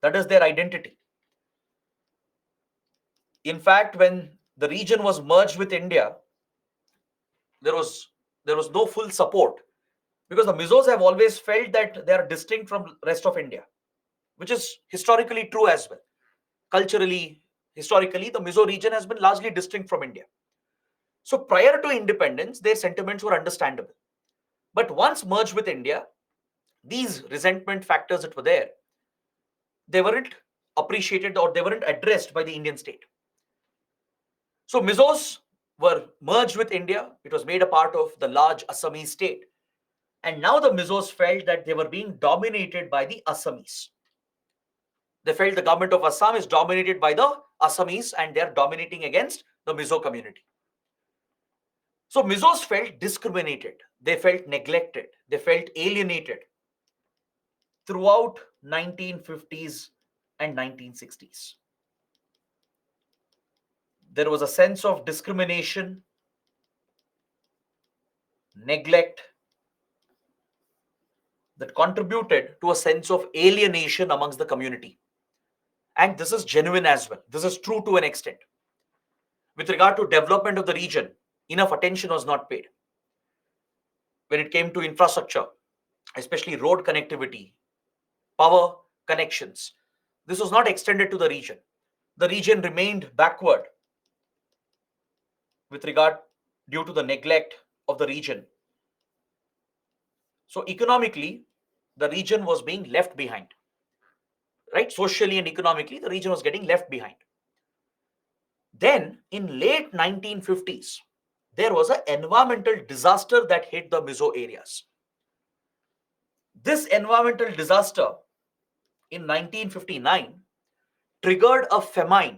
That is their identity. In fact, when the region was merged with India, there was no full support because the Mizos have always felt that they are distinct from the rest of India, which is historically true as well. Culturally, Historically, the Mizo region has been largely distinct from India. So prior to independence, their sentiments were understandable. But once merged with India, these resentment factors that were there, they weren't appreciated or they weren't addressed by the Indian state. So Mizos were merged with India. It was made a part of the large Assamese state. And now the Mizos felt that they were being dominated by the Assamese. They felt the government of Assam is dominated by the Assamese and they are dominating against the Mizo community. So Mizos felt discriminated, they felt neglected, they felt alienated throughout 1950s and 1960s. There was a sense of discrimination, neglect that contributed to a sense of alienation amongst the community. And this is genuine as well. This is true to an extent. With regard to development of the region, enough attention was not paid. When it came to infrastructure, especially road connectivity, power connections, this was not extended to the region. The region remained backward with regard due to the neglect of the region. So economically, the region was being left behind. Right? Socially and economically, the region was getting left behind. Then in late 1950s, there was an environmental disaster that hit the Mizo areas. This environmental disaster in 1959 triggered a famine,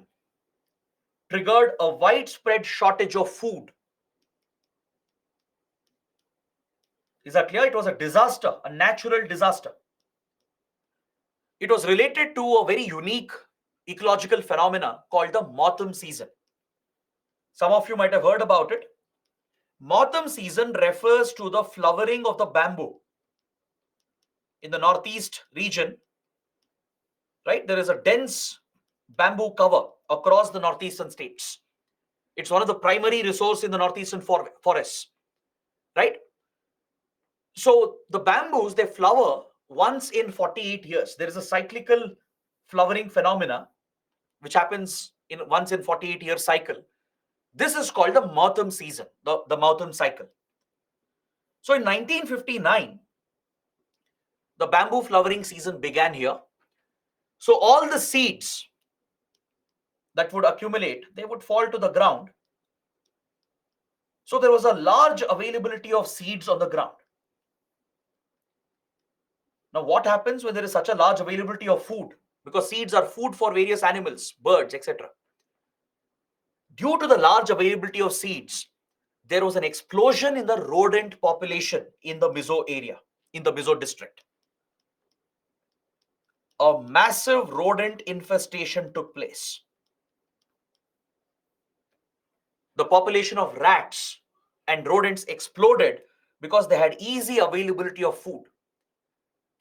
triggered a widespread shortage of food. Is that clear? It was a disaster, a natural disaster. It was related to a very unique ecological phenomena called the autumn season. Some of you might have heard about it. Autumn season refers to the flowering of the bamboo. In the northeast region, right, there is a dense bamboo cover across the northeastern states. It's one of the primary resources in the northeastern forests, right? So the bamboos, they flower once in 48 years. There is a cyclical flowering phenomena which happens in once in 48-year cycle. This is called the autumn season, the autumn cycle. So in 1959, the bamboo flowering season began here. So all the seeds that would accumulate, they would fall to the ground. So there was a large availability of seeds on the ground. Now what happens when there is such a large availability of food? Because seeds are food for various animals, birds, etc. Due to the large availability of seeds, there was an explosion in the rodent population in the Mizo area, in the Mizo district. A massive rodent infestation took place. The population of rats and rodents exploded because they had easy availability of food.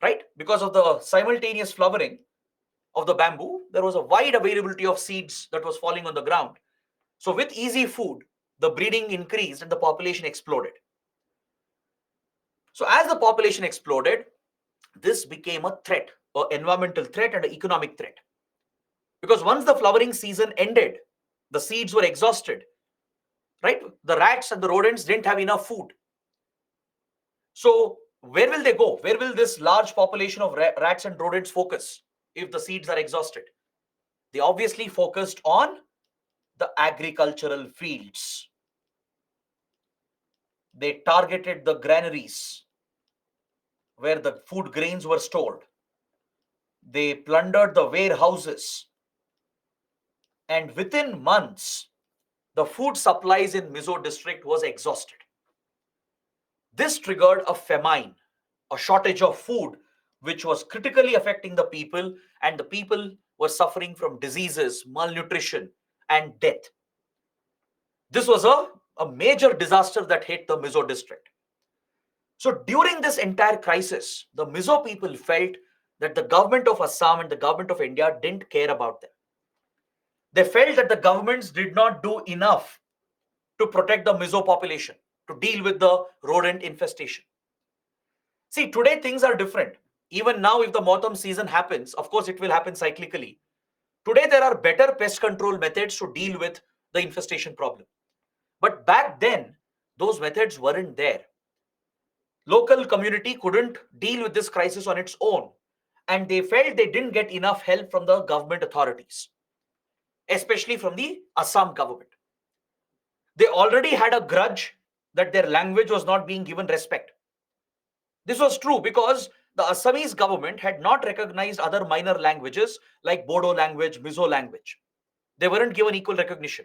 Right? Because of the simultaneous flowering of the bamboo, there was a wide availability of seeds that was falling on the ground. So with easy food, the breeding increased and the population exploded. So as the population exploded, this became a threat, an environmental threat and an economic threat. Because once the flowering season ended, the seeds were exhausted, right? The rats and the rodents didn't have enough food. So where will they go? Where will this large population of rats and rodents focus if the seeds are exhausted? They obviously focused on the agricultural fields. They targeted the granaries where the food grains were stored. They plundered the warehouses. And within months, the food supplies in Mizo district was exhausted. This triggered a famine, a shortage of food, which was critically affecting the people, and the people were suffering from diseases, malnutrition, and death. This was a major disaster that hit the Mizo district. So during this entire crisis, the Mizo people felt that the government of Assam and the government of India didn't care about them. They felt that the governments did not do enough to protect the Mizo population, to deal with the rodent infestation. See, today things are different. Even now, if the autumn season happens, of course, it will happen cyclically. Today, there are better pest control methods to deal with the infestation problem. But back then, those methods weren't there. Local community couldn't deal with this crisis on its own, and they felt they didn't get enough help from the government authorities, especially from the Assam government. They already had a grudge that their language was not being given respect. This was true because the Assamese government had not recognized other minor languages like Bodo language, Mizo language. They weren't given equal recognition.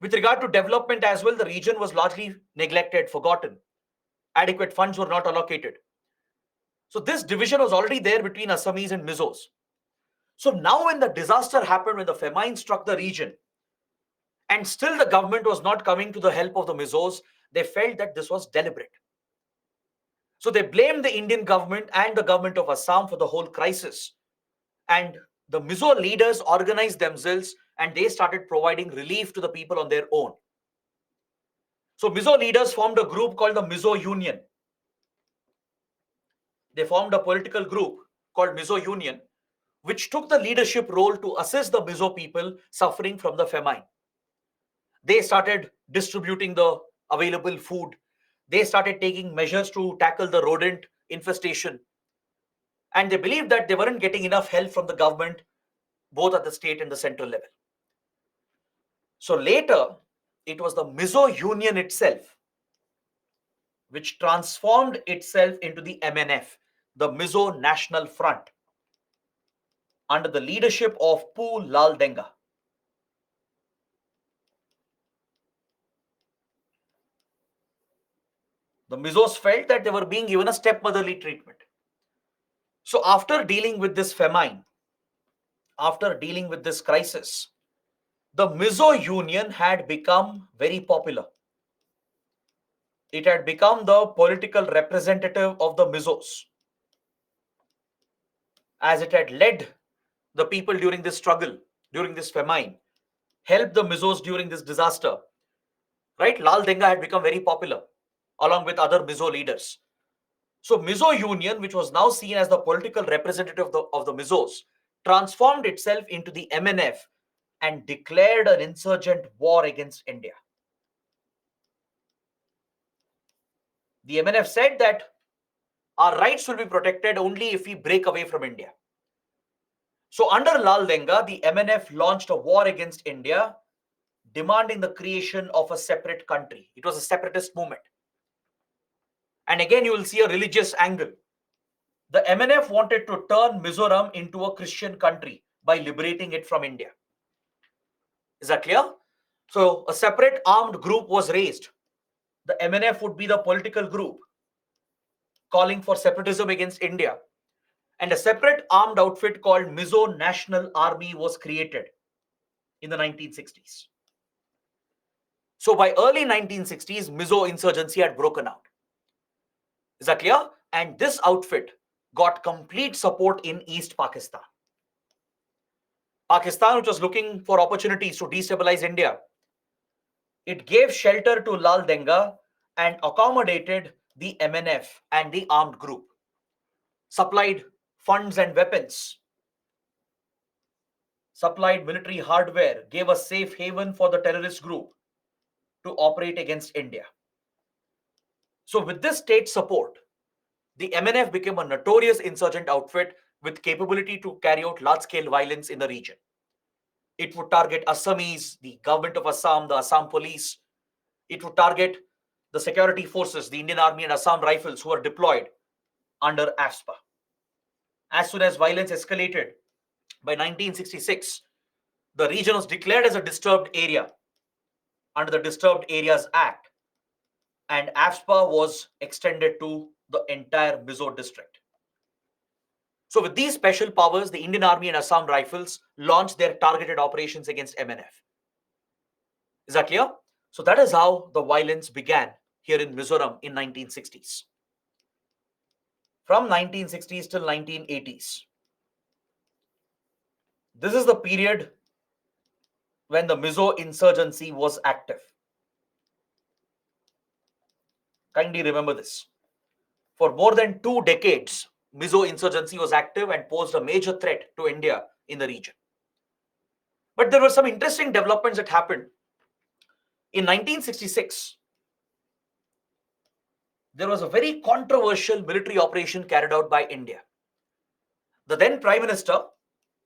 With regard to development as well, the region was largely neglected, forgotten. Adequate funds were not allocated. So this division was already there between Assamese and Mizos. So now when the disaster happened, when the famine struck the region, and still the government was not coming to the help of the Mizos, they felt that this was deliberate. So they blamed the Indian government and the government of Assam for the whole crisis. And the Mizo leaders organized themselves and they started providing relief to the people on their own. So Mizo leaders formed a group called the Mizo Union. They formed a political group called Mizo Union, which took the leadership role to assist the Mizo people suffering from the famine. They started distributing the available food. They started taking measures to tackle the rodent infestation. And they believed that they weren't getting enough help from the government, both at the state and the central level. So later, it was the Mizo Union itself which transformed itself into the MNF, the Mizo National Front, under the leadership of Pu Lal Denga. The Mizos felt that they were being given a stepmotherly treatment. So after dealing with this famine, after dealing with this crisis, the Mizo Union had become very popular. It had become the political representative of the Mizos, as it had led the people during this struggle, during this famine, helped the Mizos during this disaster. Right? Lal Denga had become very popular along with other Mizo leaders. So Mizo Union, which was now seen as the political representative of the Mizos, transformed itself into the MNF and declared an insurgent war against India. The MNF said that our rights will be protected only if we break away from India. So under Lal Denga, the MNF launched a war against India, demanding the creation of a separate country. It was a separatist movement. And again, you will see a religious angle. The MNF wanted to turn Mizoram into a Christian country by liberating it from India. Is that clear? So a separate armed group was raised. The MNF would be the political group calling for separatism against India. And a separate armed outfit called Mizo National Army was created in the 1960s. So by early 1960s, Mizo insurgency had broken out. Is that clear? And this outfit got complete support in East Pakistan. Pakistan, which was looking for opportunities to destabilize India, it gave shelter to Lal Denga and accommodated the MNF and the armed group, supplied funds and weapons, supplied military hardware, gave a safe haven for the terrorist group to operate against India. So with this state support, the MNF became a notorious insurgent outfit with capability to carry out large-scale violence in the region. It would target Assamese, the government of Assam, the Assam police. It would target the security forces, the Indian Army and Assam Rifles, who are deployed under AFSPA. As soon as violence escalated, by 1966, the region was declared as a disturbed area under the Disturbed Areas Act, and AFSPA was extended to the entire Mizo district. So with these special powers, the Indian Army and Assam Rifles launched their targeted operations against MNF. Is that clear? So that is how the violence began here in Mizoram in 1960s. From 1960s till 1980s. This is the period when the Mizo insurgency was active. Kindly remember this. For more than 2 decades, Mizo insurgency was active and posed a major threat to India in the region. But there were some interesting developments that happened. In 1966, there was a very controversial military operation carried out by India. The then Prime Minister,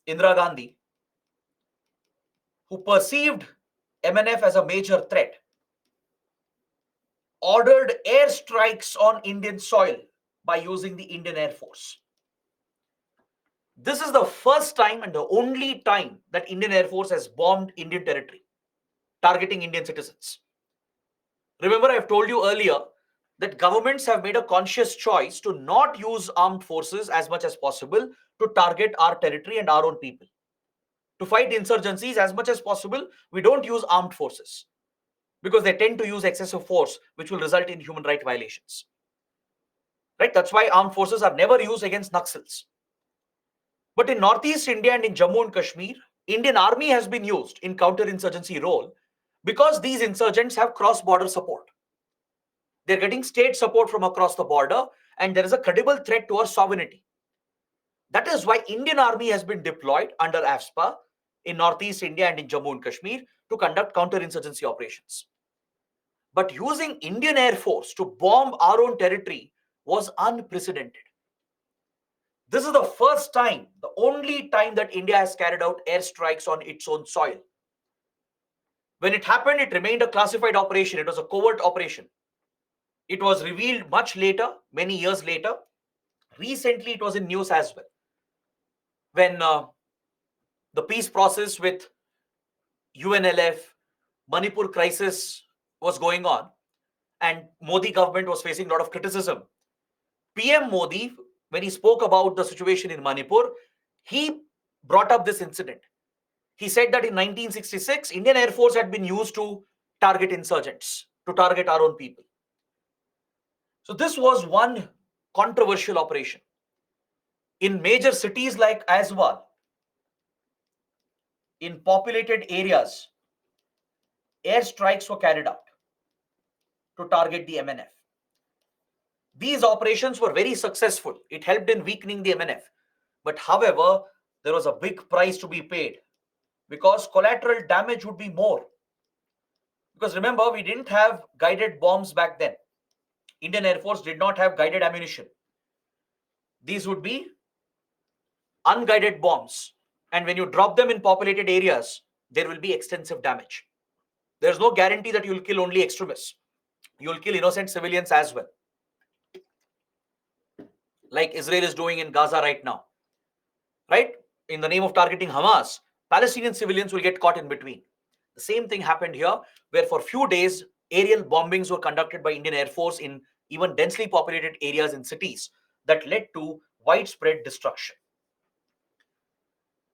Indira Gandhi, who perceived MNF as a major threat, ordered airstrikes on Indian soil by using the Indian Air Force. This is the first time and the only time that Indian Air Force has bombed Indian territory, targeting Indian citizens. Remember, I've told you earlier that governments have made a conscious choice to not use armed forces as much as possible to target our territory and our own people. To fight insurgencies as much as possible, we don't use armed forces because they tend to use excessive force, which will result in human rights violations. Right? That's why armed forces are never used against Naxals. But in Northeast India and in Jammu and Kashmir, Indian Army has been used in counter-insurgency role because these insurgents have cross-border support. They're getting state support from across the border, and there is a credible threat to our sovereignty. That is why Indian Army has been deployed under AFSPA in Northeast India and in Jammu and Kashmir to conduct counter-insurgency operations. But using Indian Air Force to bomb our own territory was unprecedented. This is the first time, the only time that India has carried out airstrikes on its own soil. When it happened, it remained a classified operation. It was a covert operation. It was revealed much later, many years later. Recently, it was in news as well. When the peace process with UNLF, Manipur crisis was going on, and Modi government was facing a lot of criticism. PM Modi, when he spoke about the situation in Manipur, he brought up this incident. He said that in 1966, Indian Air Force had been used to target insurgents, to target our own people. So this was one controversial operation. In major cities like Aizawl, in populated areas, airstrikes were carried out to target the MNF. These operations were very successful. It helped in weakening the MNF. But however, there was a big price to be paid because collateral damage would be more. Because remember, we didn't have guided bombs back then. Indian Air Force did not have guided ammunition. These would be unguided bombs. And when you drop them in populated areas, there will be extensive damage. There's no guarantee that you'll kill only extremists. You'll kill innocent civilians as well, like Israel is doing in Gaza right now. Right? In the name of targeting Hamas, Palestinian civilians will get caught in between. The same thing happened here, where for a few days, aerial bombings were conducted by Indian Air Force in even densely populated areas in cities that led to widespread destruction.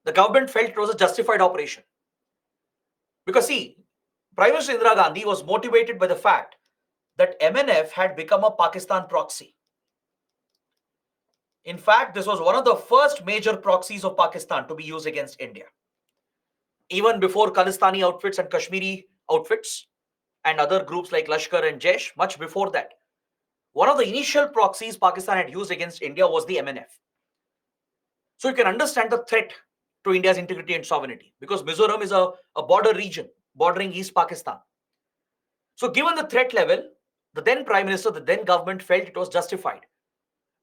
The government felt it was a justified operation. Because see, Prime Minister Indira Gandhi was motivated by the fact that MNF had become a Pakistan proxy. In fact, this was one of the first major proxies of Pakistan to be used against India. Even before Khalistani outfits and Kashmiri outfits and other groups like Lashkar and Jaish, much before that, one of the initial proxies Pakistan had used against India was the MNF. So you can understand the threat to India's integrity and sovereignty, because Mizoram is a border region bordering East Pakistan. So given the threat level, the then Prime Minister, the then government felt it was justified.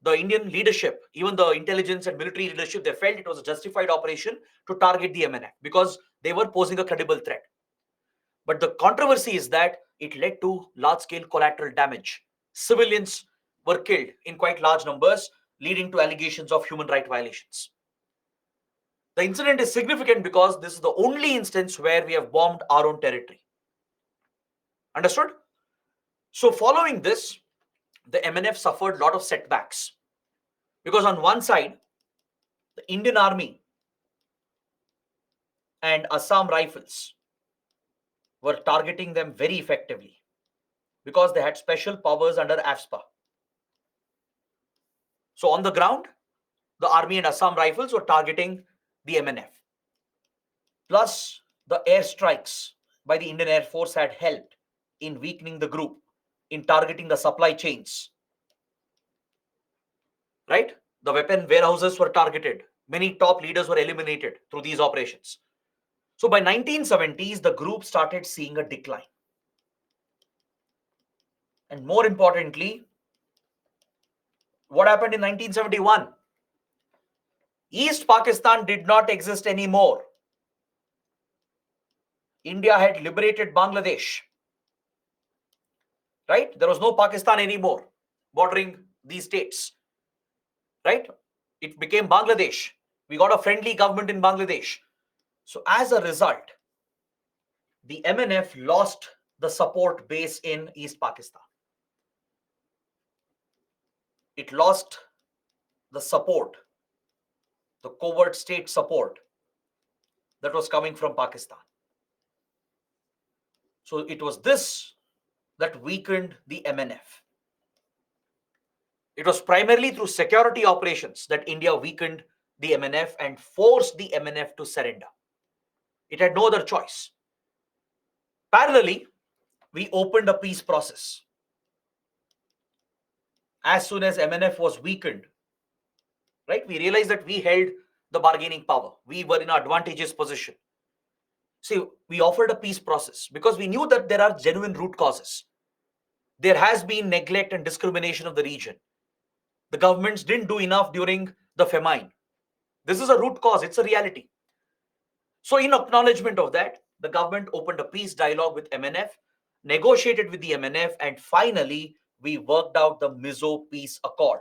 The Indian leadership, even the intelligence and military leadership, they felt it was a justified operation to target the MNF because they were posing a credible threat. But the controversy is that it led to large-scale collateral damage. Civilians were killed in quite large numbers, leading to allegations of human rights violations. The incident is significant because this is the only instance where we have bombed our own territory. Understood? So following this, the MNF suffered a lot of setbacks. Because on one side, the Indian Army and Assam Rifles were targeting them very effectively because they had special powers under AFSPA. So on the ground, the Army and Assam Rifles were targeting the MNF. Plus, the airstrikes by the Indian Air Force had helped in weakening the group, in targeting the supply chains. Right? The weapon warehouses were targeted. Many top leaders were eliminated through these operations. So by 1970s, the group started seeing a decline. And more importantly, what happened in 1971? East Pakistan did not exist anymore. India had liberated Bangladesh, right? There was no Pakistan anymore bordering these states, right? It became Bangladesh. We got a friendly government in Bangladesh. So as a result, the MNF lost the support base in East Pakistan. It lost the support, the covert state support that was coming from Pakistan. So it was this that weakened the MNF. It was primarily through security operations that India weakened the MNF and forced the MNF to surrender. It had no other choice. Parallelly, we opened a peace process. As soon as MNF was weakened, right, we realized that we held the bargaining power. We were in an advantageous position. See, we offered a peace process because we knew that there are genuine root causes. There has been neglect and discrimination of the region. The governments didn't do enough during the famine. This is a root cause, it's a reality. So, in acknowledgement of that, the government opened a peace dialogue with MNF, negotiated with the MNF, and finally, we worked out the Mizo Peace Accord.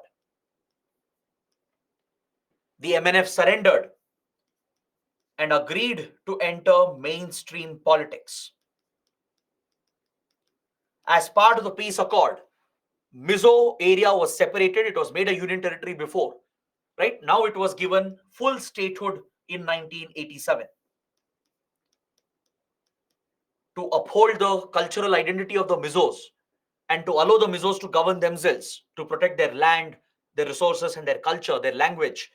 The MNF surrendered and agreed to enter mainstream politics. As part of the peace accord, Mizo area was separated. It was made a union territory before, right? Now it was given full statehood in 1987. To uphold the cultural identity of the Mizos and to allow the Mizos to govern themselves, to protect their land, their resources, and their culture, their language.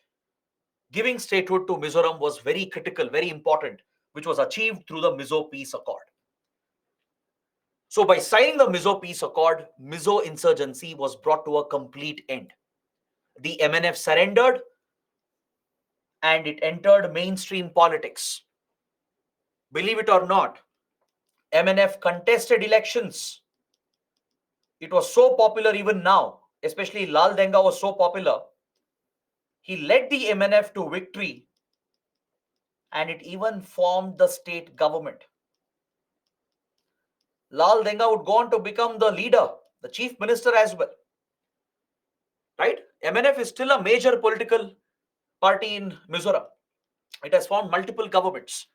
Giving statehood to Mizoram was very critical, very important, which was achieved through the Mizo Peace Accord. So, by signing the Mizo Peace Accord, Mizo insurgency was brought to a complete end. The MNF surrendered and it entered mainstream politics. Believe it or not, MNF contested elections. It was so popular even now, especially Lal Denga was so popular. He led the MNF to victory and it even formed the state government. Lal Denga would go on to become the leader, the chief minister as well. Right? MNF is still a major political party in Mizoram. It has formed multiple governments.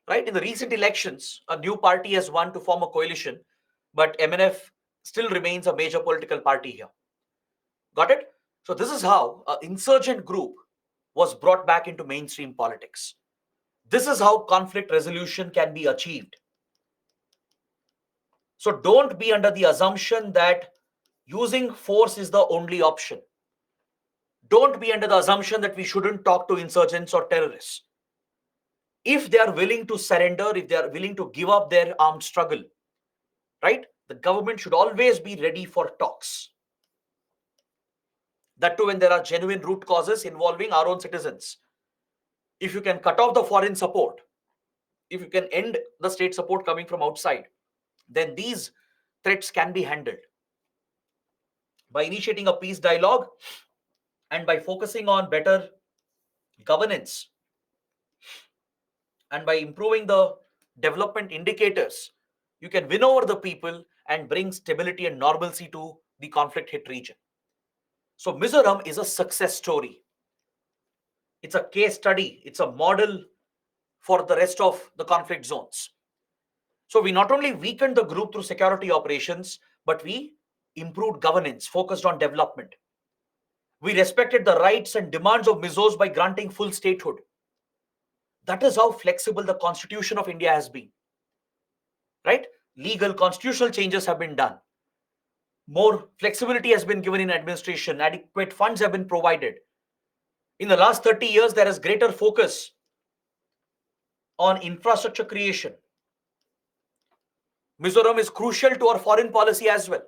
Right? In the recent elections, a new party has won to form a coalition, but MNF still remains a major political party here. Got it? So this is how an insurgent group was brought back into mainstream politics. This is how conflict resolution can be achieved. So don't be under the assumption that using force is the only option. Don't be under the assumption that we shouldn't talk to insurgents or terrorists. If they are willing to surrender, if they are willing to give up their armed struggle, right, the government should always be ready for talks. That too when there are genuine root causes involving our own citizens. If you can cut off the foreign support, if you can end the state support coming from outside, then these threats can be handled. By initiating a peace dialogue and by focusing on better governance and by improving the development indicators, you can win over the people and bring stability and normalcy to the conflict hit region. So Mizoram is a success story. It's a case study. It's a model for the rest of the conflict zones. So we not only weakened the group through security operations, but we improved governance, focused on development. We respected the rights and demands of Mizos by granting full statehood. That is how flexible the Constitution of India has been. Right? Legal constitutional changes have been done. More flexibility has been given in administration. Adequate funds have been provided. In the last 30 years, there is greater focus on infrastructure creation. Mizoram is crucial to our foreign policy as well.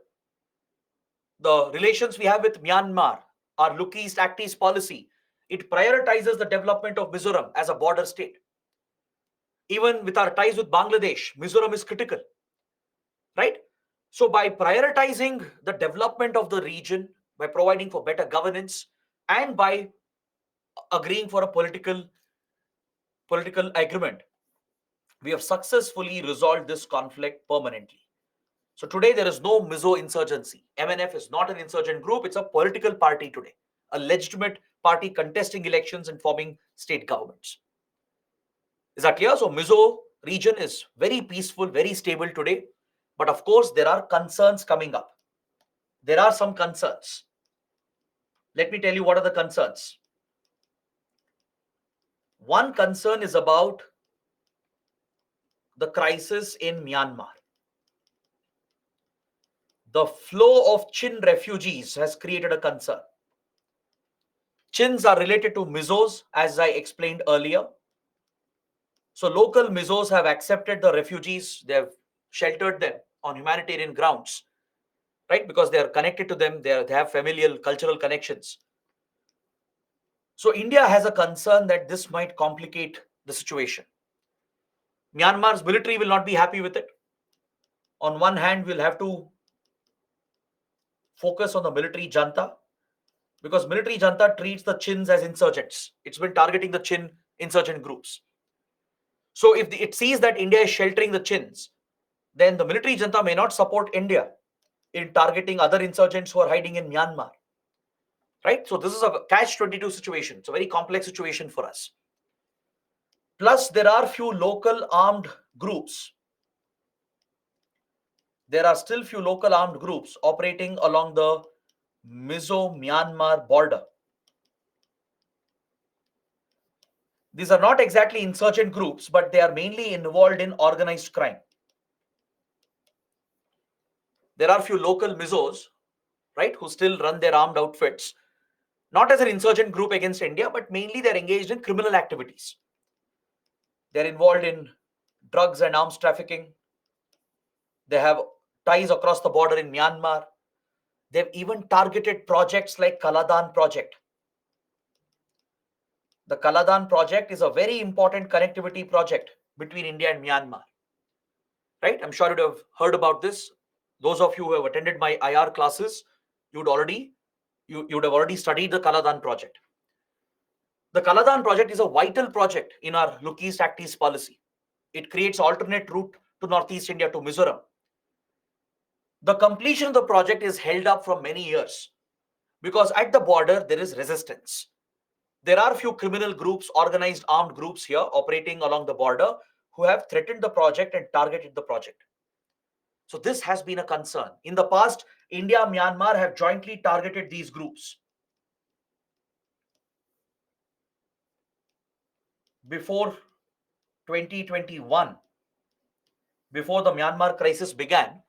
The relations we have with Myanmar, our Look East, Act East policy, it prioritizes the development of Mizoram as a border state. Even with our ties with Bangladesh, Mizoram is critical, right? So by prioritizing the development of the region, by providing for better governance, and by agreeing for a political agreement, we have successfully resolved this conflict permanently. So today there is no Mizo insurgency. MNF is not an insurgent group, it's a political party today, a legitimate party contesting elections and forming state governments. Is that clear? So Mizo region is very peaceful, very stable today. But of course, there are concerns coming up. There are some concerns. Let me tell you what are the concerns. One concern is about the crisis in Myanmar. The flow of Chin refugees has created a concern. Chins are related to Mizos, as I explained earlier. So local Mizos have accepted the refugees, they have sheltered them on humanitarian grounds, right? Because they are connected to them, they have familial, cultural connections. So India has a concern that this might complicate the situation. Myanmar's military will not be happy with it. On one hand, we'll have to focus on the military junta because military junta treats the Chins as insurgents. It's been targeting the Chin insurgent groups. So if it sees that India is sheltering the Chins, then the military junta may not support India in targeting other insurgents who are hiding in Myanmar. Right? So this is a catch-22 situation. It's a very complex situation for us. Plus, there are few local armed groups. There are still few local armed groups operating along the Mizo-Myanmar border. These are not exactly insurgent groups, but they are mainly involved in organized crime. There are few local Mizos, right, who still run their armed outfits, not as an insurgent group against India, but mainly they're engaged in criminal activities. They're involved in drugs and arms trafficking. They have ties across the border in Myanmar. They've even targeted projects like Kaladan project. The Kaladan project is a very important connectivity project between India and Myanmar. Right? I'm sure you'd have heard about this. Those of you who have attended my IR classes, you would have already studied the Kaladan project. The Kaladan project is a vital project in our Look East Act East policy. It creates alternate route to Northeast India to Mizoram. The completion of the project is held up for many years because at the border there is resistance. There are few criminal groups, organized armed groups here operating along the border who have threatened the project and targeted the project. So this has been a concern. In the past, India and Myanmar have jointly targeted these groups. Before 2021, before the Myanmar crisis began,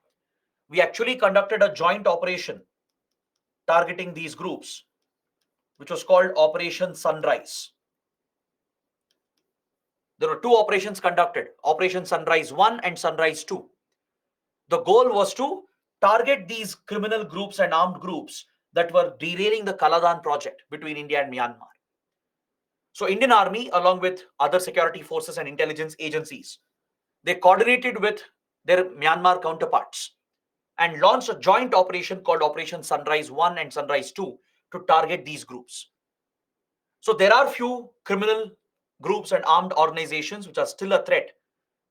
we actually conducted a joint operation targeting these groups, which was called Operation Sunrise. There were two operations conducted, Operation Sunrise 1 and Sunrise 2. The goal was to target these criminal groups and armed groups that were derailing the Kaladan project between India and Myanmar. So Indian Army, along with other security forces and intelligence agencies, they coordinated with their Myanmar counterparts and launched a joint operation called Operation Sunrise 1 and Sunrise 2 to target these groups. So there are few criminal groups and armed organizations which are still a threat,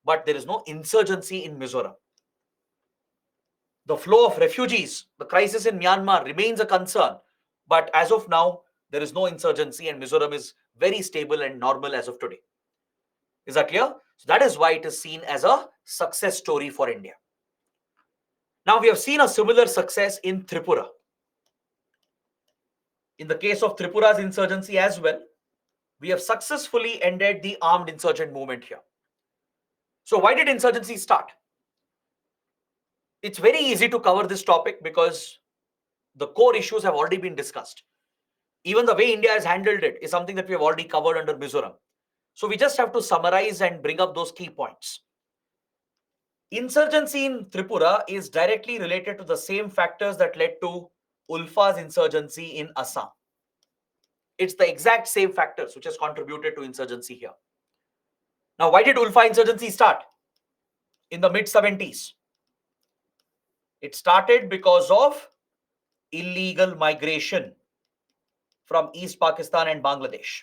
but there is no insurgency in Mizoram. The flow of refugees, the crisis in Myanmar remains a concern, but as of now, there is no insurgency and Mizoram is very stable and normal as of today. Is that clear? So that is why it is seen as a success story for India. Now we have seen a similar success in Tripura. In the case of Tripura's insurgency as well, we have successfully ended the armed insurgent movement here. So why did insurgency start? It's very easy to cover this topic because the core issues have already been discussed. Even the way India has handled it is something that we have already covered under Mizoram. So we just have to summarize and bring up those key points. Insurgency in Tripura is directly related to the same factors that led to Ulfa's insurgency in Assam. It's the exact same factors which has contributed to insurgency here. Now, why did Ulfa insurgency start in the mid 70s? It started because of illegal migration from East Pakistan and Bangladesh.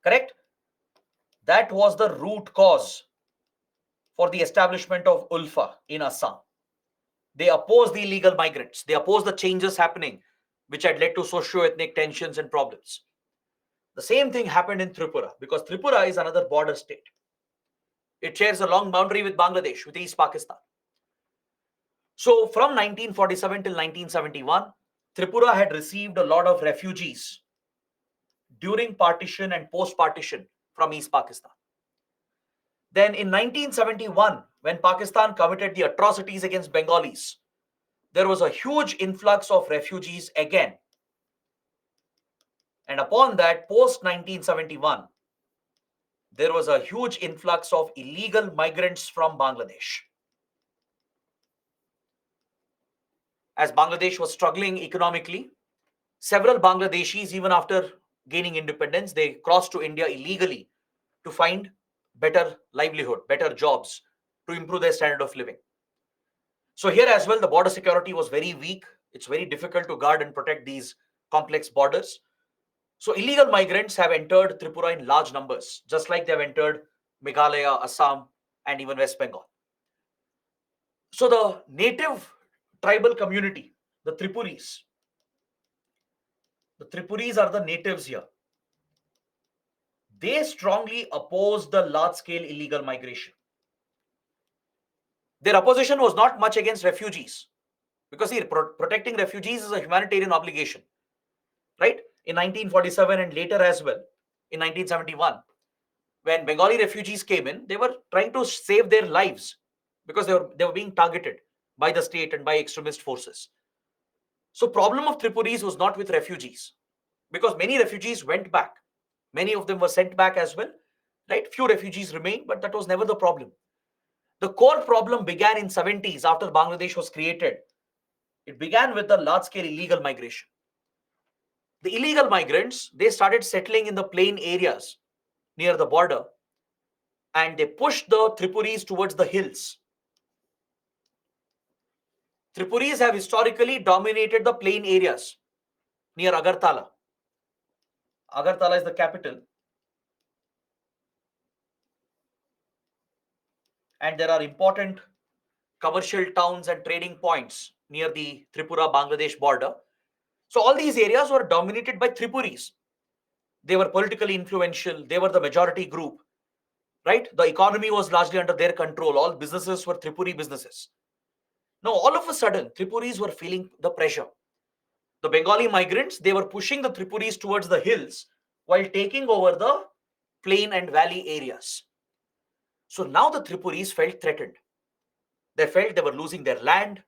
Correct? That was the root cause for the establishment of Ulfa in Assam. They opposed the illegal migrants. They opposed the changes happening, which had led to socio-ethnic tensions and problems. The same thing happened in Tripura, because Tripura is another border state. It shares a long boundary with Bangladesh, with East Pakistan. So from 1947 till 1971, Tripura had received a lot of refugees during partition and post-partition from East Pakistan. Then in 1971, when Pakistan committed the atrocities against Bengalis, there was a huge influx of refugees again. And upon that, post 1971, there was a huge influx of illegal migrants from Bangladesh. As Bangladesh was struggling economically, several Bangladeshis, even after gaining independence, they crossed to India illegally to find better livelihood, better jobs, to improve their standard of living. So here as well, the border security was very weak. It's very difficult to guard and protect these complex borders. So illegal migrants have entered Tripura in large numbers, just like they have entered Meghalaya, Assam, and even West Bengal. So the native tribal community, the Tripuris are the natives here. They strongly opposed the large-scale illegal migration. Their opposition was not much against refugees, because see, protecting refugees is a humanitarian obligation, right? In 1947 and later as well, in 1971, when Bengali refugees came in, they were trying to save their lives because they were being targeted by the state and by extremist forces. So problem of Tripuris was not with refugees, because many refugees went back. Many of them were sent back as well, right? Few refugees remained, but that was never the problem. The core problem began in 70s after Bangladesh was created. It began with the large-scale illegal migration. The illegal migrants, they started settling in the plain areas near the border, and they pushed the Tripuris towards the hills. Tripuris have historically dominated the plain areas near Agartala. Agartala is the capital. And there are important commercial towns and trading points near the Tripura-Bangladesh border. So all these areas were dominated by Tripuris. They were politically influential. They were the majority group, right? The economy was largely under their control. All businesses were Tripuri businesses. Now, all of a sudden, Tripuris were feeling the pressure. The Bengali migrants, they were pushing the Tripuris towards the hills while taking over the plain and valley areas. So now the Tripuris felt threatened. They felt they were losing their land,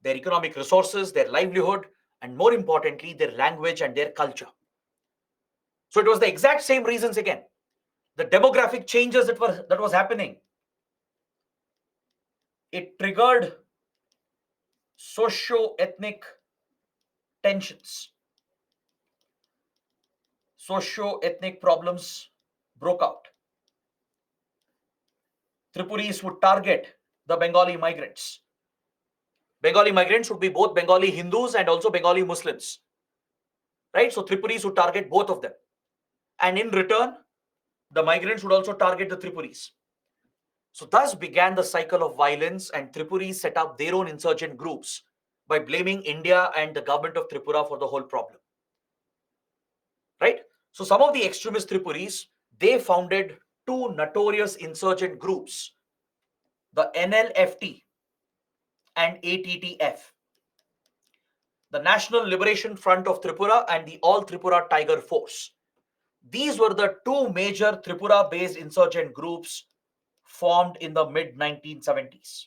their economic resources, their livelihood, and more importantly, their language and their culture. So it was the exact same reasons again. The demographic changes that was happening. It triggered socio-ethnic tensions. Socio-ethnic problems broke out. Tripuris would target the Bengali migrants. Bengali migrants would be both Bengali Hindus and also Bengali Muslims, right? So Tripuris would target both of them. And in return, the migrants would also target the Tripuris. So thus began the cycle of violence, and Tripuris set up their own insurgent groups by blaming India and the government of Tripura for the whole problem, right? So some of the extremist Tripuris, they founded two notorious insurgent groups, the NLFT and ATTF, the National Liberation Front of Tripura and the All Tripura Tiger Force. These were the two major Tripura-based insurgent groups formed in the mid-1970s.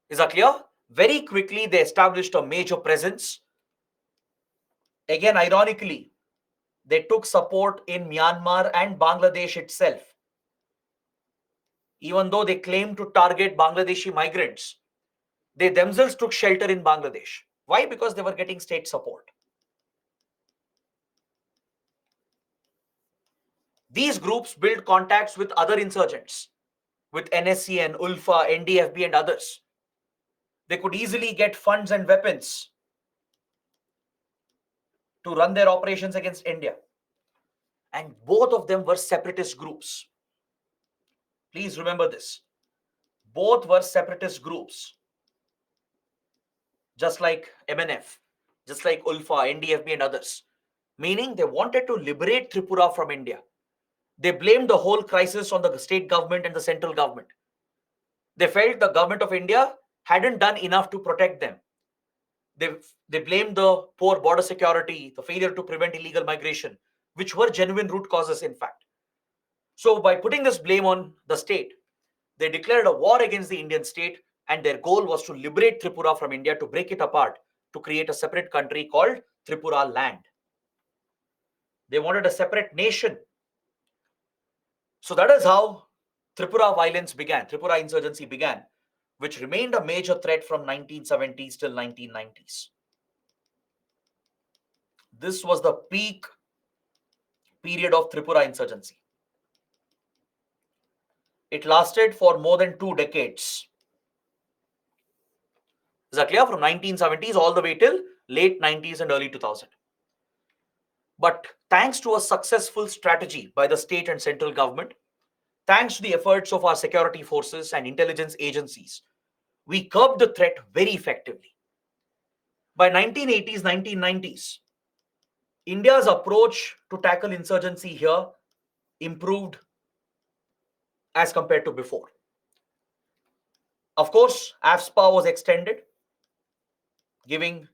Is that clear? Very quickly, they established a major presence. Again, ironically, they took support in Myanmar and Bangladesh itself. Even though they claimed to target Bangladeshi migrants, they themselves took shelter in Bangladesh. Why? Because they were getting state support. These groups built contacts with other insurgents, with NSCN, ULFA, NDFB, and others. They could easily get funds and weapons to run their operations against India. And both of them were separatist groups. Please remember this. Both were separatist groups, just like MNF, just like ULFA, NDFB, and others. Meaning they wanted to liberate Tripura from India. They blamed the whole crisis on the state government and the central government. They felt the government of India hadn't done enough to protect them. They, they blamed the poor border security, the failure to prevent illegal migration, which were genuine root causes, in fact. So, by putting this blame on the state, they declared a war against the Indian state, and their goal was to liberate Tripura from India, to break it apart, to create a separate country called Tripura land. They wanted a separate nation. So, that is how Tripura violence began, Tripura insurgency began, which remained a major threat from 1970s till 1990s. This was the peak period of Tripura insurgency. It lasted for more than 2 decades. Is that clear? From 1970s all the way till late 90s and early 2000. But thanks to a successful strategy by the state and central government, thanks to the efforts of our security forces and intelligence agencies, we curbed the threat very effectively. By 1980s, 1990s, India's approach to tackle insurgency here improved as compared to before. Of course, AFSPA was extended, giving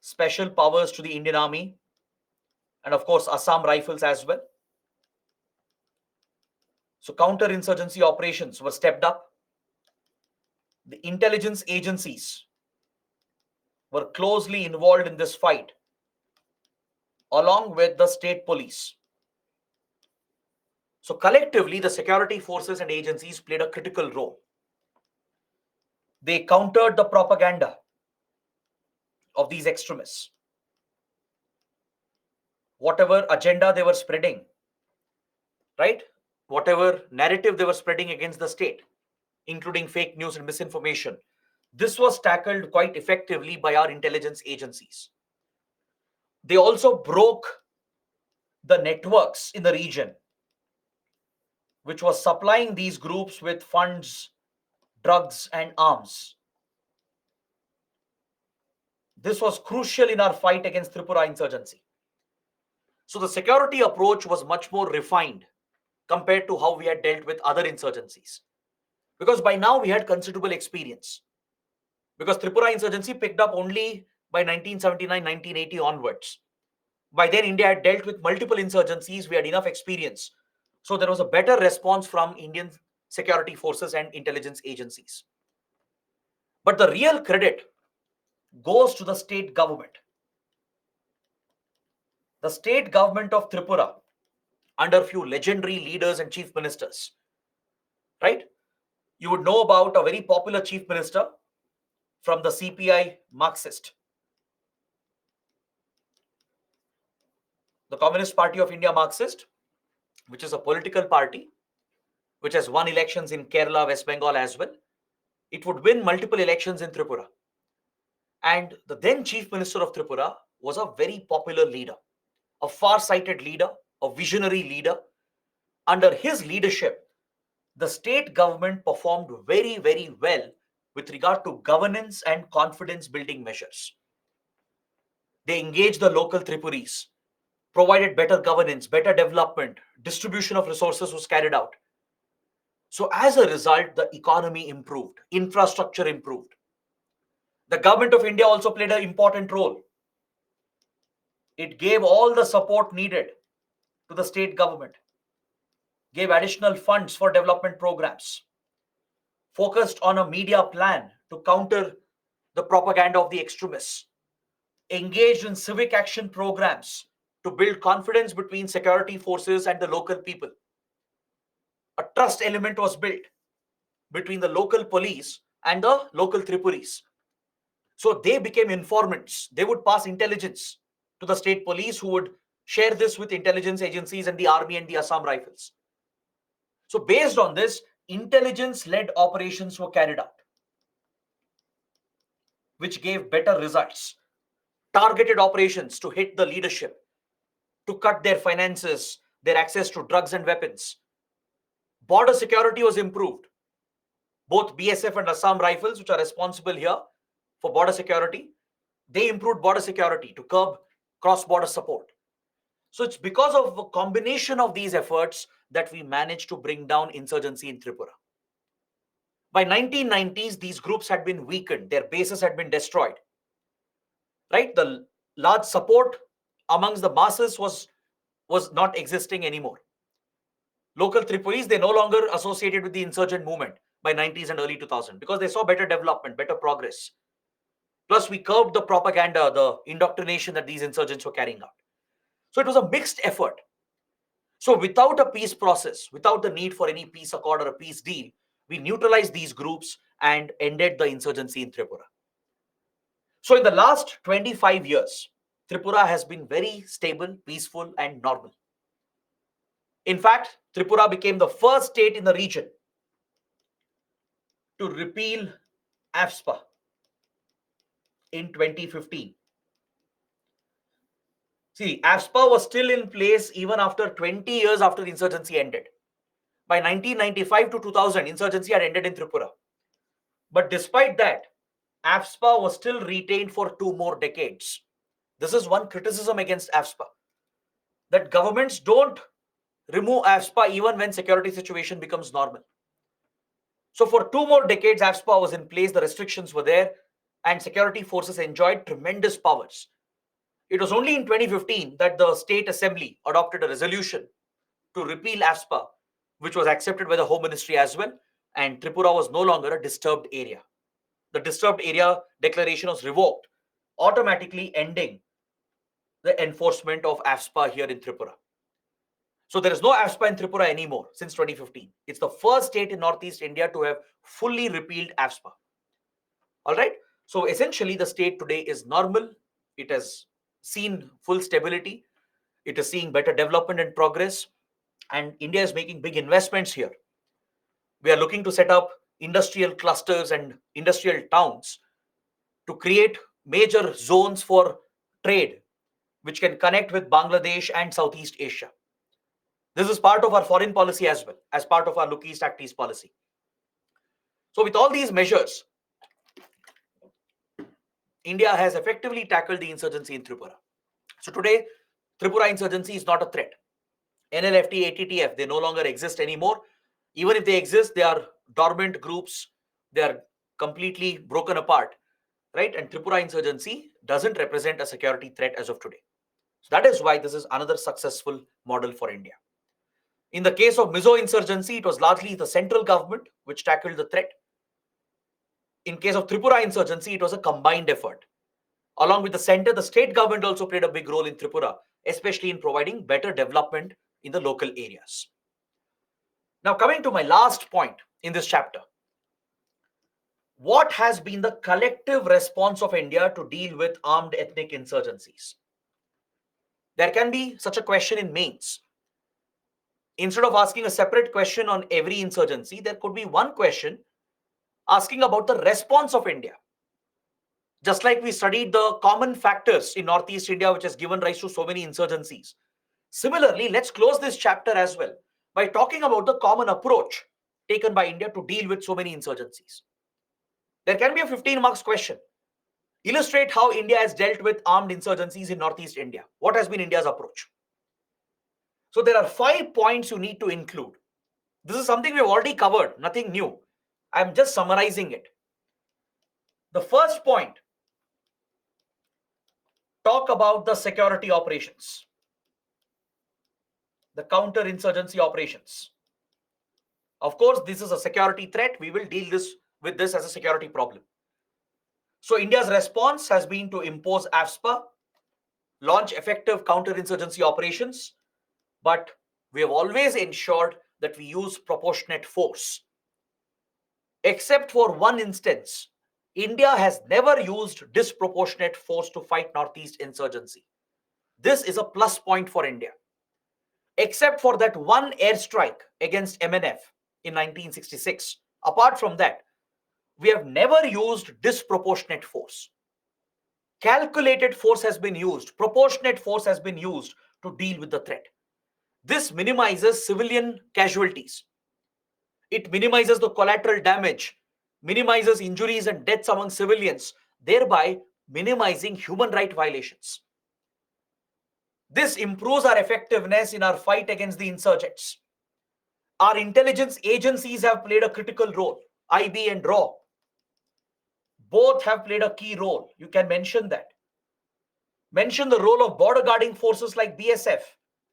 special powers to the Indian Army and, of course, Assam Rifles as well. So counter-insurgency operations were stepped up. The intelligence agencies were closely involved in this fight, along with the state police. So collectively, the security forces and agencies played a critical role. They countered the propaganda of these extremists. Whatever agenda they were spreading, right? Whatever narrative they were spreading against the state, including fake news and misinformation, this was tackled quite effectively by our intelligence agencies. They also broke the networks in the region, which was supplying these groups with funds, drugs, and arms. This was crucial in our fight against Tripura insurgency. So the security approach was much more refined compared to how we had dealt with other insurgencies. Because by now we had considerable experience. Because Tripura insurgency picked up only by 1979, 1980 onwards. By then, India had dealt with multiple insurgencies. We had enough experience. So there was a better response from Indian security forces and intelligence agencies. But the real credit goes to the state government. The state government of Tripura, under a few legendary leaders and chief ministers, right? You would know about a very popular chief minister from the CPI Marxist, the Communist Party of India Marxist, which is a political party which has won elections in Kerala, West Bengal as well. It would win multiple elections in Tripura. And the then chief minister of Tripura was a very popular leader, a far-sighted leader, a visionary leader. Under his leadership, the state government performed very, very well with regard to governance and confidence building measures. They engaged the local Tripuris, provided better governance, better development, distribution of resources was carried out. So as a result, the economy improved, infrastructure improved. The government of India also played an important role. It gave all the support needed to the state government, gave additional funds for development programs, focused on a media plan to counter the propaganda of the extremists, engaged in civic action programs to build confidence between security forces and the local people. A trust element was built between the local police and the local Tripuris. So they became informants. They would pass intelligence to the state police, who would share this with intelligence agencies and the army and the Assam Rifles. So based on this, intelligence-led operations were carried out, which gave better results. Targeted operations to hit the leadership, to cut their finances, their access to drugs and weapons. Border security was improved. Both BSF and Assam Rifles, which are responsible here for border security, they improved border security to curb cross-border support. So it's because of a combination of these efforts that we managed to bring down insurgency in Tripura. By 1990s, these groups had been weakened, their bases had been destroyed. Right? The large support amongst the masses was not existing anymore. Local Tripolis, they no longer associated with the insurgent movement by 90s and early 2000 because they saw better development, better progress. Plus, we curbed the propaganda, the indoctrination that these insurgents were carrying out. So it was a mixed effort. So without a peace process, without the need for any peace accord or a peace deal, we neutralized these groups and ended the insurgency in Tripura. So in the last 25 years, Tripura has been very stable, peaceful, and normal. In fact, Tripura became the first state in the region to repeal AFSPA in 2015. See, AFSPA was still in place even after 20 years after the insurgency ended. By 1995 to 2000, insurgency had ended in Tripura. But despite that, AFSPA was still retained for 2 more decades. This is one criticism against AFSPA, that governments don't remove AFSPA even when security situation becomes normal. So for 2 more decades, AFSPA was in place, the restrictions were there, and security forces enjoyed tremendous powers. It was only in 2015 that the State Assembly adopted a resolution to repeal AFSPA, which was accepted by the Home Ministry as well, and Tripura was no longer a disturbed area. The disturbed area declaration was revoked, automatically ending the enforcement of AFSPA here in Tripura. So there is no AFSPA in Tripura anymore since 2015. It's the first state in Northeast India to have fully repealed AFSPA. All right. So essentially, the state today is normal. It has seen full stability. It is seeing better development and progress. And India is making big investments here. We are looking to set up industrial clusters and industrial towns to create major zones for trade, which can connect with Bangladesh and Southeast Asia. This is part of our foreign policy as well, as part of our Look East Act East policy. So with all these measures, India has effectively tackled the insurgency in Tripura. So today, Tripura insurgency is not a threat. NLFT, ATTF, they no longer exist anymore. Even if they exist, they are dormant groups. They are completely broken apart, right? And Tripura insurgency doesn't represent a security threat as of today. So that is why this is another successful model for India. In the case of Mizo insurgency, it was largely the central government which tackled the threat. In case of Tripura insurgency, it was a combined effort. Along with the center, the state government also played a big role in Tripura, especially in providing better development in the local areas. Now, coming to my last point in this chapter, what has been the collective response of India to deal with armed ethnic insurgencies? There can be such a question in mains. Instead of asking a separate question on every insurgency, there could be one question asking about the response of India. Just like we studied the common factors in Northeast India, which has given rise to so many insurgencies. Similarly, let's close this chapter as well by talking about the common approach taken by India to deal with so many insurgencies. There can be a 15 marks question. Illustrate how India has dealt with armed insurgencies in Northeast India. What has been India's approach? So there are 5 points you need to include. This is something we've already covered, nothing new. I'm just summarizing it. The first point, talk about the security operations, the counter-insurgency operations. Of course, this is a security threat. We will deal with this as a security problem. So India's response has been to impose AFSPA, launch effective counter-insurgency operations, but we have always ensured that we use proportionate force. Except for one instance, India has never used disproportionate force to fight Northeast insurgency. This is a plus point for India. Except for that one airstrike against MNF in 1966. Apart from that, we have never used disproportionate force. Calculated force has been used, proportionate force has been used to deal with the threat. This minimizes civilian casualties. It minimizes the collateral damage, minimizes injuries and deaths among civilians, thereby minimizing human right violations. This improves our effectiveness in our fight against the insurgents. Our intelligence agencies have played a critical role. IB and RAW both have played a key role. You can mention that. Mention the role of border guarding forces like BSF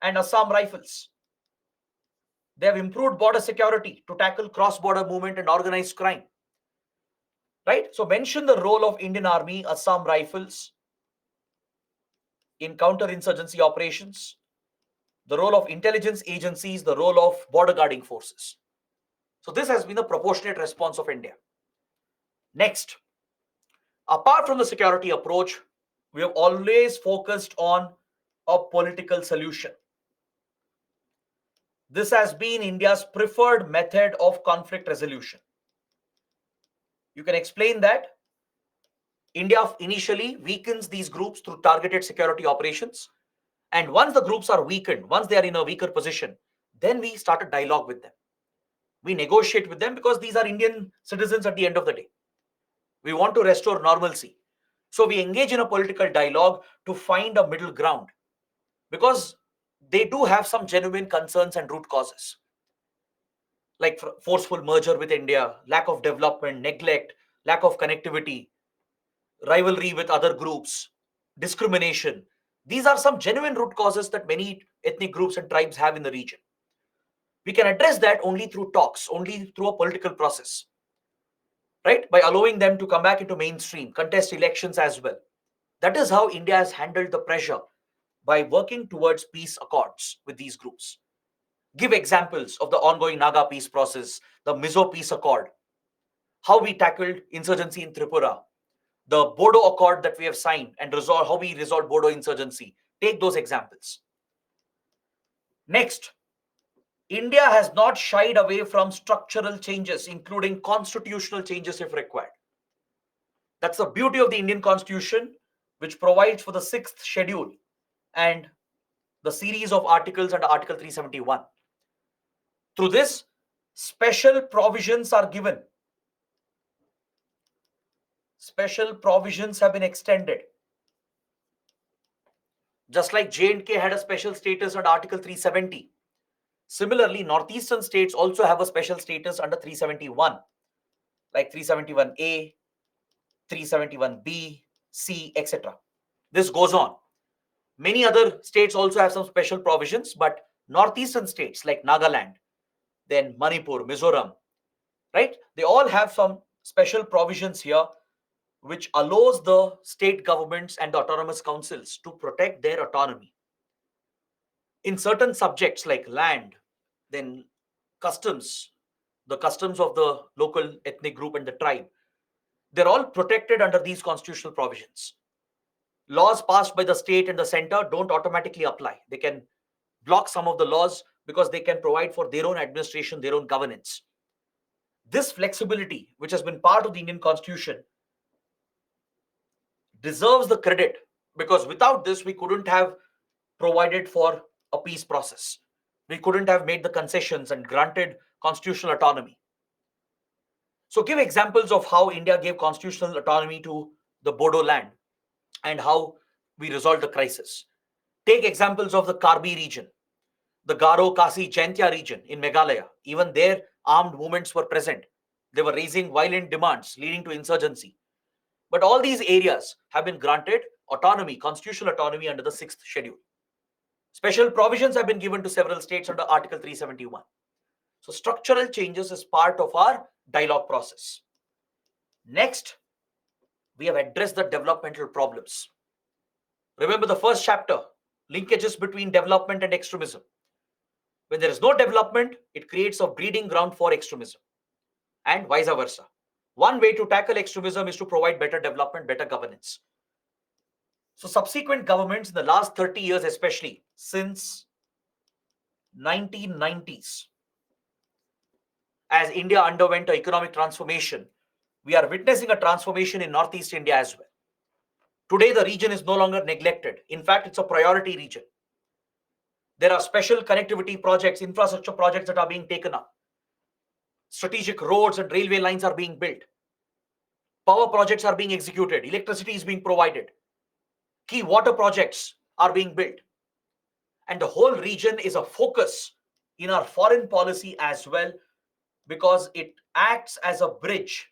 and Assam Rifles. They have improved border security to tackle cross-border movement and organized crime. Right? So mention the role of Indian Army, Assam Rifles in counter-insurgency operations, the role of intelligence agencies, the role of border guarding forces. So this has been the proportionate response of India. Next, apart from the security approach, we have always focused on a political solution. This has been India's preferred method of conflict resolution. You can explain that. India initially weakens these groups through targeted security operations. And once the groups are weakened, once they are in a weaker position, then we start a dialogue with them. We negotiate with them because these are Indian citizens at the end of the day. We want to restore normalcy. So we engage in a political dialogue to find a middle ground because they do have some genuine concerns and root causes, like forceful merger with India, lack of development, neglect, lack of connectivity, rivalry with other groups, discrimination. These are some genuine root causes that many ethnic groups and tribes have in the region. We can address that only through talks, only through a political process, right? By allowing them to come back into mainstream, contest elections as well. That is how India has handled the pressure, by working towards peace accords with these groups. Give examples of the ongoing Naga peace process, the Mizo peace accord, how we tackled insurgency in Tripura, the Bodo Accord that we have signed and resolve how we resolved Bodo insurgency. Take those examples. Next, India has not shied away from structural changes, including constitutional changes if required. That's the beauty of the Indian Constitution, which provides for the sixth schedule and the series of articles under Article 371. Through this, special provisions are given. Special provisions have been extended. Just like J&K had a special status under Article 370. Similarly, northeastern states also have a special status under 371, like 371A, 371B, C, etc. This goes on. Many other states also have some special provisions, but northeastern states like Nagaland, then Manipur, Mizoram, right? They all have some special provisions here which allows the state governments and the autonomous councils to protect their autonomy. In certain subjects like land, then customs, the customs of the local ethnic group and the tribe, they're all protected under these constitutional provisions. Laws passed by the state and the center don't automatically apply. They can block some of the laws because they can provide for their own administration, their own governance. This flexibility, which has been part of the Indian Constitution, deserves the credit because without this, we couldn't have provided for a peace process. We couldn't have made the concessions and granted constitutional autonomy. So give examples of how India gave constitutional autonomy to the Bodo land and how we resolved the crisis. Take examples of the Karbi region, the Garo, Kasi, Jaintia region in Meghalaya. Even there, armed movements were present. They were raising violent demands leading to insurgency. But all these areas have been granted autonomy, constitutional autonomy under the sixth schedule. Special provisions have been given to several states under Article 371. So structural changes is part of our dialogue process. Next, we have addressed the developmental problems. Remember the first chapter, linkages between development and extremism. When there is no development, it creates a breeding ground for extremism and vice versa. One way to tackle extremism is to provide better development, better governance. So subsequent governments in the last 30 years, especially since 1990s, as India underwent an economic transformation, we are witnessing a transformation in Northeast India as well. Today, the region is no longer neglected. In fact, it's a priority region. There are special connectivity projects, infrastructure projects that are being taken up. Strategic roads and railway lines are being built. Power projects are being executed. Electricity is being provided. Key water projects are being built. And the whole region is a focus in our foreign policy as well, because it acts as a bridge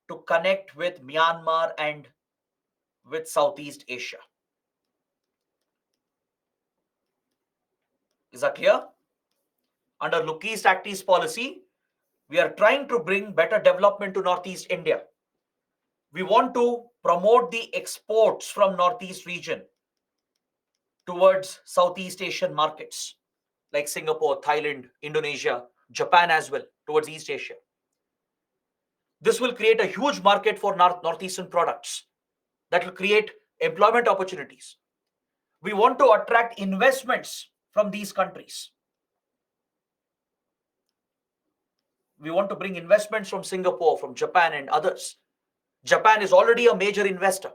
to connect with Myanmar and with Southeast Asia. Is that clear? Under Look East Act East policy, we are trying to bring better development to Northeast India. We want to promote the exports from Northeast region towards Southeast Asian markets like Singapore, Thailand, Indonesia, Japan as well, towards East Asia. This will create a huge market for Northeastern products that will create employment opportunities. We want to attract investments from these countries. We want to bring investments from Singapore, from Japan, and others. Japan is already a major investor.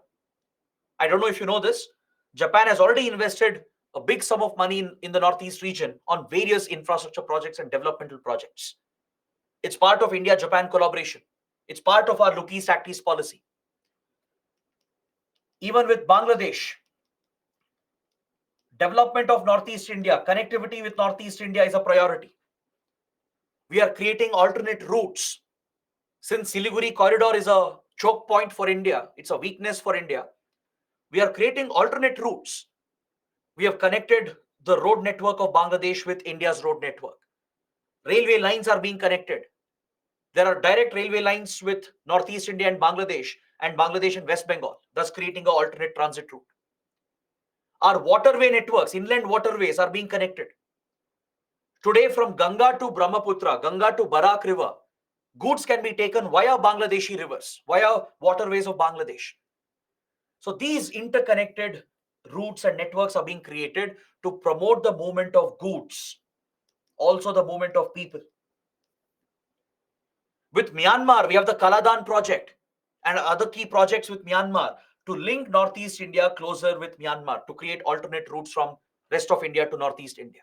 I don't know if you know this. Japan has already invested a big sum of money in the Northeast region on various infrastructure projects and developmental projects. It's part of India-Japan collaboration. It's part of our Look East Act East policy. Even with Bangladesh, development of Northeast India, connectivity with Northeast India is a priority. We are creating alternate routes. Since Siliguri corridor is a choke point for India, it's a weakness for India, we are creating alternate routes. We have connected the road network of Bangladesh with India's road network. Railway lines are being connected. There are direct railway lines with Northeast India and Bangladesh and West Bengal, thus creating an alternate transit route. Our waterway networks, inland waterways, are being connected. Today, from Ganga to Brahmaputra, Ganga to Barak River, goods can be taken via Bangladeshi rivers, via waterways of Bangladesh. So these interconnected routes and networks are being created to promote the movement of goods, also the movement of people. With Myanmar, we have the Kaladan project and other key projects with Myanmar to link Northeast India closer with Myanmar, to create alternate routes from rest of India to Northeast India.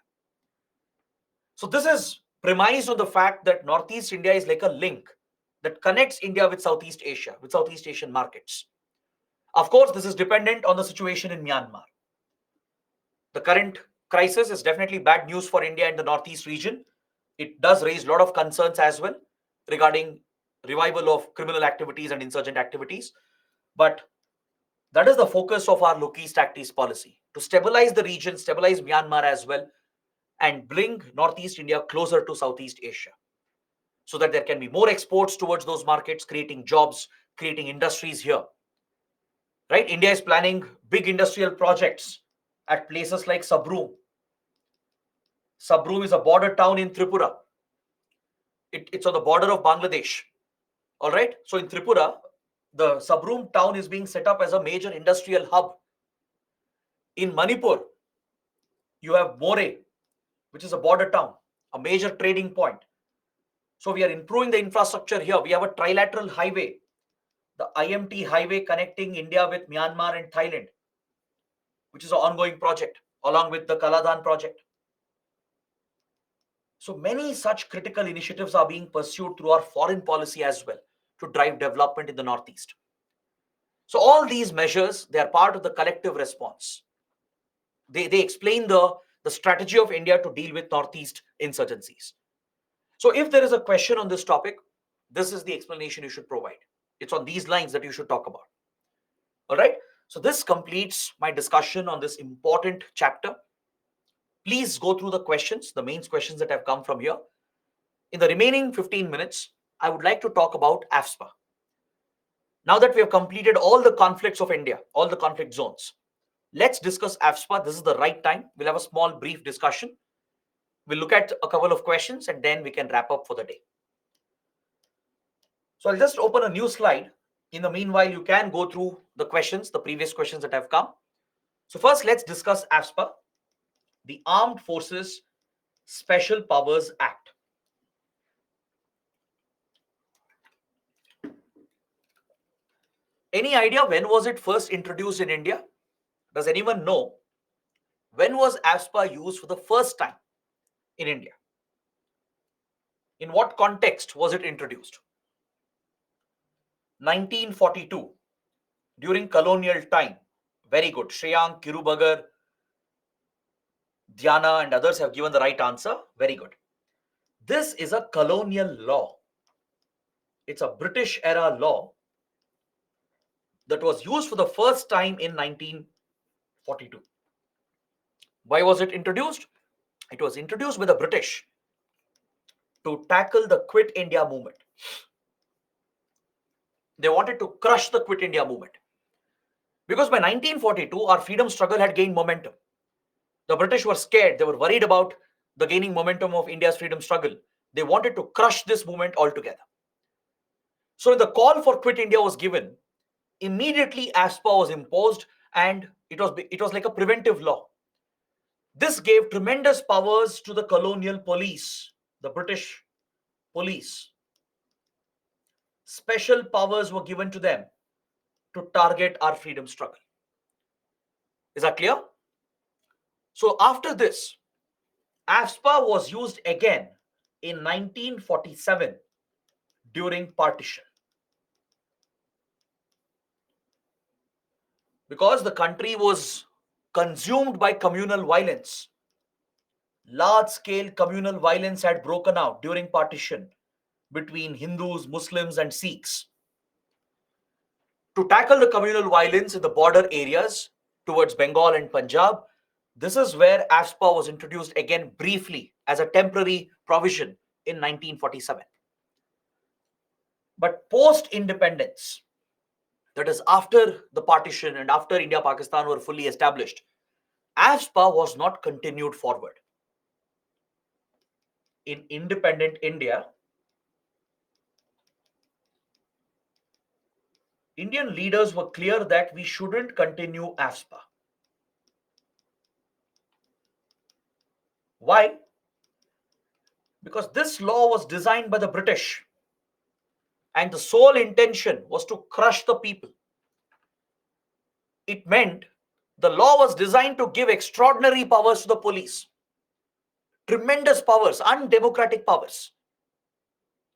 So this is premised on the fact that Northeast India is like a link that connects India with Southeast Asia, with Southeast Asian markets. Of course, this is dependent on the situation in Myanmar. The current crisis is definitely bad news for India and the Northeast region. It does raise a lot of concerns as well regarding revival of criminal activities and insurgent activities. But that is the focus of our Look East Act East policy, to stabilize the region, stabilize Myanmar as well, and bring Northeast India closer to Southeast Asia, so that there can be more exports towards those markets, creating jobs, creating industries here. Right? India is planning big industrial projects at places like Sabroom. Sabroom is a border town in Tripura. It's on the border of Bangladesh. All right. So in Tripura, the Sabroom town is being set up as a major industrial hub. In Manipur, you have More, which is a border town, a major trading point. So we are improving the infrastructure here. We have a trilateral highway, the IMT highway connecting India with Myanmar and Thailand, which is an ongoing project, along with the Kaladan project. So many such critical initiatives are being pursued through our foreign policy as well to drive development in the Northeast. So all these measures, they are part of the collective response. They explain the strategy of India to deal with Northeast insurgencies. So if there is a question on this topic, this is the explanation you should provide. It's on these lines that you should talk about. All right. So this completes my discussion on this important chapter. Please go through the questions, the main questions that have come from here. In the remaining 15 minutes, I would like to talk about AFSPA. Now that we have completed all the conflicts of India, all the conflict zones, let's discuss AFSPA. This is the right time. We'll have a small, brief discussion. We'll look at a couple of questions and then we can wrap up for the day. So I'll just open a new slide In the meanwhile, you can go through the questions, the previous questions that have come. So first, let's discuss AFSPA, the Armed Forces Special Powers Act. Any idea when was it first introduced in India? Does anyone know when was AFSPA used for the first time in India? In what context was it introduced? 1942, during colonial time. Very good. Shreyank, Kirubagar, Dhyana, and others have given the right answer. Very good. This is a colonial law. It's a British era law that was used for the first time in 1942. Why was it introduced? It was introduced by the British to tackle the Quit India movement. They wanted to crush the Quit India movement. Because by 1942, our freedom struggle had gained momentum. The British were scared. They were worried about the gaining momentum of India's freedom struggle. They wanted to crush this movement altogether. So when the call for Quit India was given, immediately ASPA was imposed, and it was like a preventive law. This gave tremendous powers to the colonial police, the British police. Special powers were given to them to target our freedom struggle. Is that clear? So after this, AFSPA was used again in 1947 during partition. Because the country was consumed by communal violence. Large scale communal violence had broken out during partition between Hindus, Muslims, and Sikhs. To tackle the communal violence in the border areas towards Bengal and Punjab, this is where AFSPA was introduced again briefly as a temporary provision in 1947. But post independence, that is after the partition and after India Pakistan were fully established, AFSPA was not continued forward. In independent India, Indian leaders were clear that we shouldn't continue AFSPA. Why? Because this law was designed by the British, and the sole intention was to crush the people. It meant the law was designed to give extraordinary powers to the police, tremendous powers, undemocratic powers,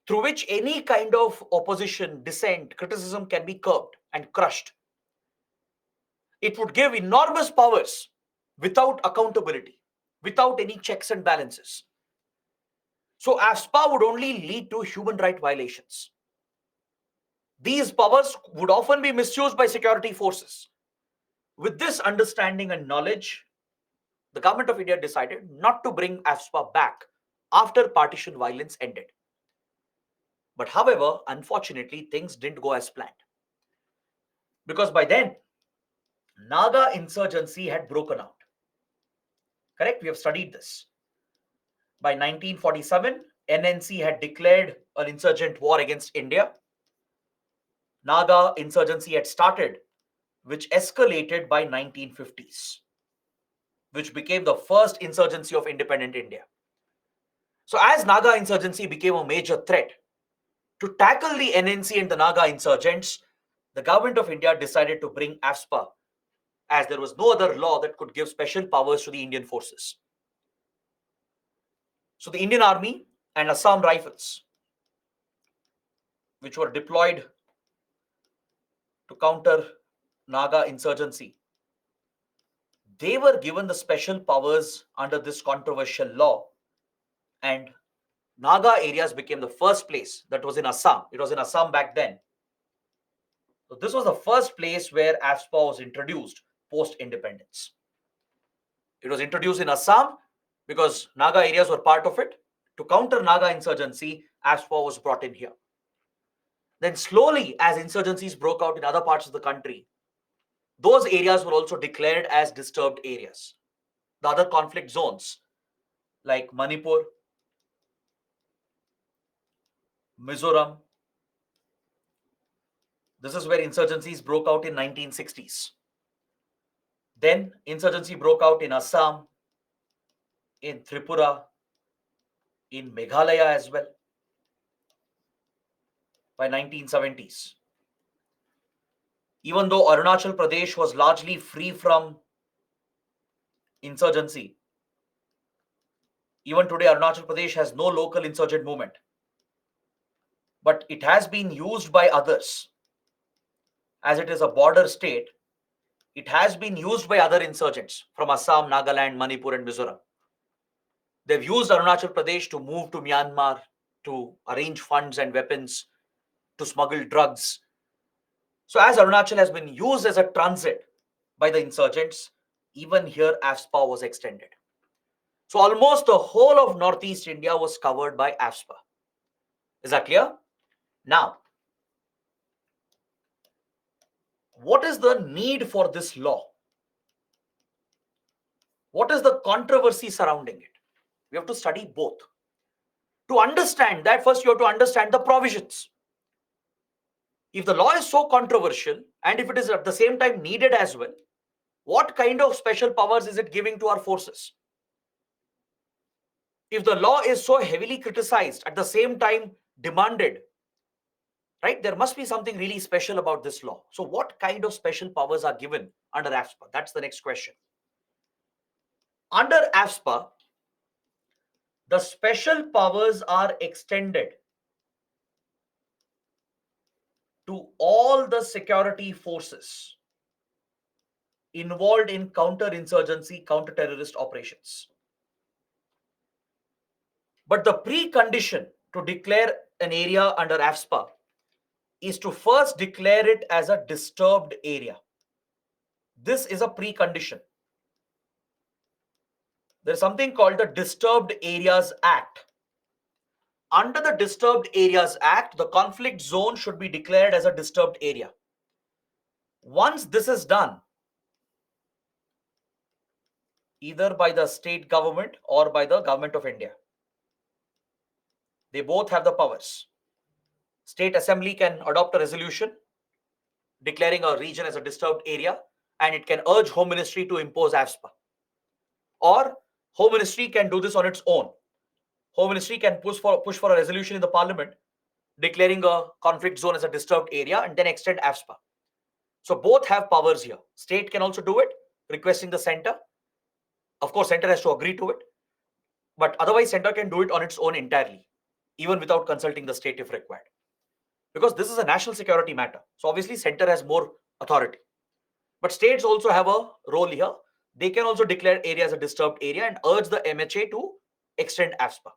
through which any kind of opposition, dissent, criticism can be curbed and crushed. It would give enormous powers without accountability, without any checks and balances. So AFSPA would only lead to human right violations. These powers would often be misused by security forces. With this understanding and knowledge, the government of India decided not to bring AFSPA back after partition violence ended. But however, unfortunately, things didn't go as planned. Because by then, Naga insurgency had broken out. Correct? We have studied this. By 1947, NNC had declared an insurgent war against India. Naga insurgency had started, which escalated by 1950s, which became the first insurgency of independent India. So as Naga insurgency became a major threat, to tackle the NNC and the Naga insurgents, the government of India decided to bring AFSPA, as there was no other law that could give special powers to the Indian forces. So the Indian Army and Assam Rifles, which were deployed to counter Naga insurgency, they were given the special powers under this controversial law, and Naga areas became the first place. That was in Assam. It was in Assam back then. So this was the first place where AFSPA was introduced post-independence. It was introduced in Assam because Naga areas were part of it. To counter Naga insurgency, AFSPA was brought in here. Then slowly, as insurgencies broke out in other parts of the country, those areas were also declared as disturbed areas. The other conflict zones like Manipur, Mizoram, This is where insurgencies broke out in 1960s. Then insurgency broke out in Assam, in Tripura, in Meghalaya as well by 1970s. Even though Arunachal Pradesh was largely free from insurgency, even today Arunachal Pradesh has no local insurgent movement. But it has been used by others. As it is a border state, it has been used by other insurgents from Assam, Nagaland, Manipur, and Mizoram. They've used Arunachal Pradesh to move to Myanmar, to arrange funds and weapons, to smuggle drugs. So, as Arunachal has been used as a transit by the insurgents, even here AFSPA was extended. So, almost the whole of Northeast India was covered by AFSPA. Is that clear? Now, what is the need for this law? What is the controversy surrounding it? We have to study both. To understand that, first you have to understand the provisions. If the law is so controversial and if it is at the same time needed as well, what kind of special powers is it giving to our forces? If the law is so heavily criticized, at the same time demanded, right, there must be something really special about this law. So what kind of special powers are given under AFSPA? That's the next question. Under AFSPA, the special powers are extended to all the security forces involved in counter-insurgency, counter-terrorist operations. But the precondition to declare an area under AFSPA is to first declare it as a disturbed area. This is a precondition. There is something called the Disturbed Areas Act. Under the Disturbed Areas Act, the conflict zone should be declared as a disturbed area. Once this is done, either by the state government or by the government of India, they both have the powers. State Assembly can adopt a resolution declaring a region as a disturbed area, and it can urge Home Ministry to impose AFSPA. Or Home Ministry can do this on its own. Home Ministry can push for a resolution in the Parliament declaring a conflict zone as a disturbed area and then extend AFSPA. So both have powers here. State can also do it, requesting the center. Of course, center has to agree to it, but otherwise center can do it on its own entirely, even without consulting the state if required. Because this is a national security matter. So obviously center has more authority. But states also have a role here. They can also declare area as a disturbed area and urge the MHA to extend AFSPA.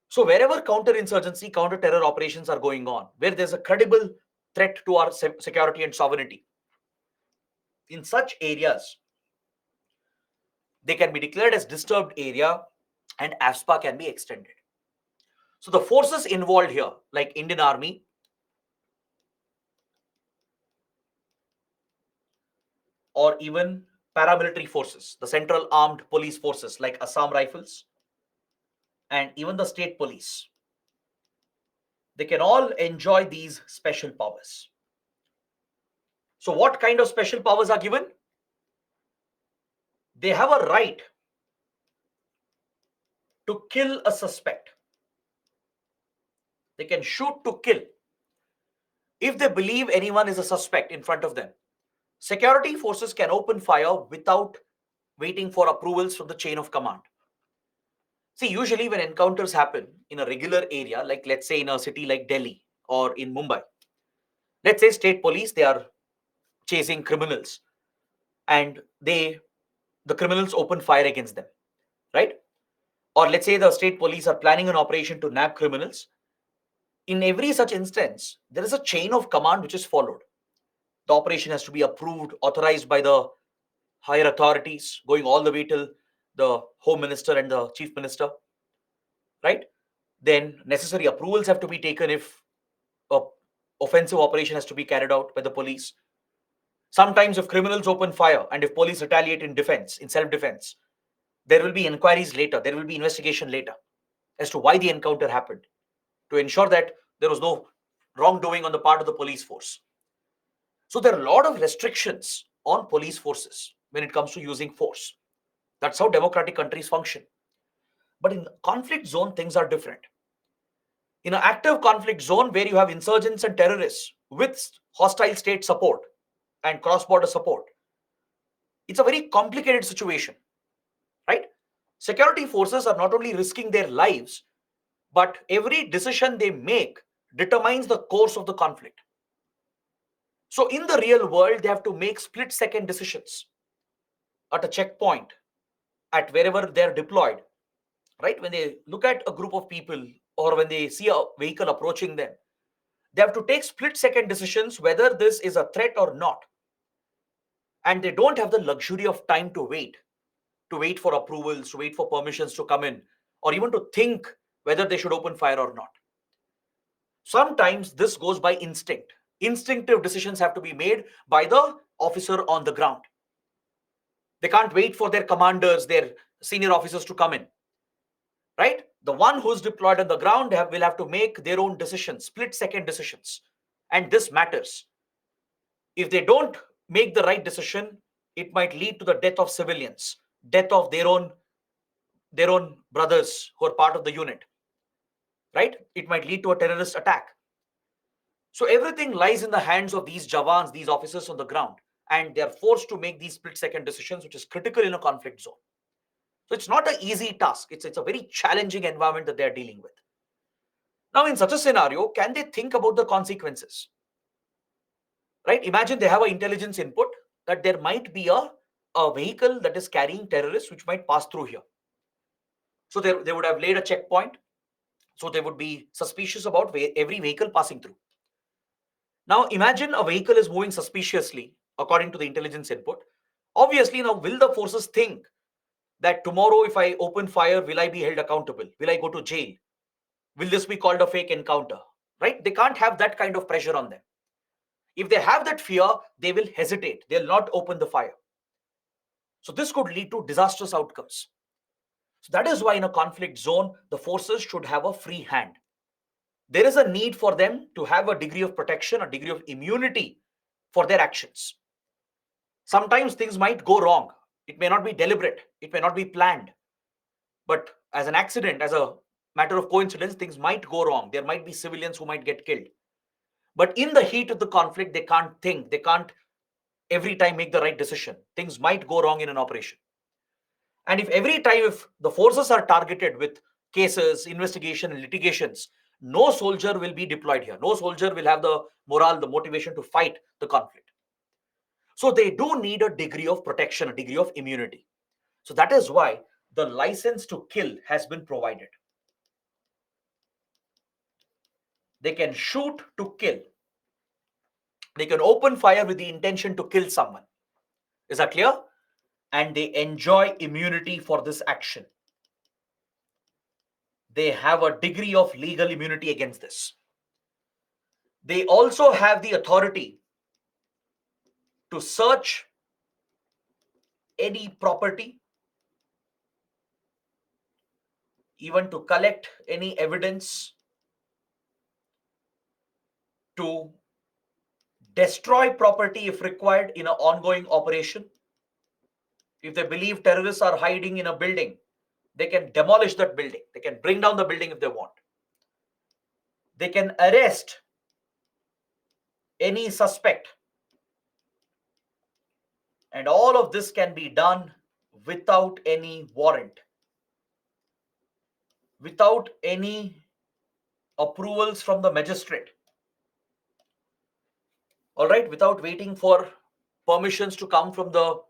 So wherever counter-insurgency, counter-terror operations are going on, where there's a credible threat to our security and sovereignty, in such areas, they can be declared as disturbed area and AFSPA can be extended. So the forces involved here, like Indian Army, or even paramilitary forces, the Central Armed Police Forces like Assam Rifles, and even the state police, they can all enjoy these special powers. So what kind of special powers are given? They have a right to kill a suspect. They can shoot to kill. If they believe anyone is a suspect in front of them, security forces can open fire without waiting for approvals from the chain of command. See, usually when encounters happen in a regular area, like let's say in a city like Delhi or in Mumbai, let's say state police, they are chasing criminals and the criminals open fire against them, right? Or let's say the state police are planning an operation to nab criminals. In every such instance, there is a chain of command which is followed. The operation has to be approved, authorized by the higher authorities, going all the way till the Home Minister and the Chief Minister, right? Then necessary approvals have to be taken if a offensive operation has to be carried out by the police. Sometimes if criminals open fire and if police retaliate in defense, in self-defense, there will be inquiries later, there will be investigation later as to why the encounter happened, to ensure that there was no wrongdoing on the part of the police force. So there are a lot of restrictions on police forces when it comes to using force. That's how democratic countries function. But in conflict zone, things are different. In an active conflict zone where you have insurgents and terrorists with hostile state support and cross-border support, it's a very complicated situation, right? Security forces are not only risking their lives, but every decision they make determines the course of the conflict. So in the real world, they have to make split-second decisions at a checkpoint, at wherever they're deployed, right? When they look at a group of people or when they see a vehicle approaching them, they have to take split-second decisions whether this is a threat or not. And they don't have the luxury of time to wait for approvals, to wait for permissions to come in, or even to think whether they should open fire or not. Sometimes this goes by instinct. Instinctive decisions have to be made by the officer on the ground. They can't wait for their commanders, their senior officers to come in, right? The one who's deployed on the ground will have to make their own decisions, split second decisions. And this matters. If they don't make the right decision, it might lead to the death of civilians, death of their own brothers who are part of the unit, right? It might lead to a terrorist attack. So everything lies in the hands of these jawans, these officers on the ground, and they're forced to make these split second decisions, which is critical in a conflict zone. So it's not an easy task. It's a very challenging environment that they're dealing with. Now, in such a scenario, can they think about the consequences? Right? Imagine they have an intelligence input that there might be a vehicle that is carrying terrorists which might pass through here. So they would have laid a checkpoint. So they would be suspicious about every vehicle passing through. Now, imagine a vehicle is moving suspiciously according to the intelligence input. Obviously, now will the forces think that tomorrow if I open fire, will I be held accountable? Will I go to jail? Will this be called a fake encounter? Right? They can't have that kind of pressure on them. If they have that fear, they will hesitate. They'll not open the fire. So this could lead to disastrous outcomes. So that is why in a conflict zone, the forces should have a free hand. There is a need for them to have a degree of protection, a degree of immunity for their actions. Sometimes things might go wrong. It may not be deliberate. It may not be planned. But as an accident, as a matter of coincidence, things might go wrong. There might be civilians who might get killed. But in the heat of the conflict, they can't think. They can't every time make the right decision. Things might go wrong in an operation. And if every time, if the forces are targeted with cases, investigation, and litigations, no soldier will be deployed here. No soldier will have the morale, the motivation to fight the conflict. So they do need a degree of protection, a degree of immunity. So that is why the license to kill has been provided. They can shoot to kill. They can open fire with the intention to kill someone. Is that clear? And they enjoy immunity for this action. They have a degree of legal immunity against this. They also have the authority to search any property, even to collect any evidence, to destroy property if required in an ongoing operation. If they believe terrorists are hiding in a building, they can demolish that building. They can bring down the building if they want. They can arrest any suspect. And all of this can be done without any warrant, without any approvals from the magistrate. All right, without waiting for permissions to come from the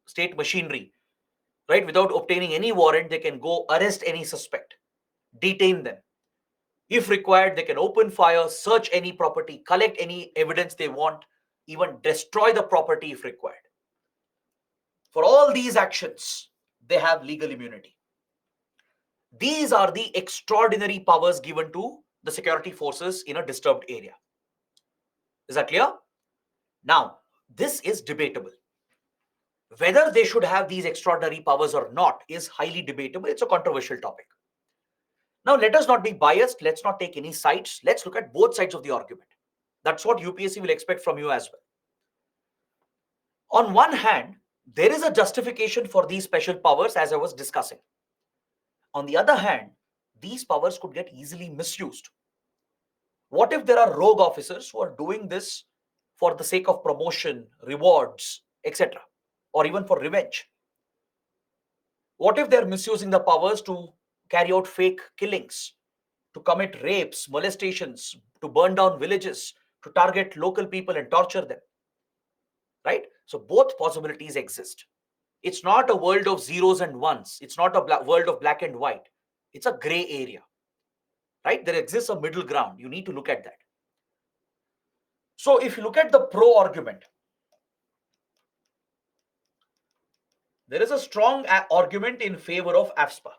state machinery, right? Without obtaining any warrant, they can go arrest any suspect, detain them. If required, they can open fire, search any property, collect any evidence they want, even destroy the property if required. For all these actions, they have legal immunity. These are the extraordinary powers given to the security forces in a disturbed area. Is that clear? Now, this is debatable. Whether they should have these extraordinary powers or not is highly debatable. It's a controversial topic. Now, let us not be biased. Let's not take any sides. Let's look at both sides of the argument. That's what UPSC will expect from you as well. On one hand, there is a justification for these special powers, as I was discussing. On the other hand, these powers could get easily misused. What if there are rogue officers who are doing this for the sake of promotion, rewards, etc., or even for revenge? What if they're misusing the powers to carry out fake killings, to commit rapes, molestations, to burn down villages, to target local people and torture them? Right? So both possibilities exist. It's not a world of zeros and ones. It's not a world of black and white. It's a gray area. Right? There exists a middle ground. You need to look at that. So if you look at the pro argument, there is a strong argument in favor of AFSPA.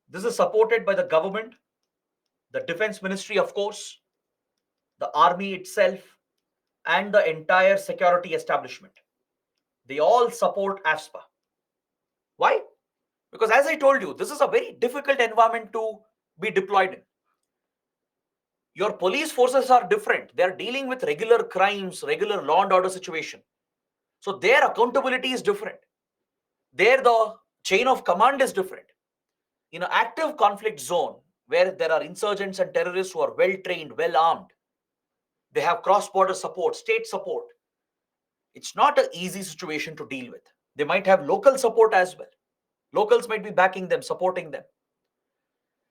This is supported by the government, the defense ministry, of course, the army itself, and the entire security establishment. They all support AFSPA. Why? Because as I told you, this is a very difficult environment to be deployed in. Your police forces are different. They are dealing with regular crimes, regular law and order situation. So their accountability is different. There, the chain of command is different. In an active conflict zone where there are insurgents and terrorists who are well trained, well armed, they have cross-border support, state support. It's not an easy situation to deal with. They might have local support as well. Locals might be backing them, supporting them.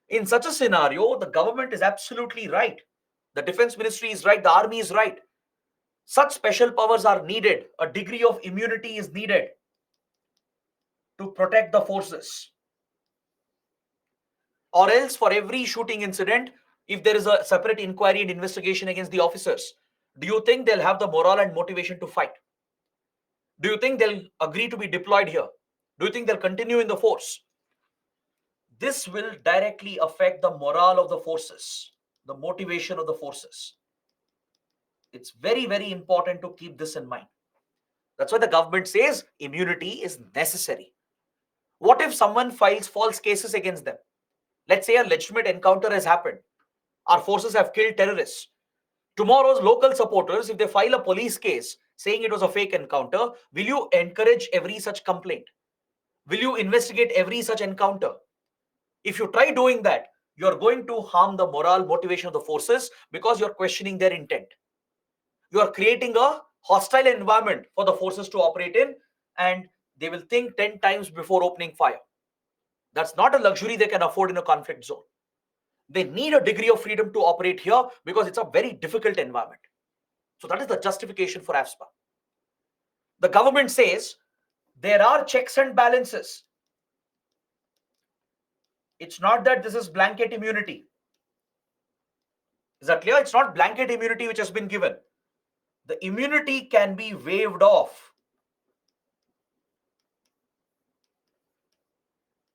In such a scenario, the government is absolutely right. The defense ministry is right. The army is right. Such special powers are needed. A degree of immunity is needed to protect the forces. Or else, for every shooting incident, if there is a separate inquiry and investigation against the officers, do you think they'll have the morale and motivation to fight? Do you think they'll agree to be deployed here? Do you think they'll continue in the force? This will directly affect the morale of the forces, the motivation of the forces. It's very, very important to keep this in mind. That's why the government says immunity is necessary. What if someone files false cases against them? Let's say a legitimate encounter has happened. Our forces have killed terrorists. Tomorrow's local supporters, if they file a police case saying it was a fake encounter, will you encourage every such complaint? Will you investigate every such encounter? If you try doing that, you're going to harm the morale, motivation of the forces because you're questioning their intent. You are creating a hostile environment for the forces to operate in, and they will think 10 times before opening fire. That's not a luxury they can afford in a conflict zone. They need a degree of freedom to operate here because it's a very difficult environment. So that is the justification for AFSPA. The government says there are checks and balances. It's not that this is blanket immunity. Is that clear? It's not blanket immunity which has been given. The immunity can be waived off.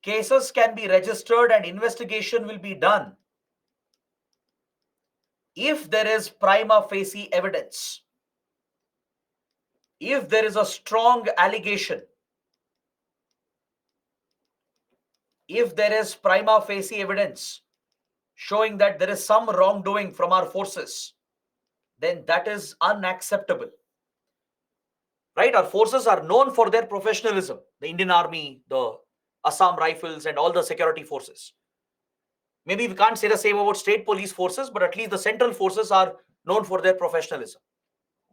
Cases can be registered and investigation will be done if there is prima facie evidence. If there is a strong allegation, if there is prima facie evidence showing that there is some wrongdoing from our forces, then that is unacceptable. Right? Our forces are known for their professionalism. The Indian Army, the Assam Rifles, and all the security forces. Maybe we can't say the same about state police forces, but at least the central forces are known for their professionalism.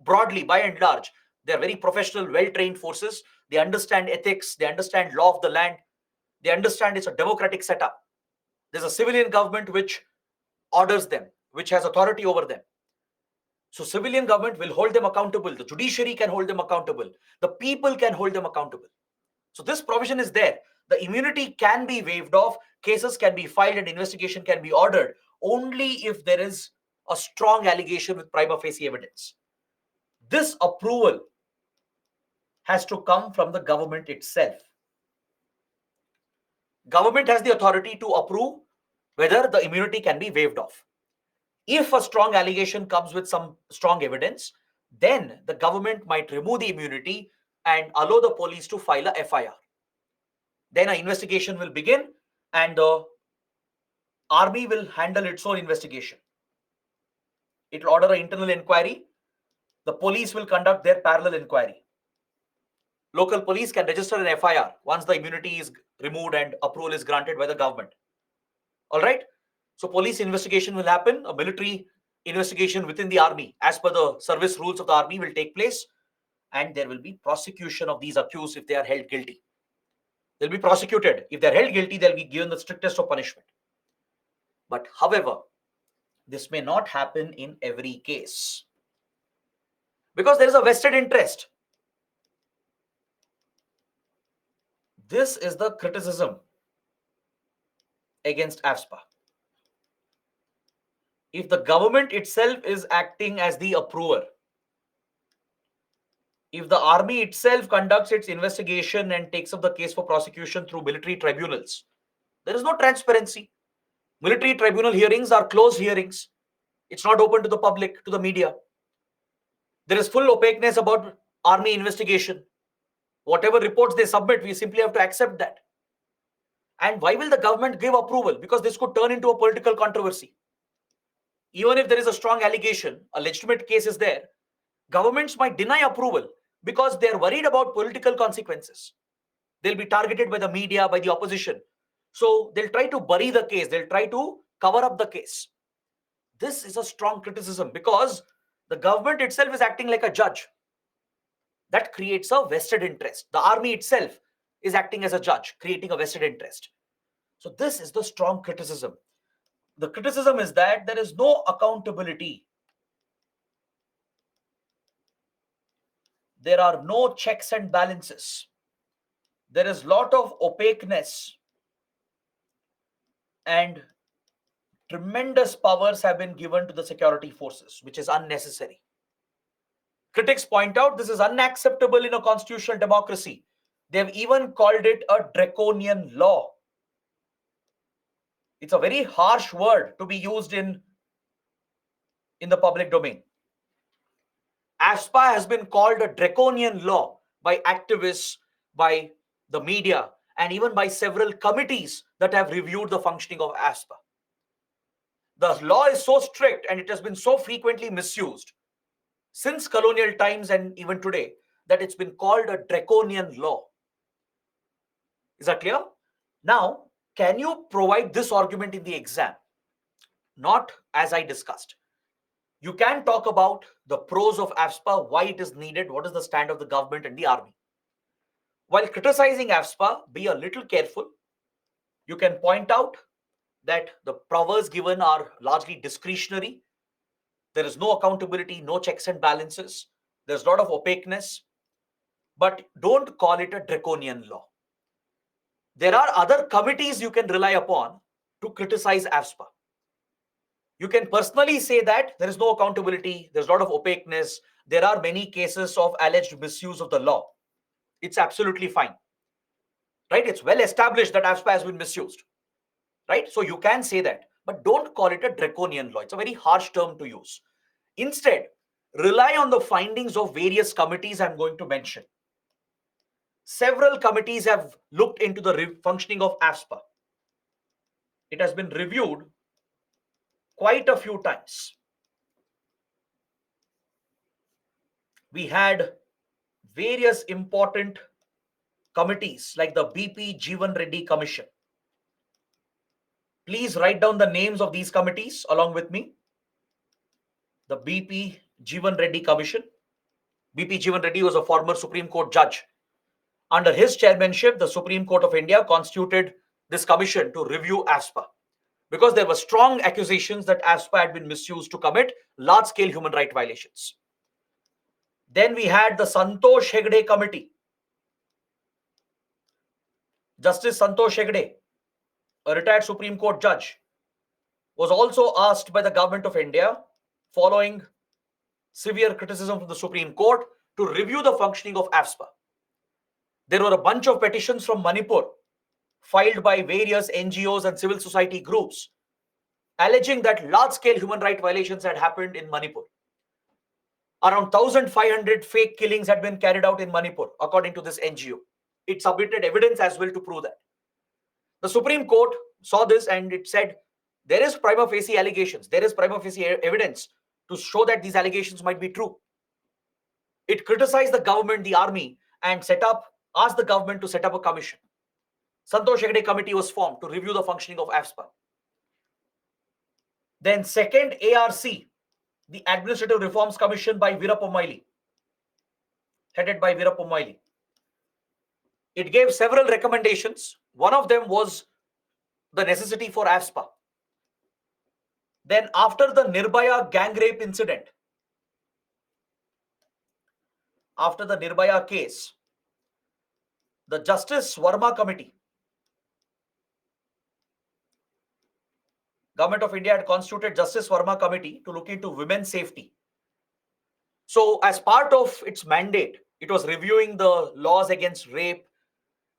Broadly, by and large, they are very professional, well-trained forces. They understand ethics. They understand law of the land. They understand it's a democratic setup. There's a civilian government which orders them, which has authority over them. So civilian government will hold them accountable. The judiciary can hold them accountable. The people can hold them accountable. So this provision is there. The immunity can be waived off. Cases can be filed and investigation can be ordered only if there is a strong allegation with prima facie evidence. This approval has to come from the government itself. Government has the authority to approve whether the immunity can be waived off. If a strong allegation comes with some strong evidence, then the government might remove the immunity and allow the police to file a FIR. Then an investigation will begin and the Army will handle its own investigation. It will order an internal inquiry. The police will conduct their parallel inquiry. Local police can register an FIR once the immunity is removed and approval is granted by the government. All right. So police investigation will happen. A military investigation within the army, as per the service rules of the army, will take place, and there will be prosecution of these accused if they are held guilty. They'll be prosecuted. If they're held guilty, they'll be given the strictest of punishment. But however, this may not happen in every case because there is a vested interest. This is the criticism against AFSPA. If the government itself is acting as the approver, if the army itself conducts its investigation and takes up the case for prosecution through military tribunals, there is no transparency. Military tribunal hearings are closed hearings. It's not open to the public, to the media. There is full opaqueness about army investigation. Whatever reports they submit, we simply have to accept that. And why will the government give approval? Because this could turn into a political controversy. Even if there is a strong allegation, a legitimate case is there, governments might deny approval because they are worried about political consequences. They'll be targeted by the media, by the opposition. So they'll try to bury the case. They'll try to cover up the case. This is a strong criticism because the government itself is acting like a judge. That creates a vested interest. The army itself is acting as a judge, creating a vested interest. So this is the strong criticism. The criticism is that there is no accountability. There are no checks and balances. There is a lot of opaqueness, and tremendous powers have been given to the security forces, which is unnecessary. Critics point out this is unacceptable in a constitutional democracy. They have even called it a draconian law. It's a very harsh word to be used in the public domain. AFSPA has been called a draconian law by activists, by the media, and even by several committees that have reviewed the functioning of AFSPA. The law is so strict and it has been so frequently misused since colonial times and even today that it's been called a draconian law. Is that clear? Now, can you provide this argument in the exam? Not as I discussed. You can talk about the pros of AFSPA, why it is needed, what is the stand of the government and the army. While criticizing AFSPA, be a little careful. You can point out that the powers given are largely discretionary. There is no accountability, no checks and balances. There's a lot of opaqueness. But don't call it a draconian law. There are other committees you can rely upon to criticize AFSPA. You can personally say that there is no accountability, there's a lot of opaqueness, there are many cases of alleged misuse of the law. It's absolutely fine. Right? It's well established that AFSPA has been misused. Right? So you can say that, but don't call it a draconian law. It's a very harsh term to use. Instead, rely on the findings of various committees I'm going to mention. Several committees have looked into the functioning of AFSPA. It has been reviewed quite a few times. We had various important committees like the BP Jeevan Reddy Commission. Please write down the names of these committees along with me. The BP Jeevan Reddy Commission. BP Jeevan Reddy was a former Supreme Court judge. Under his chairmanship, the Supreme Court of India constituted this commission to review AFSPA because there were strong accusations that AFSPA had been misused to commit large-scale human rights violations. Then we had the Santosh Hegde Committee. Justice Santosh Hegde, a retired Supreme Court judge, was also asked by the government of India, following severe criticism from the Supreme Court, to review the functioning of AFSPA. There were a bunch of petitions from Manipur filed by various NGOs and civil society groups alleging that large-scale human rights violations had happened in Manipur. Around 1,500 fake killings had been carried out in Manipur, according to this NGO. It submitted evidence as well to prove that. The Supreme Court saw this and it said There is prima facie allegations. There is prima facie evidence to show that these allegations might be true. It criticized the government, the army, and asked the government to set up a commission. Santosh Hegde committee was formed to review the functioning of AFSPA. Then second ARC, the Administrative Reforms Commission by Veerappa Moily, headed by Veerappa Moily. It gave several recommendations. One of them was the necessity for AFSPA. Then after the Nirbhaya gang rape incident, after the Nirbhaya case, the Justice Verma Committee, Government of India had constituted Justice Verma Committee to look into women's safety. So as part of its mandate, it was reviewing the laws against rape.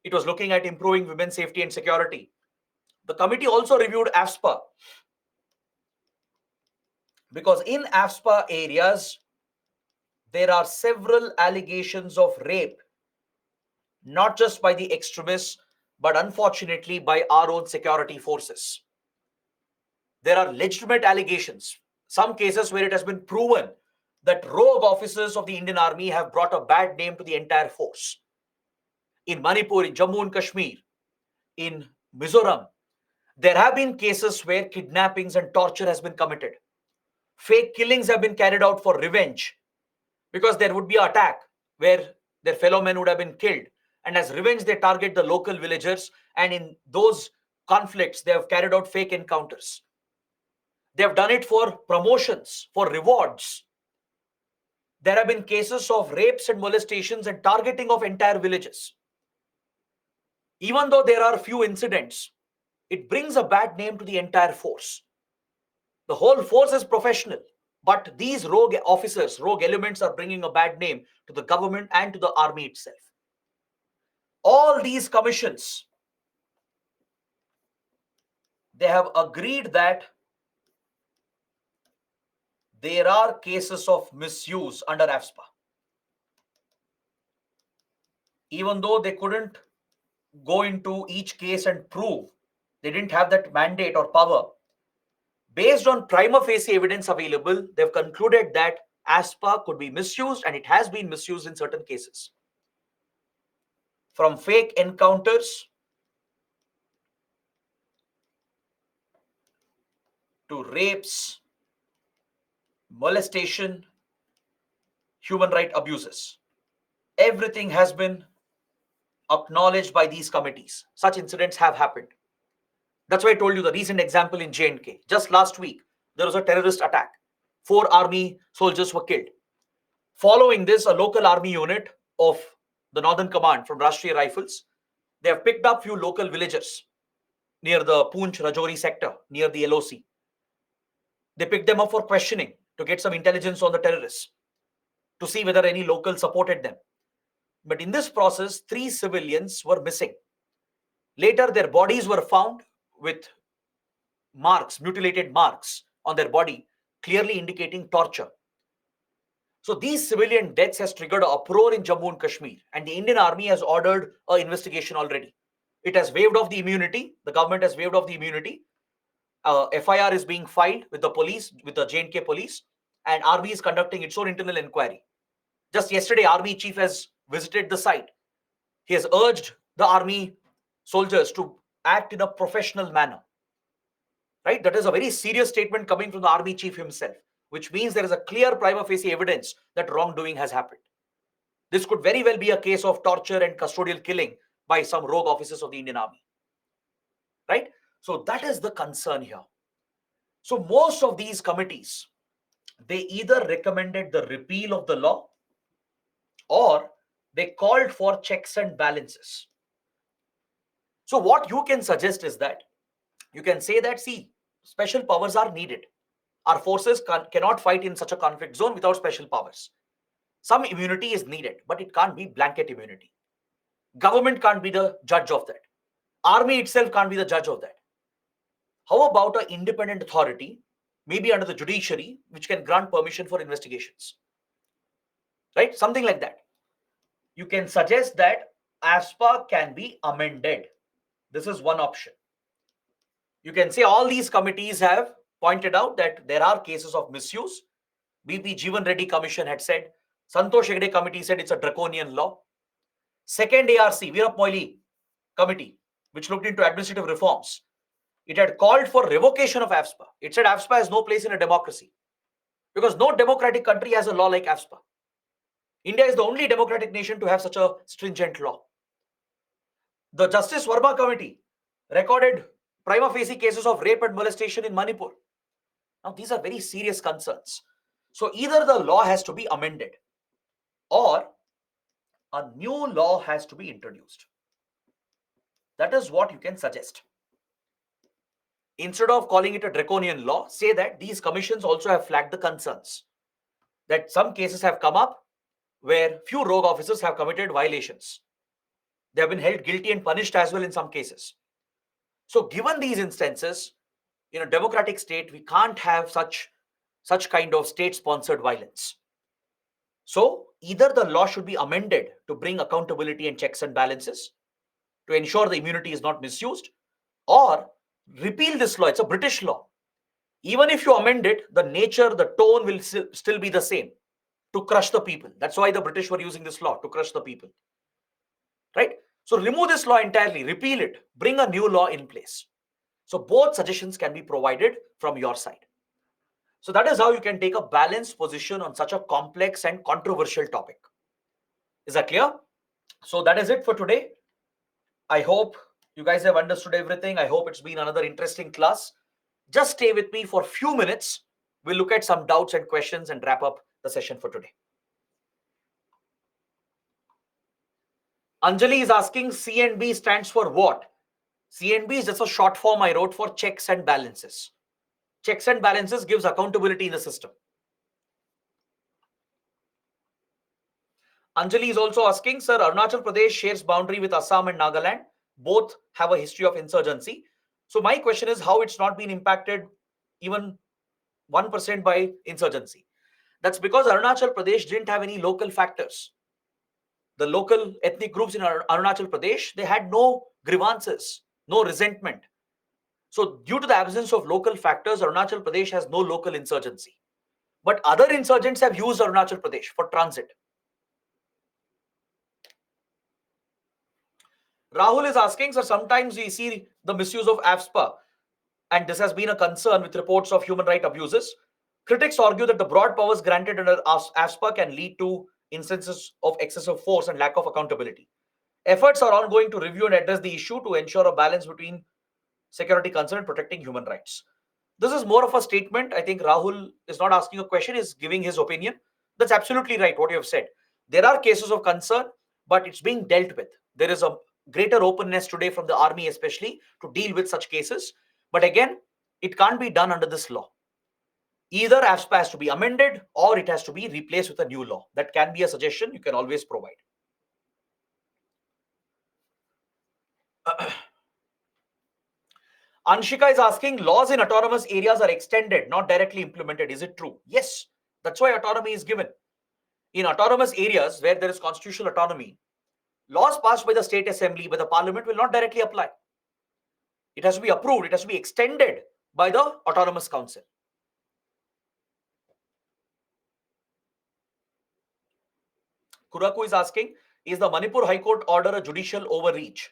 It was looking at improving women's safety and security. The committee also reviewed AFSPA, because in AFSPA areas, there are several allegations of rape, not just by the extremists, but unfortunately by our own security forces. There are legitimate allegations, some cases where it has been proven that rogue officers of the Indian Army have brought a bad name to the entire force. In Manipur, in Jammu and Kashmir, in Mizoram, there have been cases where kidnappings and torture has been committed. Fake killings have been carried out for revenge, because there would be an attack where their fellow men would have been killed. And as revenge, they target the local villagers. And in those conflicts, they have carried out fake encounters. They have done it for promotions, for rewards. There have been cases of rapes and molestations and targeting of entire villages. Even though there are few incidents, it brings a bad name to the entire force. The whole force is professional, but these rogue officers, rogue elements are bringing a bad name to the government and to the army itself. All these commissions, they have agreed that there are cases of misuse under AFSPA. Even though they couldn't go into each case and prove, they didn't have that mandate or power, based on prima facie evidence available, they've concluded that AFSPA could be misused, and it has been misused in certain cases. From fake encounters to rapes, molestation, human rights abuses, everything has been acknowledged by these committees. Such incidents have happened. That's why I told you the recent example in J&K. Just last week, there was a terrorist attack. 4 army soldiers were killed. Following this, a local army unit of the Northern Command from Rashtriya Rifles, they have picked up few local villagers near the Poonch Rajouri sector, near the LOC. They picked them up for questioning to get some intelligence on the terrorists, to see whether any local supported them. But in this process, 3 civilians were missing. Later, their bodies were found with marks, mutilated marks on their body, clearly indicating torture. So these civilian deaths has triggered an uproar in Jammu and Kashmir, and the Indian Army has ordered an investigation already. It has waived off the immunity. The government has waived off the immunity. FIR is being filed with the police, with the J&K police, and Army is conducting its own internal inquiry. Just yesterday, Army chief has visited the site. He has urged the army soldiers to act in a professional manner. Right? That is a very serious statement coming from the army chief himself, which means there is a clear prima facie evidence that wrongdoing has happened. This could very well be a case of torture and custodial killing by some rogue officers of the Indian Army. Right? So that is the concern here. So most of these committees, they either recommended the repeal of the law, or they called for checks and balances. So what you can suggest is that you can say that, see, special powers are needed. Our forces cannot fight in such a conflict zone without special powers. Some immunity is needed, but it can't be blanket immunity. Government can't be the judge of that. Army itself can't be the judge of that. How about an independent authority, maybe under the judiciary, which can grant permission for investigations? Right? Something like that. You can suggest that AFSPA can be amended. This is one option. You can say all these committees have pointed out that there are cases of misuse. BP Jeevan Reddy Commission had said, Santosh Hegde Committee said it's a draconian law. Second ARC, Veerap Moily Committee, which looked into administrative reforms, it had called for revocation of AFSPA. It said AFSPA has no place in a democracy because no democratic country has a law like AFSPA. India is the only democratic nation to have such a stringent law. The Justice Verma Committee recorded prima facie cases of rape and molestation in Manipur. Now, these are very serious concerns. So, either the law has to be amended or a new law has to be introduced. That is what you can suggest. Instead of calling it a draconian law, say that these commissions also have flagged the concerns that some cases have come up where few rogue officers have committed violations. They have been held guilty and punished as well in some cases. So, given these instances, in a democratic state, we can't have such kind of state-sponsored violence. So, either the law should be amended to bring accountability and checks and balances to ensure the immunity is not misused, or repeal this law. It's a British law. Even if you amend it, the nature, the tone will still be the same, to crush the people. That's why the British were using this law, to crush the people. Right? So remove this law entirely, repeal it, bring a new law in place. So both suggestions can be provided from your side. So that is how you can take a balanced position on such a complex and controversial topic. Is that clear? So that is it for today. I hope you guys have understood everything. I hope it's been another interesting class. Just stay with me for a few minutes. We'll look at some doubts and questions and wrap up the session for today. Anjali is asking, CNB stands for what? CNB is just a short form I wrote for checks and balances. Checks and balances gives accountability in the system. Anjali is also asking, sir, Arunachal Pradesh shares boundary with Assam and Nagaland. Both have a history of insurgency. So my question is how it's not been impacted even 1% by insurgency. That's because Arunachal Pradesh didn't have any local factors. The local ethnic groups in Arunachal Pradesh, they had no grievances, no resentment. So due to the absence of local factors, Arunachal Pradesh has no local insurgency. But other insurgents have used Arunachal Pradesh for transit. Rahul is asking, sir, sometimes we see the misuse of AFSPA, and this has been a concern with reports of human rights abuses. Critics argue that the broad powers granted under AFSPA can lead to instances of excessive force and lack of accountability. Efforts are ongoing to review and address the issue to ensure a balance between security concern and protecting human rights. This is more of a statement. I think Rahul is not asking a question, is giving his opinion. That's absolutely right, what you have said. There are cases of concern, but it's being dealt with. There is a greater openness today from the army, especially, to deal with such cases. But again, it can't be done under this law. Either AFSPA has to be amended or it has to be replaced with a new law. That can be a suggestion you can always provide. Anshika is asking, laws in autonomous areas are extended, not directly implemented. Is it true? Yes, that's why autonomy is given. In autonomous areas where there is constitutional autonomy, laws passed by the state assembly, by the parliament, will not directly apply. It has to be approved, it has to be extended by the autonomous council. Kuraku is asking, is the Manipur High Court order a judicial overreach?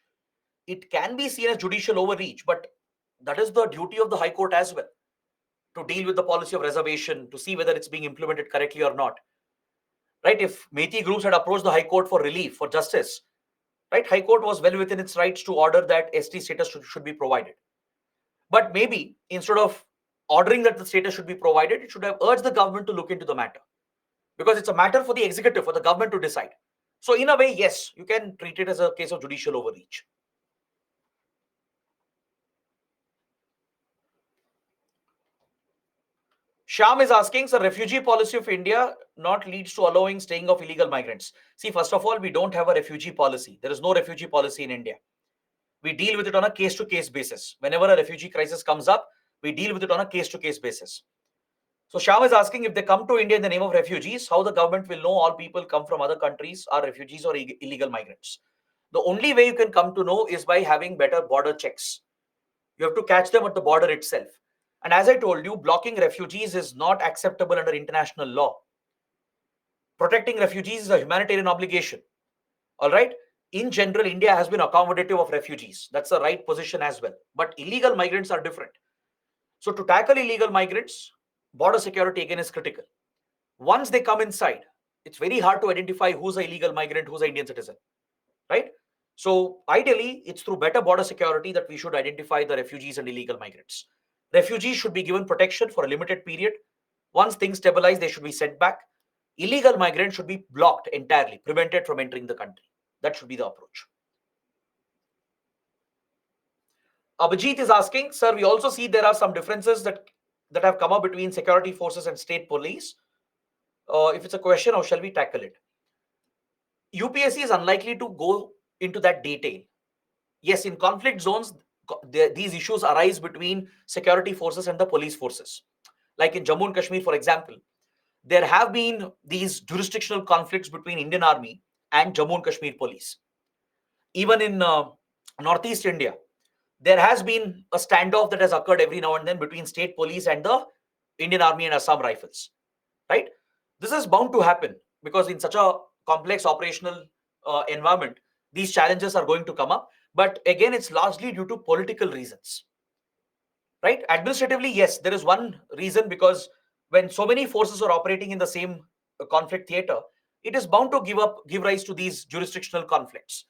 It can be seen as judicial overreach, but that is the duty of the High Court as well, to deal with the policy of reservation, to see whether it's being implemented correctly or not. Right? If Methi groups had approached the High Court for relief, for justice, right? High Court was well within its rights to order that ST status should be provided. But maybe instead of ordering that the status should be provided, it should have urged the government to look into the matter. Because it's a matter for the executive, for the government to decide. So in a way, yes, you can treat it as a case of judicial overreach. Sham is asking, the refugee policy of India not leads to allowing staying of illegal migrants. See, first of all, we don't have a refugee policy. There is no refugee policy in India. We deal with it on a case-to-case basis. Whenever a refugee crisis comes up, we deal with it on a case-to-case basis. So Sham is asking, if they come to India in the name of refugees, how the government will know all people come from other countries are refugees or illegal migrants. The only way you can come to know is by having better border checks. You have to catch them at the border itself. And as I told you, blocking refugees is not acceptable under international law. Protecting refugees is a humanitarian obligation. All right. In general, India has been accommodative of refugees. That's the right position as well. But illegal migrants are different. So to tackle illegal migrants, border security again is critical. Once they come inside, it's very hard to identify who's an illegal migrant, who's an Indian citizen, right? So ideally, it's through better border security that we should identify the refugees and illegal migrants. Refugees should be given protection for a limited period. Once things stabilize, they should be sent back. Illegal migrants should be blocked entirely, prevented from entering the country. That should be the approach. Abhijit is asking, sir, we also see there are some differences that have come up between security forces and state police. If it's a question, how shall we tackle it? UPSC is unlikely to go into that detail. Yes, in conflict zones, these issues arise between security forces and the police forces. Like in Jammu and Kashmir, for example, there have been these jurisdictional conflicts between Indian Army and Jammu and Kashmir police. Even in Northeast India, there has been a standoff that has occurred every now and then between state police and the Indian Army and Assam Rifles, right? This is bound to happen because in such a complex operational environment, these challenges are going to come up. But again, it's largely due to political reasons, right? Administratively, yes, there is one reason, because when so many forces are operating in the same conflict theater, it is bound to give rise to these jurisdictional conflicts.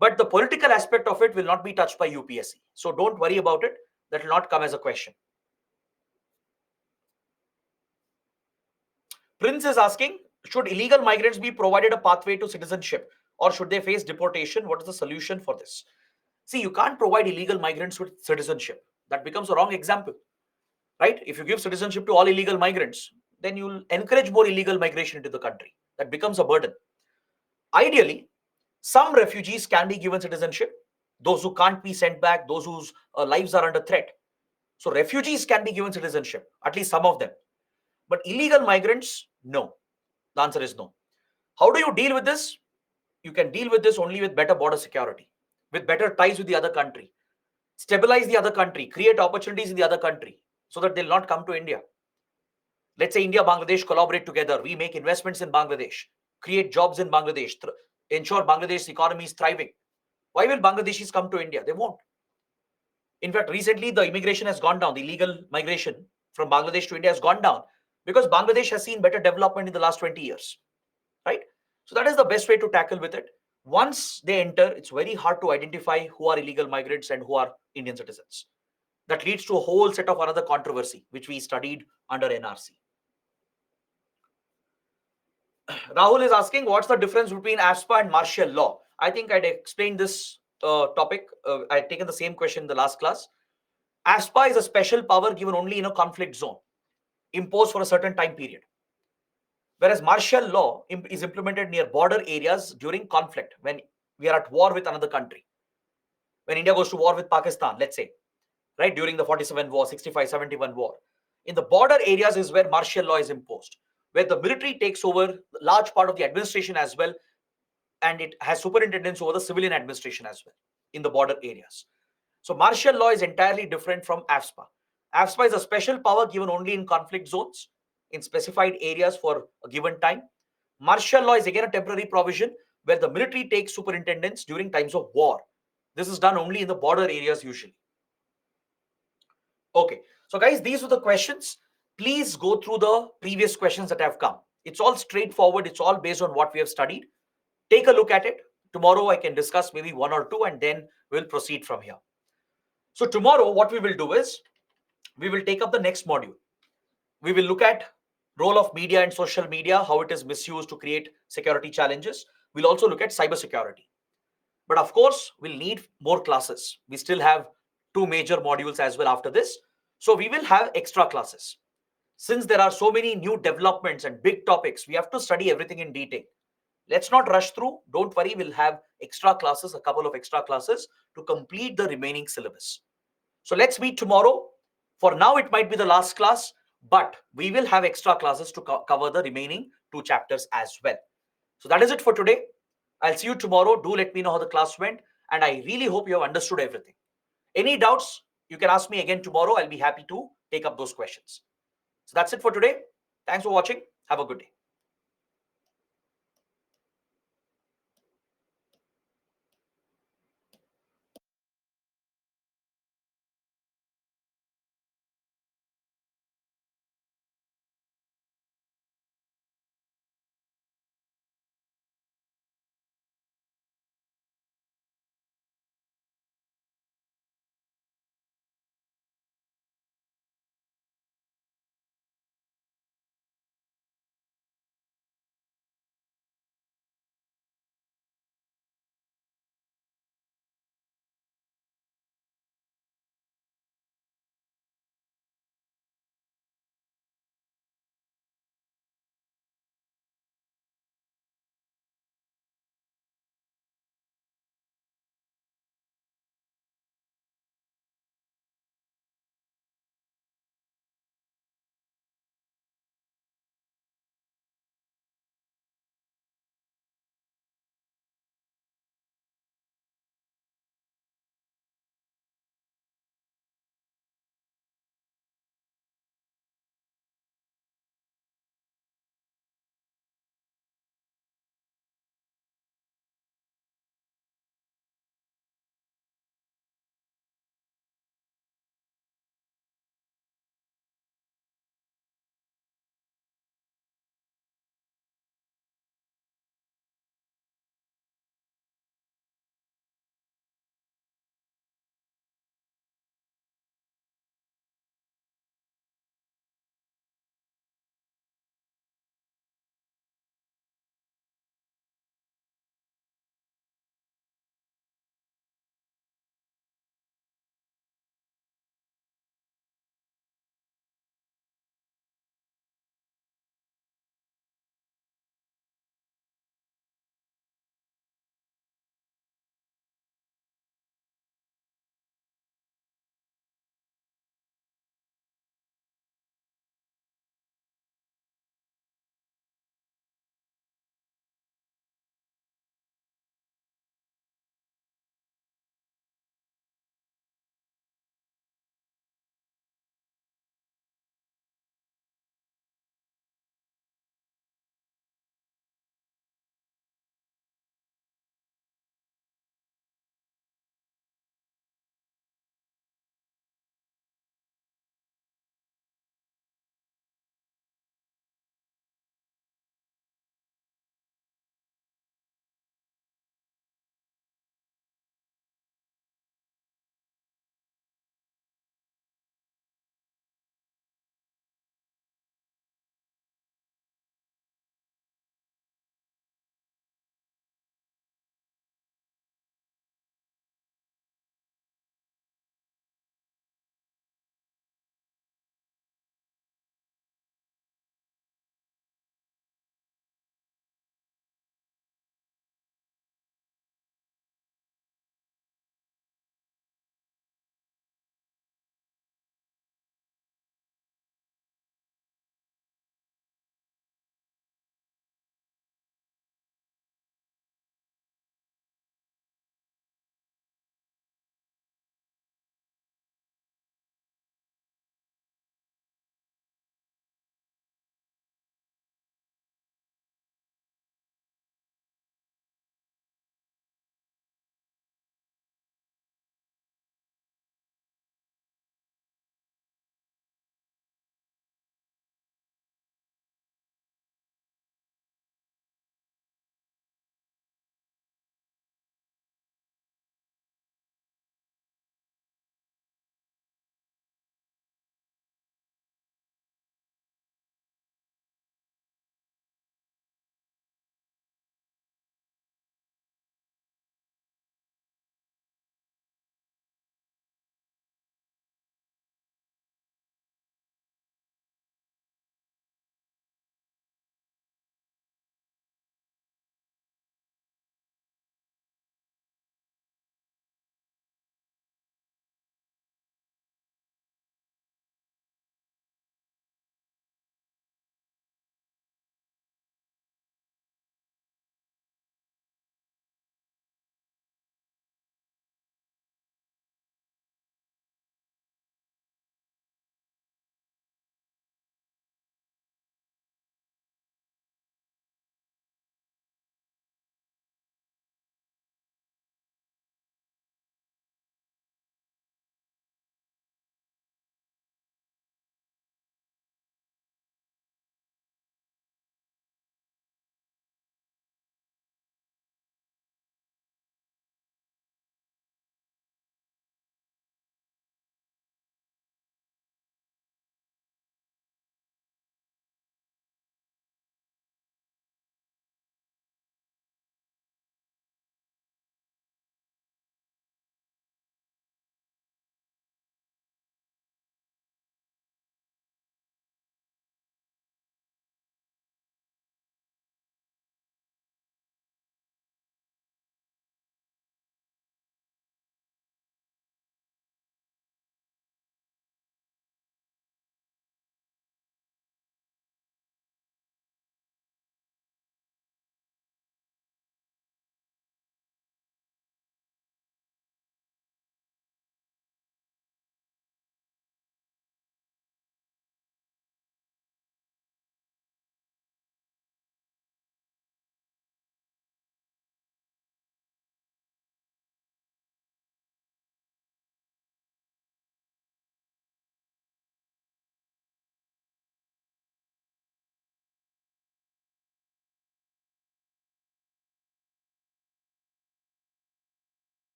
But the political aspect of it will not be touched by UPSC. So don't worry about it. That will not come as a question. Prince is asking, should illegal migrants be provided a pathway to citizenship, or should they face deportation? What is the solution for this? See, you can't provide illegal migrants with citizenship. That becomes a wrong example, right? If you give citizenship to all illegal migrants, then you'll encourage more illegal migration into the country. That becomes a burden. Ideally, some refugees can be given citizenship, those who can't be sent back, those whose lives are under threat. So refugees can be given citizenship, at least some of them. But illegal migrants, no. The answer is no. How do you deal with this? You can deal with this only with better border security, with better ties with the other country. Stabilize the other country, create opportunities in the other country so that they'll not come to India. Let's say India, Bangladesh collaborate together. We make investments in Bangladesh, create jobs in Bangladesh, ensure Bangladesh's economy is thriving. Why will Bangladeshis come to India? They won't. In fact, recently the immigration has gone down. The illegal migration from Bangladesh to India has gone down because Bangladesh has seen better development in the last 20 years, right? So that is the best way to tackle with it. Once they enter, it's very hard to identify who are illegal migrants and who are Indian citizens. That leads to a whole set of another controversy, which we studied under NRC. Rahul is asking, what's the difference between AFSPA and martial law? I think I'd explained this topic. I'd taken the same question in the last class. AFSPA is a special power given only in a conflict zone, imposed for a certain time period. Whereas martial law is implemented near border areas during conflict, when we are at war with another country. When India goes to war with Pakistan, let's say, right, during the 47 war, 65-71 war. In the border areas is where martial law is imposed, where the military takes over large part of the administration as well, and it has superintendence over the civilian administration as well in the border areas. So martial law is entirely different from AFSPA. AFSPA is a special power given only in conflict zones, in specified areas for a given time. Martial law is again a temporary provision where the military takes superintendence during times of war. This is done only in the border areas usually. Okay, so guys, these were the questions. Please go through the previous questions that have come. It's all straightforward. It's all based on what we have studied. Take a look at it. Tomorrow I can discuss maybe one or two, and then we'll proceed from here. So tomorrow what we will do is we will take up the next module. We will look at role of media and social media, how it is misused to create security challenges. We'll also look at cybersecurity. But of course, we'll need more classes. We still have two major modules as well after this. So we will have extra classes. Since there are so many new developments and big topics, we have to study everything in detail. Let's not rush through. Don't worry, we'll have extra classes, a couple of extra classes to complete the remaining syllabus. So let's meet tomorrow. For now, it might be the last class, but we will have extra classes to cover the remaining two chapters as well. So that is it for today. I'll see you tomorrow. Do let me know how the class went, and I really hope you have understood everything. Any doubts, You can ask me again tomorrow. I'll be happy to take up those questions. So that's it for today. Thanks for watching. Have a good day.